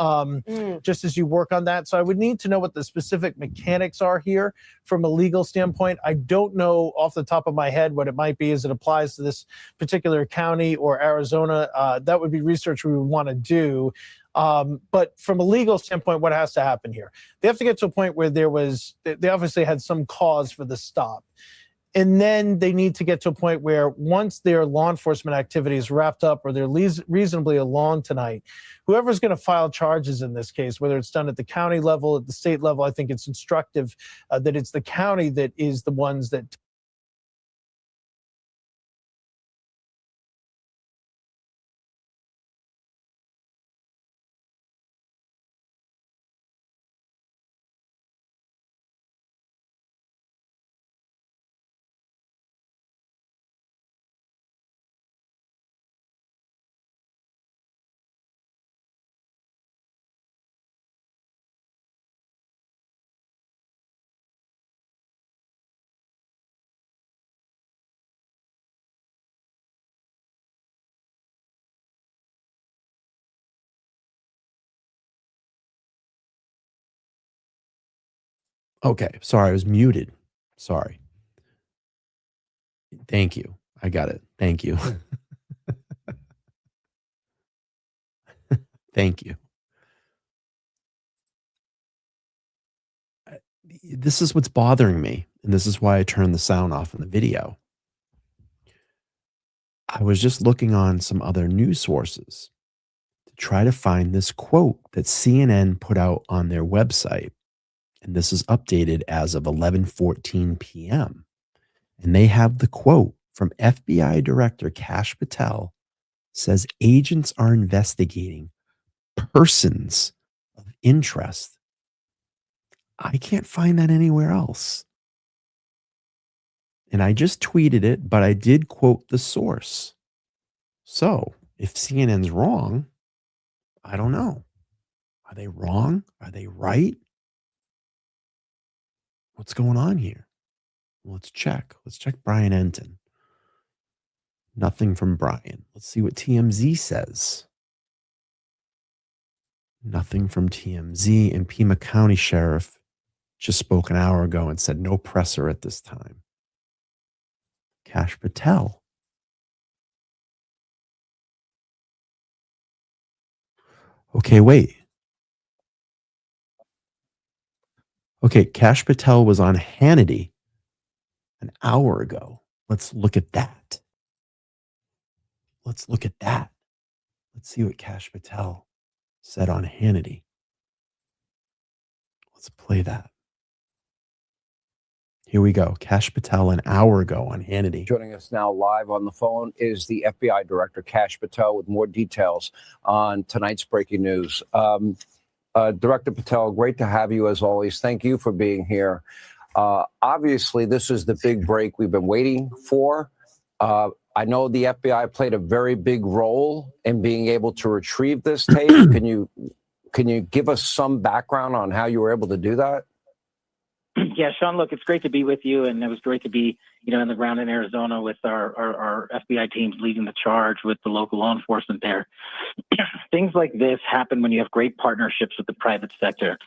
S: just as you work on that. So I would need to know what the specific mechanics are here from a legal standpoint. I don't know off the top of my head what it might be as it applies to this particular county or Arizona. That would be research we would want to do. But from a legal standpoint, what has to happen here? They have to get to a point where they obviously had some cause for the stop. And then they need to get to a point where once their law enforcement activity is wrapped up or they're reasonably along tonight, whoever's going to file charges in this case, whether it's done at the county level, at the state level, I think it's instructive that it's the county that is the ones that
C: Okay, sorry, I was muted. Sorry. Thank you. I got it. Thank you. Thank you. This is what's bothering me, and this is why I turned the sound off in the video. I was just looking on some other news sources to try to find this quote that CNN put out on their website. And this is updated as of 11:14 p.m. And they have the quote from FBI Director Kash Patel, says agents are investigating persons of interest. I can't find that anywhere else. And I just tweeted it, but I did quote the source. So if CNN's wrong, I don't know. Are they wrong? Are they right? What's going on here? Let's check. Let's check Brian Enton. Nothing from Brian. Let's see what TMZ says. Nothing from TMZ. And Pima County Sheriff just spoke an hour ago and said no presser at this time. Kash Patel. Okay, wait. Okay, Kash Patel was on Hannity an hour ago. Let's look at that. Let's look at that. Let's see what Kash Patel said on Hannity. Let's play that. Here we go. Kash Patel an hour ago on Hannity.
D: Joining us now live on the phone is the FBI Director, Kash Patel, with more details on tonight's breaking news. Director Patel, great to have you as always. Thank you for being here. Obviously, this is the big break we've been waiting for. I know the FBI played a very big role in being able to retrieve this tape. Can you give us some background on how you were able to do that?
V: Yeah, Sean, look, it's great to be with you, and it was great to be, in the ground in Arizona with our FBI teams leading the charge with the local law enforcement there. Things like this happen when you have great partnerships with the private sector.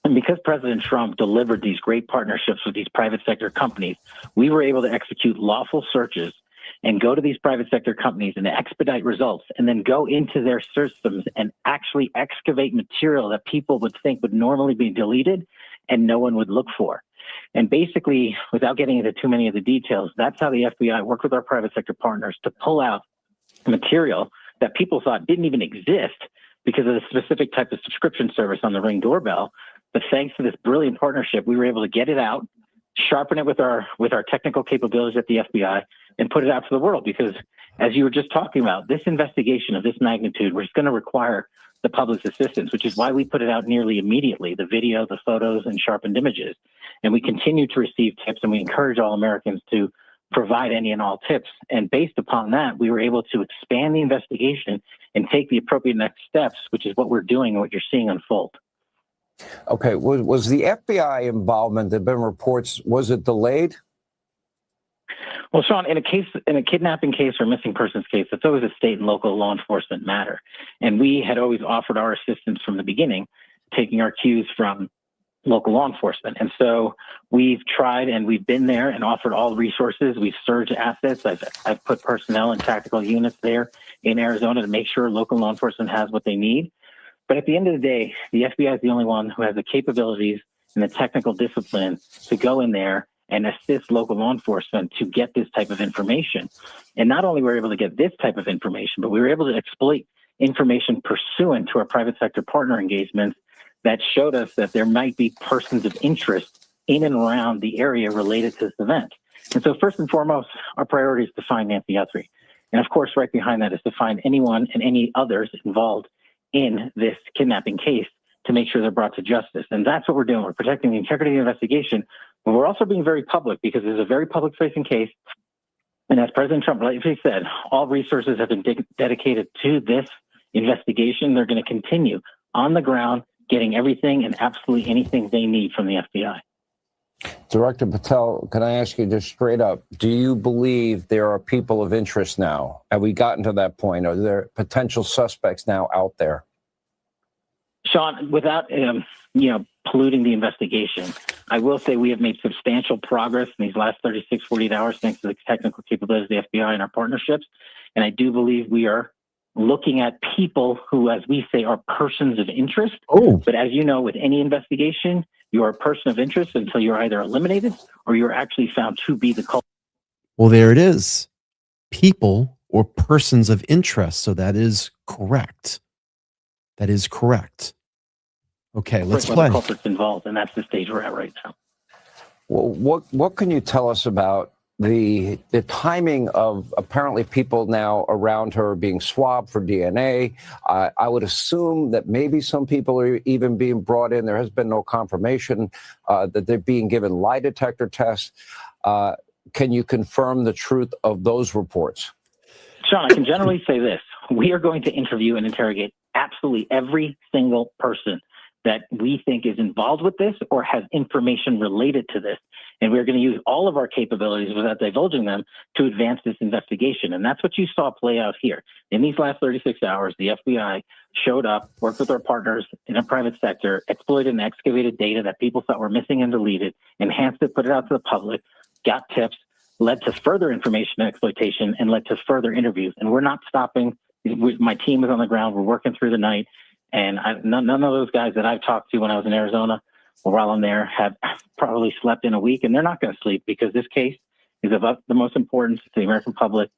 V: And because President Trump delivered these great partnerships with these private sector companies, we were able to execute lawful searches and go to these private sector companies and expedite results, and then go into their systems and actually excavate material that people would think would normally be deleted and no one would look for. And basically, without getting into too many of the details, that's how the FBI worked with our private sector partners to pull out material that people thought didn't even exist because of the specific type of subscription service on the Ring doorbell. But thanks to this brilliant partnership, we were able to get it out, sharpen it with our technical capabilities at the FBI, and put it out to the world. Because as you were just talking about, this investigation of this magnitude was going to require the public's assistance, which is why we put it out nearly immediately, the video, the photos, and sharpened images. And we continue to receive tips, and we encourage all Americans to provide any and all tips. And based upon that, we were able to expand the investigation and take the appropriate next steps, which is what we're doing and what you're seeing unfold.
D: Okay, was the FBI involvement, there have been reports, was it delayed?
V: Well, Sean, in a kidnapping case or missing persons case, it's always a state and local law enforcement matter. And we had always offered our assistance from the beginning, taking our cues from local law enforcement. And so we've tried and we've been there and offered all resources. We've surged assets. I've put personnel and tactical units there in Arizona to make sure local law enforcement has what they need. But at the end of the day, the FBI is the only one who has the capabilities and the technical discipline to go in there and assist local law enforcement to get this type of information. And not only were we able to get this type of information, but we were able to exploit information pursuant to our private sector partner engagements that showed us that there might be persons of interest in and around the area related to this event. And so first and foremost, our priority is to find Nancy Guthrie. And of course, right behind that is to find anyone and any others involved in this kidnapping case to make sure they're brought to justice. And that's what we're doing. We're protecting the integrity of the investigation, but we're also being very public because it's a very public-facing case. And as President Trump rightly said, all resources have been dedicated to this investigation. They're going to continue on the ground, getting everything and absolutely anything they need from the FBI.
D: Director Patel, can I ask you just straight up, do you believe there are people of interest now? Have we gotten to that point? Are there potential suspects now out there?
V: Sean, without polluting the investigation, I will say we have made substantial progress in these last 36, 48 hours thanks to the technical capabilities of the FBI and our partnerships. And I do believe we are looking at people who, as we say, are persons of interest.
C: Oh.
V: But as you know, with any investigation, you are a person of interest until you're either eliminated or you're actually found to be the culprit.
C: Well, there it is. People or persons of interest. So that is correct. That is correct. Okay, let's play.
V: The culprit's involved, and that's the stage we're at right now.
D: Well, what can you tell us about the timing of apparently people now around her being swabbed for DNA? I would assume that maybe some people are even being brought in. There has been no confirmation that they're being given lie detector tests. Can you confirm the truth of those reports?
V: Sean, I can generally say this. We are going to interview and interrogate absolutely every single person that we think is involved with this or has information related to this. And we're going to use all of our capabilities without divulging them to advance this investigation. And that's what you saw play out here. In these last 36 hours, the FBI showed up, worked with our partners in the private sector, exploited and excavated data that people thought were missing and deleted, enhanced it, put it out to the public, got tips, led to further information exploitation, and led to further interviews. And we're not stopping. My team is on the ground. We're working through the night. And none of those guys that I've talked to when I was in Arizona or while I'm there have probably slept in a week, and they're not going to sleep because this case is of the most importance to the American public.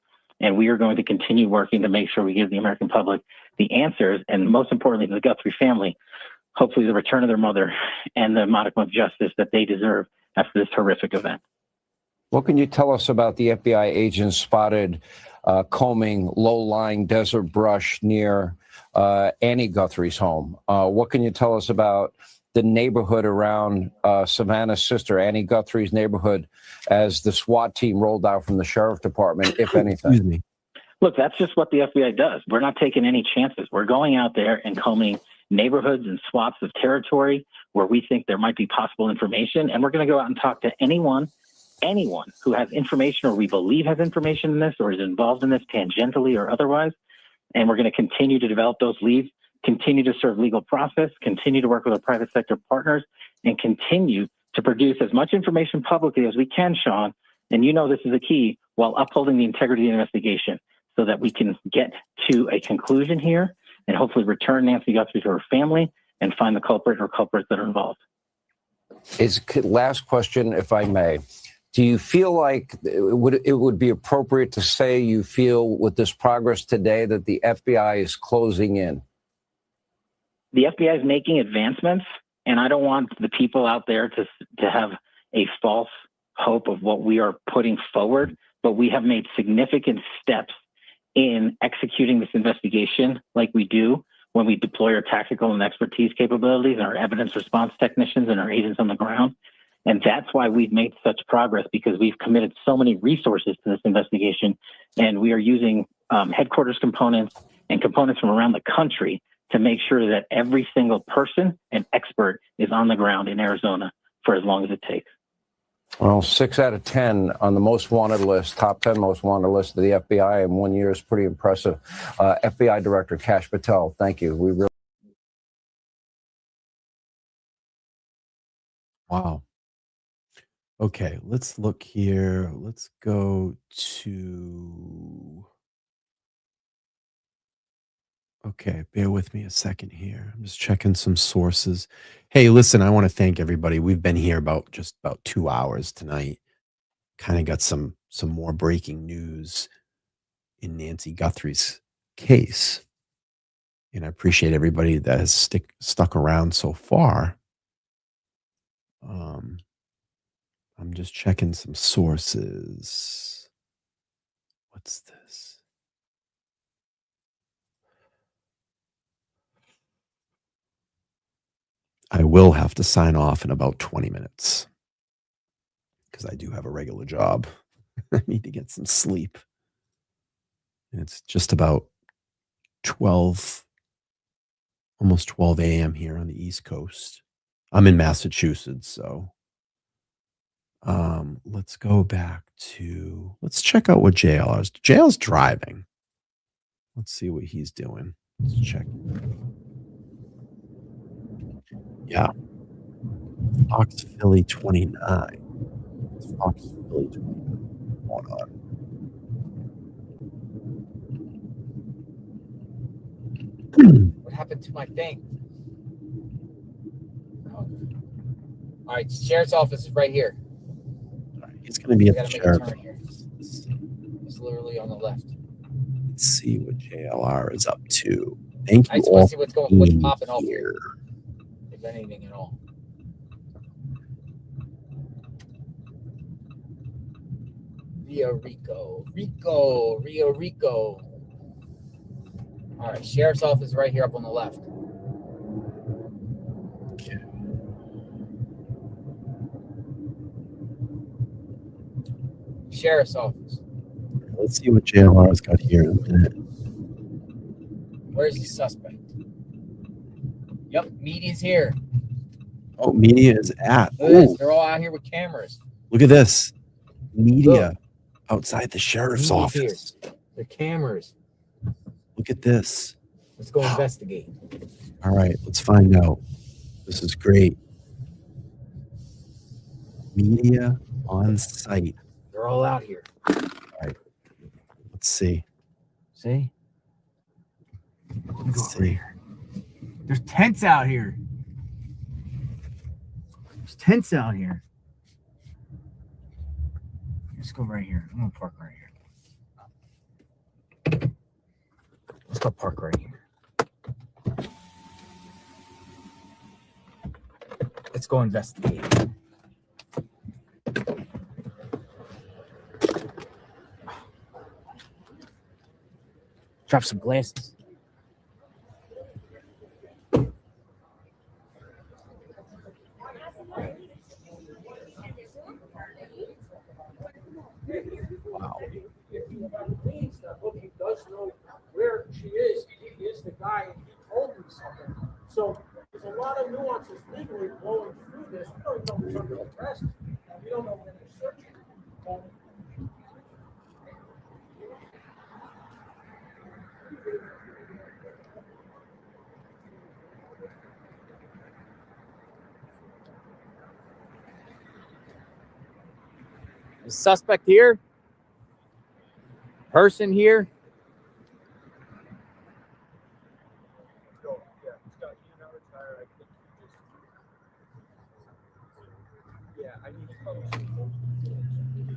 V: And we are going to continue working to make sure we give the American public the answers, and most importantly, the Guthrie family, hopefully the return of their mother and the modicum of justice that they deserve after this horrific event.
D: What can you tell us about the FBI agents spotted combing low-lying desert brush near Annie Guthrie's home? What can you tell us about the neighborhood around Savannah's sister, Annie Guthrie's neighborhood, as the SWAT team rolled out from the sheriff department, if anything?
C: Excuse me.
V: Look, that's just what the FBI does. We're not taking any chances. We're going out there and combing neighborhoods and swaths of territory where we think there might be possible information. And we're going to go out and talk to anyone who has information or we believe has information in this or is involved in this tangentially or otherwise. And we're going to continue to develop those leads, continue to serve legal process, continue to work with our private sector partners, and continue to produce as much information publicly as we can, Sean. And you know this is a key, while upholding the integrity of the investigation so that we can get to a conclusion here and hopefully return Nancy Guthrie to her family and find the culprit or culprits that are involved.
D: Last question, if I may. Do you feel like it would be appropriate to say you feel with this progress today that the FBI is closing in?
V: The FBI is making advancements, and I don't want the people out there to have a false hope of what we are putting forward, but we have made significant steps in executing this investigation like we do when we deploy our tactical and expertise capabilities and our evidence response technicians and our agents on the ground. And that's why we've made such progress, because we've committed so many resources to this investigation, and we are using headquarters components and components from around the country to make sure that every single person and expert is on the ground in Arizona for as long as it takes.
D: Well, 6 out of 10 on the most wanted list, top 10 most wanted list of the FBI in 1 year is pretty impressive. FBI Director Kash Patel, thank you. We really.
C: Wow. Okay, let's look here. Let's go to. Okay, bear with me a second here. I'm just checking some sources. Hey, listen, I want to thank everybody. We've been here just about 2 hours tonight. Kind of got some more breaking news in Nancy Guthrie's case. And I appreciate everybody that has stuck around so far. I'm just checking some sources. What's this? I will have to sign off in about 20 minutes because I do have a regular job. I need to get some sleep. And it's just about 12, almost 12 a.m. here on the East Coast. I'm in Massachusetts, so let's go back to, let's check out what JL is. JL's driving. Let's see what he's doing. Let's check. Yeah. Fox Philly 29. It's Fox Philly 29. Hold on.
J: What happened to my thing? Oh. All right, sheriff's office is right here.
C: He's going to be at the sheriff's
J: office. It's literally on the left.
C: Let's see what JLR is up to. Thank you
J: I just
C: all.
J: want to see what's popping off here, if anything at all. Rio Rico. All right, sheriff's office is right here up on the left.
C: Okay.
J: Sheriff's office.
C: Let's see what JLR's got here in a minute.
J: Where's the suspect? Yep, media's here.
C: Oh, media is at.
J: Look at this. They're all out here with cameras.
C: Look at this. Media outside the sheriff's office.
J: Here. The cameras.
C: Look at this.
J: Let's go investigate.
C: All right, let's find out. This is great. Media on site.
J: They're all out here.
C: All right. Let's see.
J: See?
C: Let's see.
J: There's tents out here. There's tents out here. Let's go right here. I'm gonna park right here. Let's go park right here. Let's go investigate. Drop some glasses. Wow.
F: If he does know where she is, he is the guy, and he told me something. So there's a lot of nuances legally going through this. We don't know who's under arrest. We don't know when they're searching.
J: The suspect here. Person here.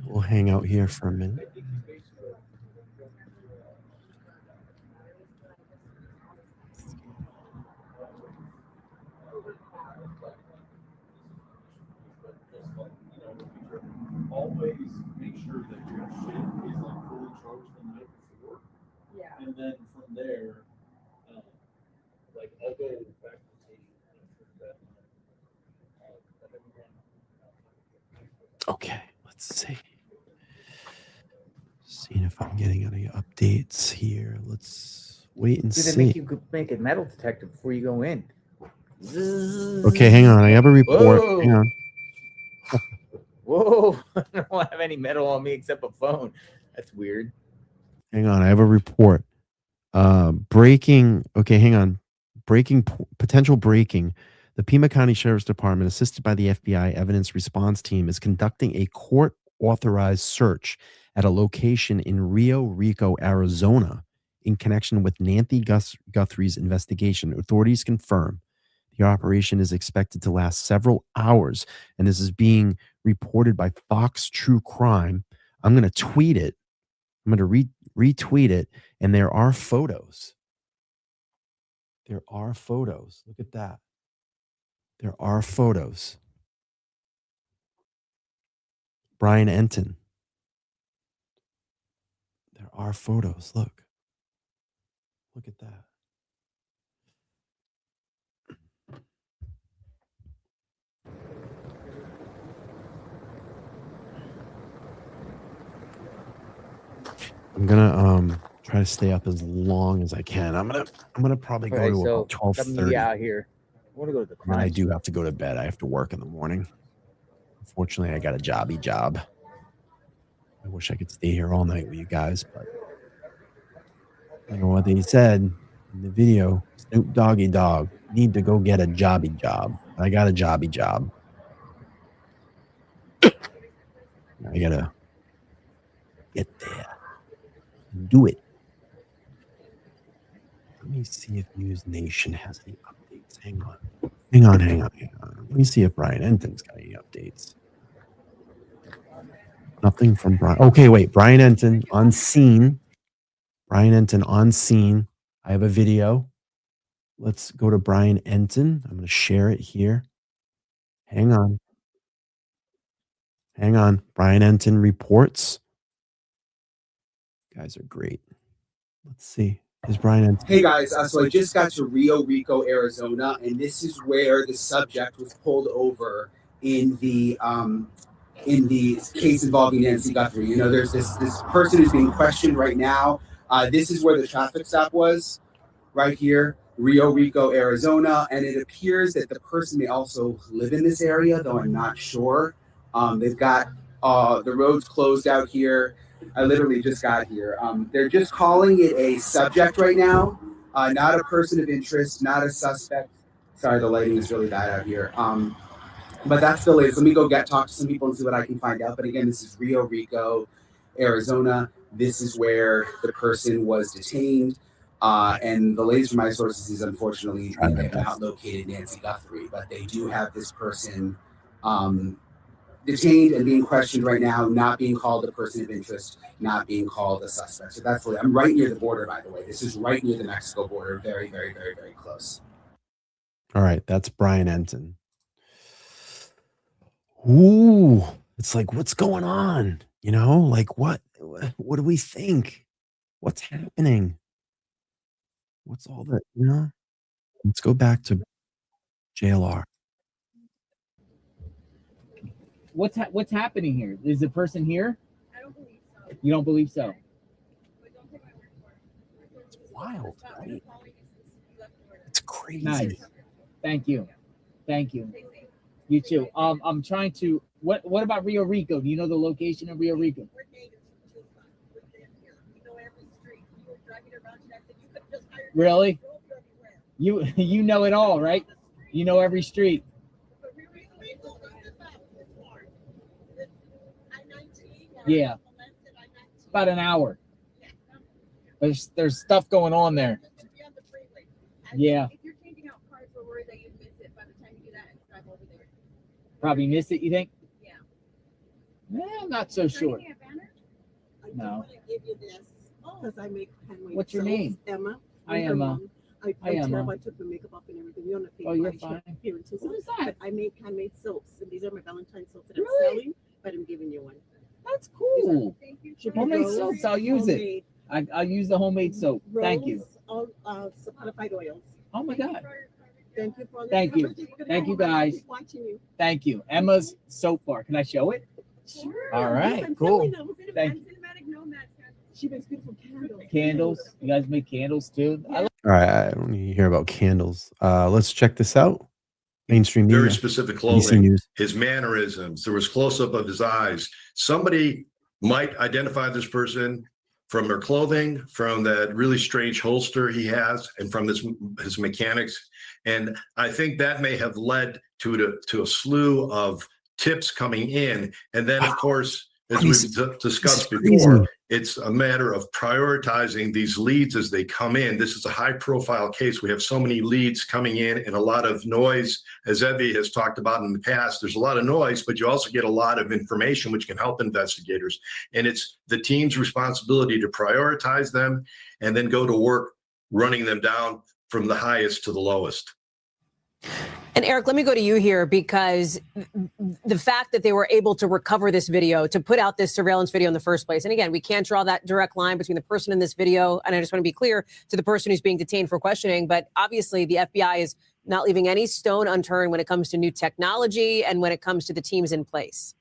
C: We'll hang out here for a minute.
F: Always make sure that your shit is like fully charged the night before. Yeah. And then from there, like I'll go back to the station.
C: Okay, let's see. Seeing if I'm getting any updates here. Let's wait and
J: They
C: see.
J: make you make a metal detector before you go in.
C: Okay, hang on. I have a report.
J: Whoa.
C: Hang on.
J: Whoa! I don't have any metal on me except a phone. That's weird.
C: Hang on. I have a report. Breaking. Okay, hang on. Potential breaking. The Pima County Sheriff's Department, assisted by the FBI Evidence Response Team, is conducting a court-authorized search at a location in Rio Rico, Arizona, in connection with Nancy Guthrie's investigation. Authorities confirm the operation is expected to last several hours, and this is being reported by Fox True Crime. I'm going to tweet it. I'm going to retweet it, and there are photos. There are photos. Look at that. There are photos. Brian Enton. There are photos. Look. Look at that. I'm gonna try to stay up as long as I can. I'm gonna probably go to about 12:30.
J: Out here. I want to go to the
C: And I
J: crime.
C: do have to go to bed. I have to work in the morning. Unfortunately, I got a jobby job. I wish I could stay here all night with you guys, but you know what they said in the video, Snoop Doggy Dogg, need to go get a jobby job. I got a jobby job. I gotta get there and do it. Let me see if News Nation has any updates. Hang on. Let me see if Brian Enton's got any updates. Nothing from Brian. Okay, wait. Brian Enton on scene. Brian Enton on scene. I have a video. Let's go to Brian Enton. I'm going to share it here. Hang on. Brian Enton reports. You guys are great. Let's see. Is Brian Enton?
I: Hey guys, so I just got to Rio Rico, Arizona, and this is where the subject was pulled over in the case involving Nancy Guthrie. You know, there's this person who's being questioned right now. This is where the traffic stop was, right here, Rio Rico, Arizona, and it appears that the person may also live in this area, though I'm not sure. They've got the roads closed out here. I literally just got here. They're just calling it a subject right now, not a person of interest, not a suspect. Sorry, the lighting is really bad out here. But that's the latest. Let me go talk to some people and see what I can find out. But again, this is Rio Rico, Arizona. This is where the person was detained. And the latest from my sources is unfortunately they have not located Nancy Guthrie, but they do have this person detained and being questioned right now, not being called a person of interest, not being called a suspect. So that's I'm right near the border, by the way. This is right near the Mexico border, very, very, very, very close.
C: All right, that's Brian Enton. Ooh, it's like, what's going on? You know, like what do we think? What's happening? What's all that? You know, let's go back to JLR.
J: What's happening here? Is the person here? I don't believe so. You don't believe so?
C: It's wild, right? It's crazy.
J: Nice. Thank you. Thank you. You too. I'm trying to. What about Rio Rico? Do you know the location of Rio Rico? Really? You know it all, right? You know every street. Yeah. About an hour. There's stuff going on there. Yeah. Probably miss it, you think? Yeah. I'm not so sure. No.
H: Because I make handmade.
J: What's your name?
H: Emma.
J: I am Emma.
H: I took the makeup off and everything. You're on the
J: Oh, you're fine.
H: Here in Tucson.
J: What is that?
H: But I make handmade soaps, and these are my Valentine soaps that
J: Really?
H: I'm selling. But I'm giving you one.
J: That's cool. Homemade
H: Rose,
J: soaps. I'll use it. I'll use the homemade soap. Thank you.
H: All saponified oils.
J: Oh my God.
H: Thank you for
J: Thank you. Thank you guys.
H: Watching you.
J: Thank you. Emma's soap bar. Can I show it?
H: Sure.
J: All right.
H: Yes, I'm
J: Cool.
H: selling them.
J: Thank
H: you. She makes beautiful candles.
J: Candles. You guys make candles too?
H: Yeah.
C: All right, I don't need to hear about candles. Let's check this out. Mainstream media.
U: Very specific
C: ABC
U: clothing,
C: News.
U: his mannerisms. There was close up of his eyes. Somebody might identify this person from their clothing, from that really strange holster he has, and from his mechanics. And I think that may have led to a slew of tips coming in. And then, of course, as we've discussed before, it's a matter of prioritizing these leads as they come in. This is a high-profile case. We have so many leads coming in and a lot of noise. As Evie has talked about in the past, there's a lot of noise, but you also get a lot of information which can help investigators. And it's the team's responsibility to prioritize them and then go to work running them down from the highest to the lowest.
Q: And Eric, let me go to you here, because the fact that they were able to recover this video, to put out this surveillance video in the first place. And again, we can't draw that direct line between the person in this video, and I just want to be clear, to the person who's being detained for questioning. But obviously the FBI is not leaving any stone unturned when it comes to new technology and when it comes to the teams in place.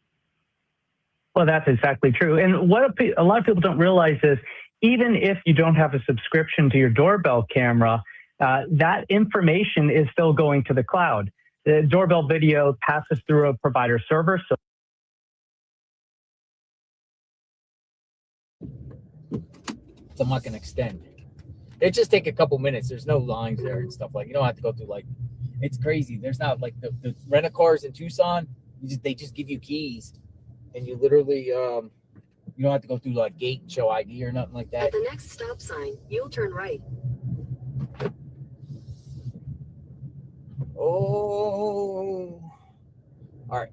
A: Well, that's exactly true. And what a lot of people don't realize is, even if you don't have a subscription to your doorbell camera, that information is still going to the cloud. The doorbell video passes through a provider server. So
J: I'm not going to extend. It just take a couple minutes. There's no lines there and stuff like. You don't have to go through like. It's crazy. There's not like the rent-a-cars in Tucson. They just give you keys, and you literally you don't have to go through like gate and show ID or nothing like that.
K: At the next stop sign, you'll turn right.
J: Oh, all right.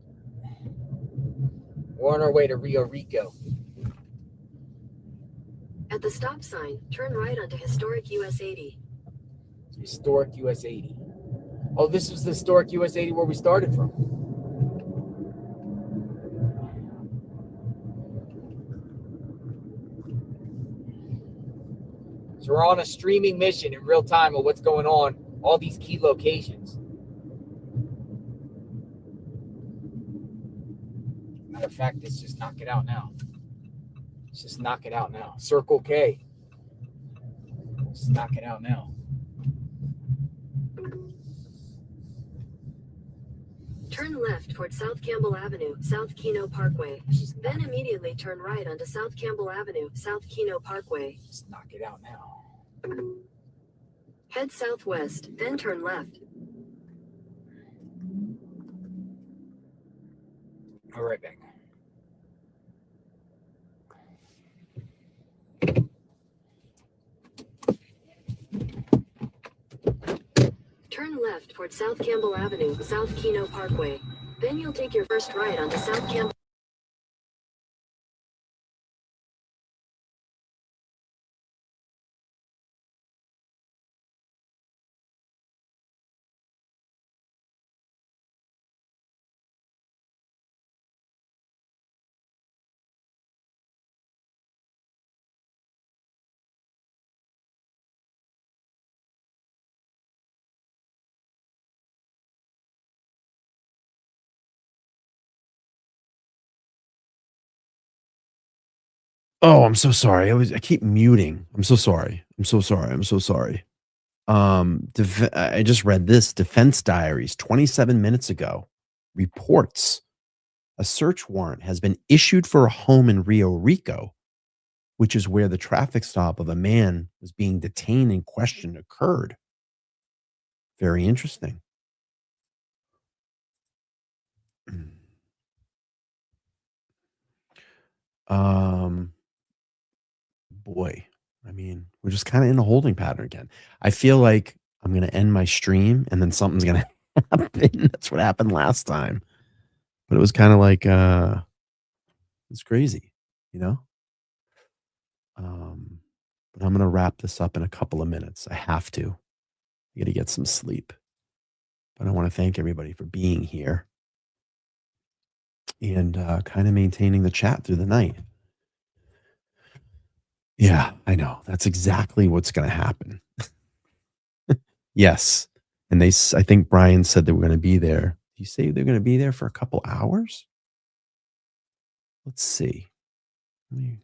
J: We're on our way to Rio Rico.
K: At the stop sign, turn right onto historic US 80.
J: Historic US 80. Oh, this was the historic US 80 where we started from. So we're on a streaming mission in real time of what's going on, all these key locations. Matter of fact, let's just knock it out now. Let's just knock it out now. Circle K. Let's knock it out now.
K: Turn left toward South Campbell Avenue, South Keno Parkway. Then immediately turn right onto South Campbell Avenue, South Keno Parkway.
J: Let's knock it out now.
K: Head southwest, then turn left.
J: All right, back.
K: Turn left toward South Campbell Avenue, South Kino Parkway. Then you'll take your first right onto South Campbell.
C: Oh, I'm so sorry. I keep muting. I'm so sorry. I'm so sorry. I'm so sorry. I just read this. Defense Diaries 27 minutes ago reports a search warrant has been issued for a home in Rio Rico, which is where the traffic stop of a man was being detained and questioned occurred. Very interesting. Boy, I mean, we're just kind of in a holding pattern again. I feel like I'm going to end my stream and then something's going to happen. That's what happened last time. But it was kind of like, it's crazy, you know? But I'm going to wrap this up in a couple of minutes. I have to. I got to get some sleep. But I want to thank everybody for being here and kind of maintaining the chat through the night. Yeah, I know. That's exactly what's going to happen. Yes. And I think Brian said they were going to be there. You say they're going to be there for a couple hours? Let's see.
I: In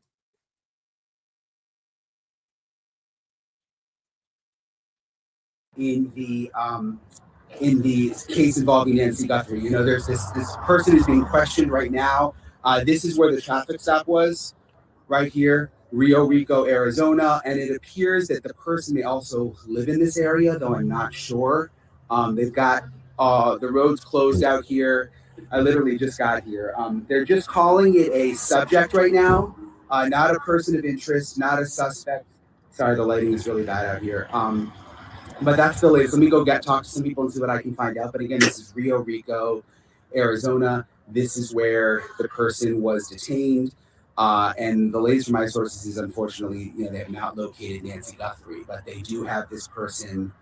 I: the case involving Nancy Guthrie, you know, there's this person who's being questioned right now. This is where the traffic stop was, right here, Rio Rico, Arizona, and it appears that the person may also live in this area, though I'm not sure. They've got the roads closed out here. I literally just got here. They're just calling it a subject right now, not a person of interest, not a suspect. Sorry, the lighting is really bad out here. But that's the latest. Let me go talk to some people and see what I can find out. But again, this is Rio Rico, Arizona. This is where the person was detained. And the latest from my sources is, unfortunately, you know, they have not located Nancy Guthrie, but they do have this person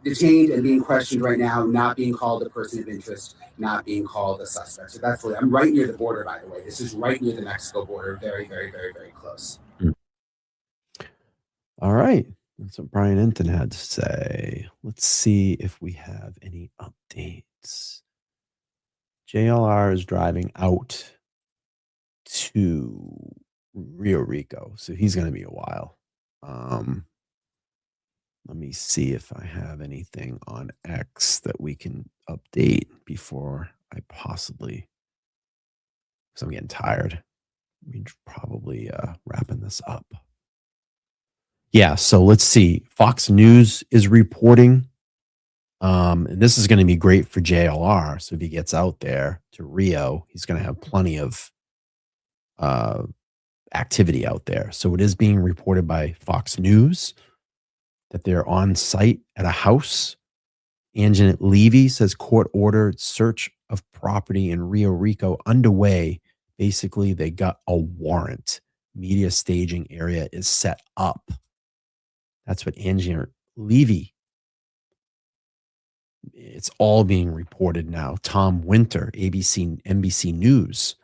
I: detained and being questioned right now, not being called a person of interest, not being called a suspect. So that's I'm right near the border, by the way. This is right near the Mexico border. Very, very, very, very close.
C: All right. That's what Brian Enton had to say. Let's see if we have any updates. JLR is driving out to Rio Rico, so he's going to be a while. Let me see if I have anything on X that we can update before I possibly, because I'm getting tired. We're probably wrapping this up. Yeah, so let's see. Fox News is reporting. And this is going to be great for JLR. So if he gets out there to Rio, he's going to have plenty of activity out there. So it is being reported by Fox News that they're on site at a house. Anjanette Levy says court-ordered search of property in Rio Rico underway. Basically, they got a warrant. Media staging area is set up. That's what Anjanette Levy. It's all being reported now. Tom Winter, NBC News,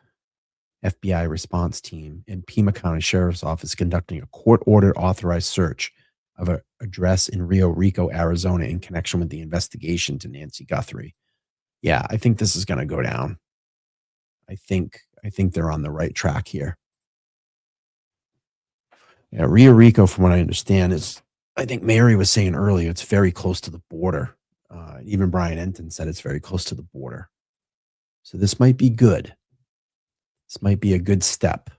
C: FBI response team, and Pima County Sheriff's Office conducting a court-ordered authorized search of an address in Rio Rico, Arizona, in connection with the investigation to Nancy Guthrie. Yeah, I think this is going to go down. I think they're on the right track here. Yeah, Rio Rico, from what I understand, is, I think Mary was saying earlier, it's very close to the border. Even Brian Enton said it's very close to the border. So this might be good. This might be a good step.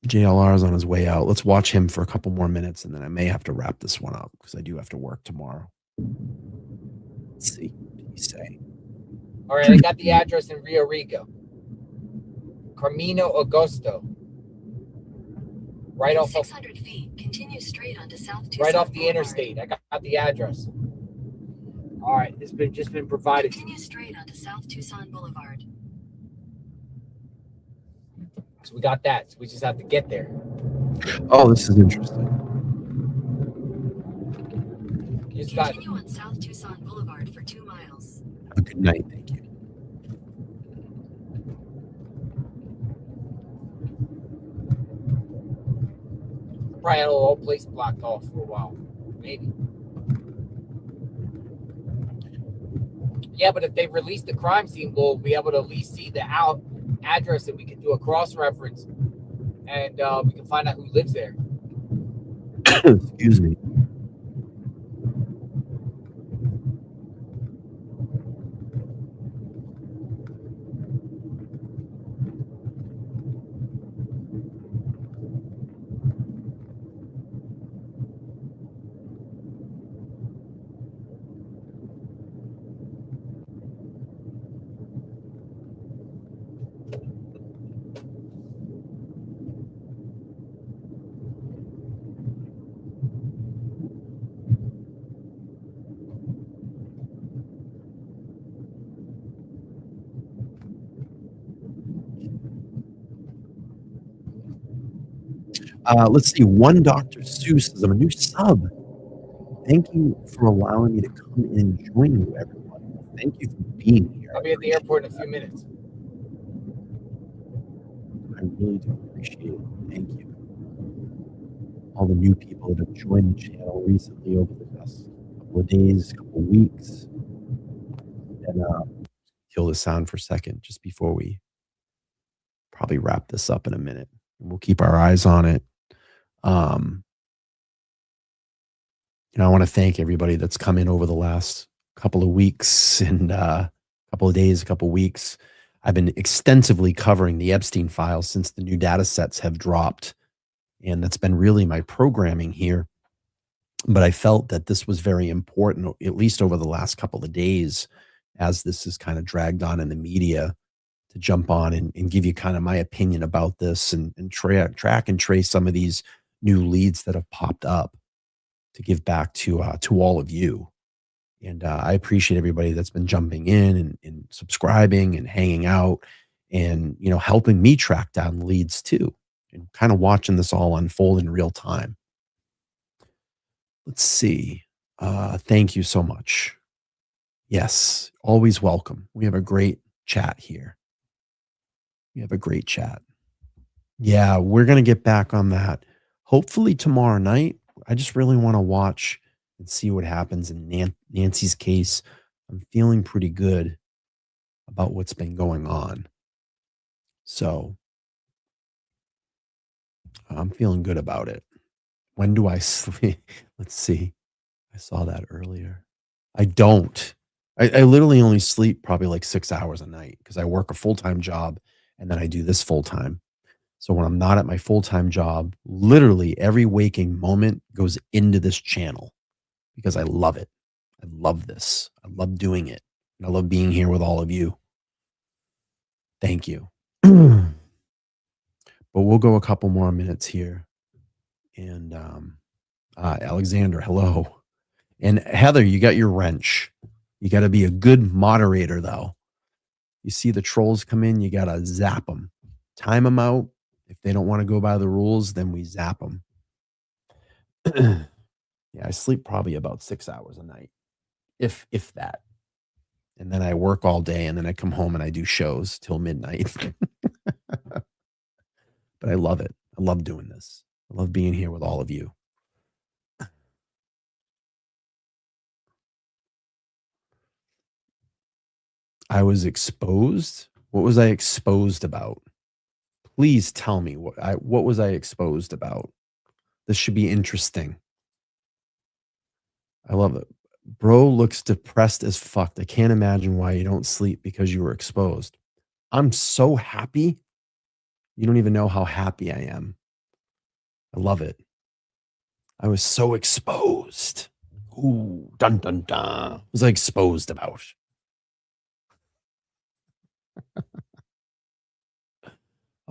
C: JLR is on his way out. Let's watch him for a couple more minutes, and then I may have to wrap this one up because I do have to work tomorrow. Let's see. What did he say?
J: All right, I got the address in Rio Rico. Camino Agosto. Right off of
K: 600 feet, continue straight onto South Tucson
J: right off the
K: Boulevard.
J: interstate. I got the address. All right, it's been just been provided.
K: Continue straight onto South Tucson Boulevard.
J: So we got that. So we just have to get there.
C: Oh, this is interesting.
J: You just got
K: Continue on South Tucson Boulevard for 2 miles.
C: Have a good night. Thank you.
J: probably had a whole place blocked off for a while. Maybe. Yeah, but if they release the crime scene, we'll be able to at least see the address, and we can do a cross-reference, and we can find out who lives there.
C: Excuse me. Let's see. One Dr. Seuss is a new sub. Thank you for allowing me to come in and join you, everyone. Thank you for being here.
J: I'll be at the airport in a few minutes.
C: I really do appreciate it. Thank you. All the new people that have joined the channel recently over the past couple of days, couple of weeks. And kill the sound for a second just before we probably wrap this up in a minute. We'll keep our eyes on it. I want to thank everybody that's come in over the last couple of weeks and couple of days, a couple of weeks. I've been extensively covering the Epstein files since the new data sets have dropped. And that's been really my programming here. But I felt that this was very important, at least over the last couple of days, as this is kind of dragged on in the media, to jump on and give you kind of my opinion about this and track and trace some of these new leads that have popped up to give back to all of you. And I appreciate everybody that's been jumping in and subscribing and hanging out and, helping me track down leads too, and kind of watching this all unfold in real time. Let's see. Thank you so much. Yes, always welcome. We have a great chat here. We have a great chat. Yeah, we're going to get back on that. Hopefully tomorrow night. I just really want to watch and see what happens in Nancy's case. I'm feeling pretty good about what's been going on. So I'm feeling good about it. When do I sleep? Let's see. I saw that earlier. I don't. I literally only sleep probably like 6 hours a night because I work a full-time job and then I do this full-time. So when I'm not at my full-time job, literally every waking moment goes into this channel because I love it. I love this. I love doing it. And I love being here with all of you. Thank you. But we'll go a couple more minutes here. And Alexander, hello. And Heather, you got your wrench. You got to be a good moderator, though. You see the trolls come in, you got to zap them. Time them out. If they don't want to go by the rules, then we zap them. Yeah, I sleep probably about 6 hours a night, if that. And then I work all day, and then I come home and I do shows till midnight. But I love it. I love doing this. I love being here with all of you. I was exposed. What was I exposed about? Please tell me what was I exposed about? This should be interesting. I love it. Bro looks depressed as fuck. I can't imagine why you don't sleep because you were exposed. I'm so happy. You don't even know how happy I am. I love it. I was so exposed. Ooh, dun dun dun. What was I exposed about?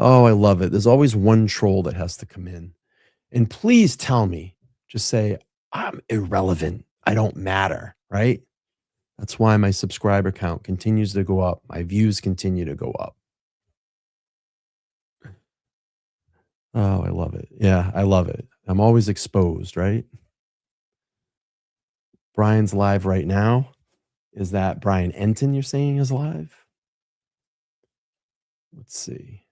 C: Oh, I love it. There's always one troll that has to come in. And please tell me, just say, I'm irrelevant. I don't matter, right? That's why my subscriber count continues to go up. My views continue to go up. Oh, I love it. Yeah, I love it. I'm always exposed, right? Brian's live right now. Is that Brian Enton you're saying is live? Let's see.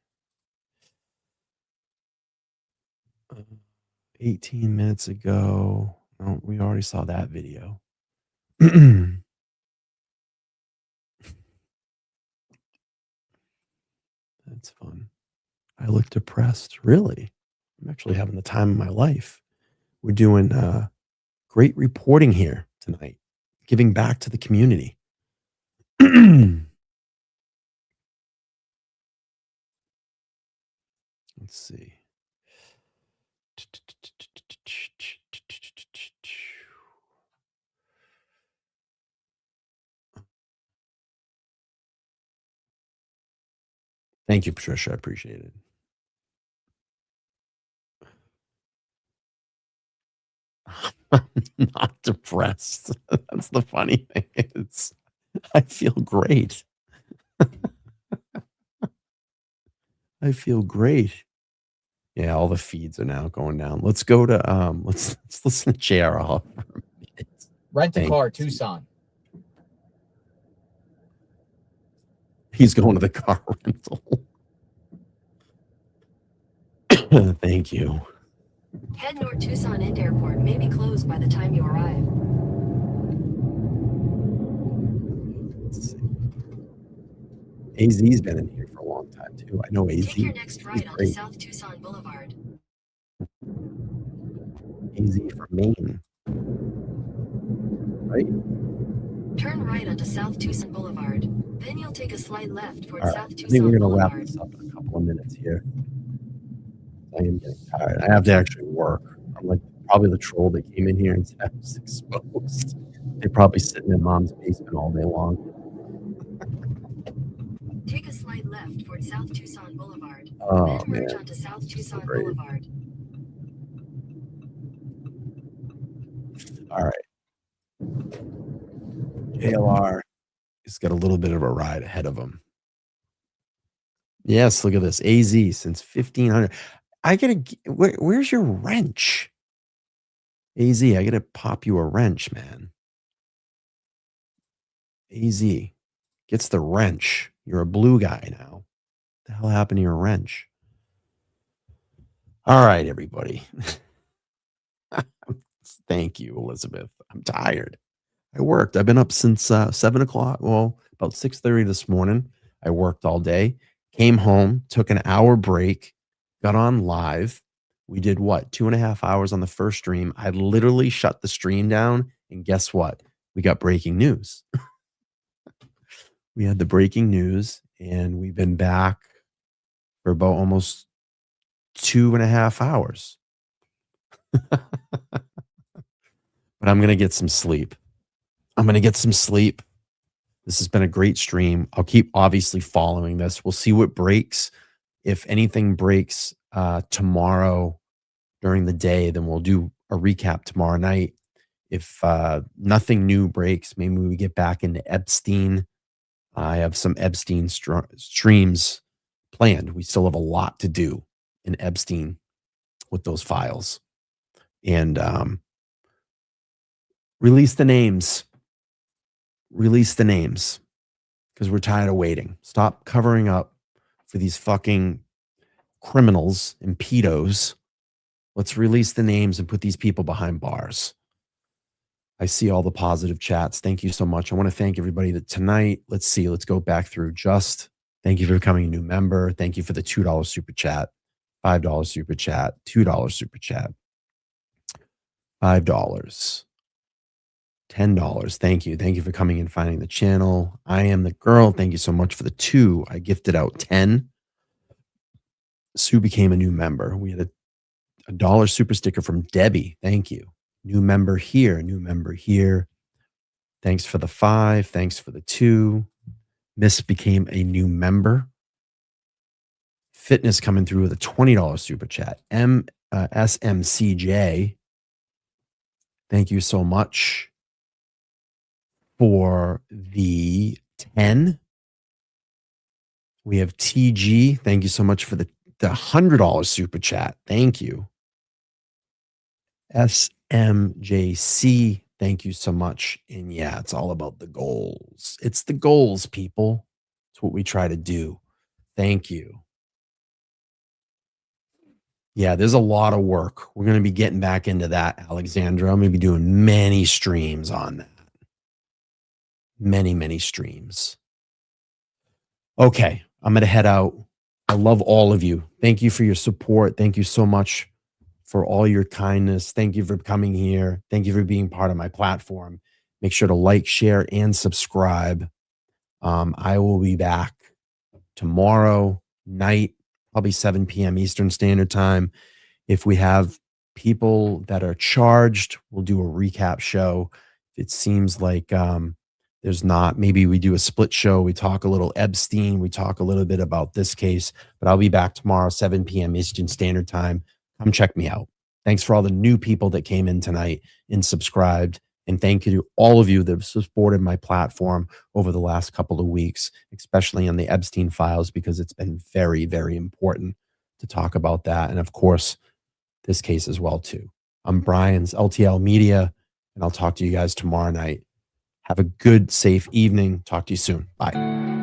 C: 18 minutes ago. Oh, we already saw that video. That's fun. I look depressed. Really? I'm actually having the time of my life. We're doing great reporting here tonight, giving back to the community. Let's see. Thank you, Patricia. I appreciate it. I'm not depressed. That's the funny thing is I feel great. I feel great. Yeah, all the feeds are now going down. Let's go to let's listen to JRL for a minute.
J: Rent a car, Tucson.
C: He's going to the car rental. Thank you.
K: Head north Tucson End Airport may be closed by the time you arrive.
C: AZ's been in here for a long time too. I know AZ.
K: Take your next right onto South Tucson Boulevard.
C: AZ from Maine. Right?
K: Turn right onto South Tucson Boulevard. Then you'll take a slight left towards
C: All right.
K: South
C: I think
K: Tucson
C: we're going to wrap
K: Boulevard.
C: this up in a couple of minutes here. I am getting tired. I have to actually work. I'm like probably the troll that came in here and said I was exposed. They're probably sitting in mom's basement all day long.
K: Take a slight left towards South Tucson Boulevard.
C: Oh,
K: then merge
C: man.
K: onto South Tucson
C: great.
K: Boulevard.
C: All right. KLR has got a little bit of a ride ahead of him. Yes, look at this. AZ since 1500. I gotta. Where's your wrench? AZ, I gotta pop you a wrench, man. AZ gets the wrench. You're a blue guy now. What the hell happened to your wrench? All right, everybody. Thank you, Elizabeth. I'm tired. I worked. I've been up since 7 o'clock. Well, about 6:30 this morning. I worked all day. Came home, took an hour break, got on live. We did what? 2.5 hours on the first stream. I literally shut the stream down, and guess what? We got breaking news. We had the breaking news, and we've been back for about almost 2.5 hours. But I'm going to get some sleep. This has been a great stream. I'll keep obviously following this. We'll see what breaks. If anything breaks tomorrow during the day, then we'll do a recap tomorrow night. If nothing new breaks, maybe we get back into Epstein. I have some Epstein streams planned. We still have a lot to do in Epstein with those files. And release the names. Release the names. Because we're tired of waiting. Stop covering up for these fucking criminals and pedos. Let's release the names and put these people behind bars. I see all the positive chats. Thank you so much. I want to thank everybody that tonight. Let's see. Let's go back through. Just thank you for becoming a new member. Thank you for the $2 super chat, $5 super chat, $2 super chat, $5, $10. Thank you. Thank you for coming and finding the channel. I am the girl. Thank you so much for the 2. I gifted out 10. Sue became a new member. We had a $1 super sticker from Debbie. Thank you. New member here, new member here. Thanks for the 5. Thanks for the 2. Miss became a new member. Fitness coming through with a $20 super chat. SMCJ. Thank you so much for the 10. We have TG. Thank you so much for the $100 super chat. Thank you. SMJC. Thank you so much. And yeah, it's all about the goals. It's the goals, people. It's what we try to do. Thank you. Yeah, there's a lot of work. We're going to be getting back into that, Alexandra. I'm going to be doing many streams on that. Many streams. Okay, I'm going to head out. I love all of you. Thank you for your support. Thank you so much for all your kindness. Thank you for coming here. Thank you for being part of my platform. Make sure to like, share, and subscribe. I will be back tomorrow night, probably 7 p.m. Eastern Standard Time. If we have people that are charged, we'll do a recap show. It seems like there's not, maybe we do a split show. We talk a little Epstein. We talk a little bit about this case, but I'll be back tomorrow, 7 p.m. Eastern Standard Time. Come check me out. Thanks for all the new people that came in tonight and subscribed. And thank you to all of you that have supported my platform over the last couple of weeks, especially on the Epstein files, because it's been very, very important to talk about that. And of course, this case as well, too. I'm Brian's LTL Media, and I'll talk to you guys tomorrow night. Have a good, safe evening. Talk to you soon. Bye.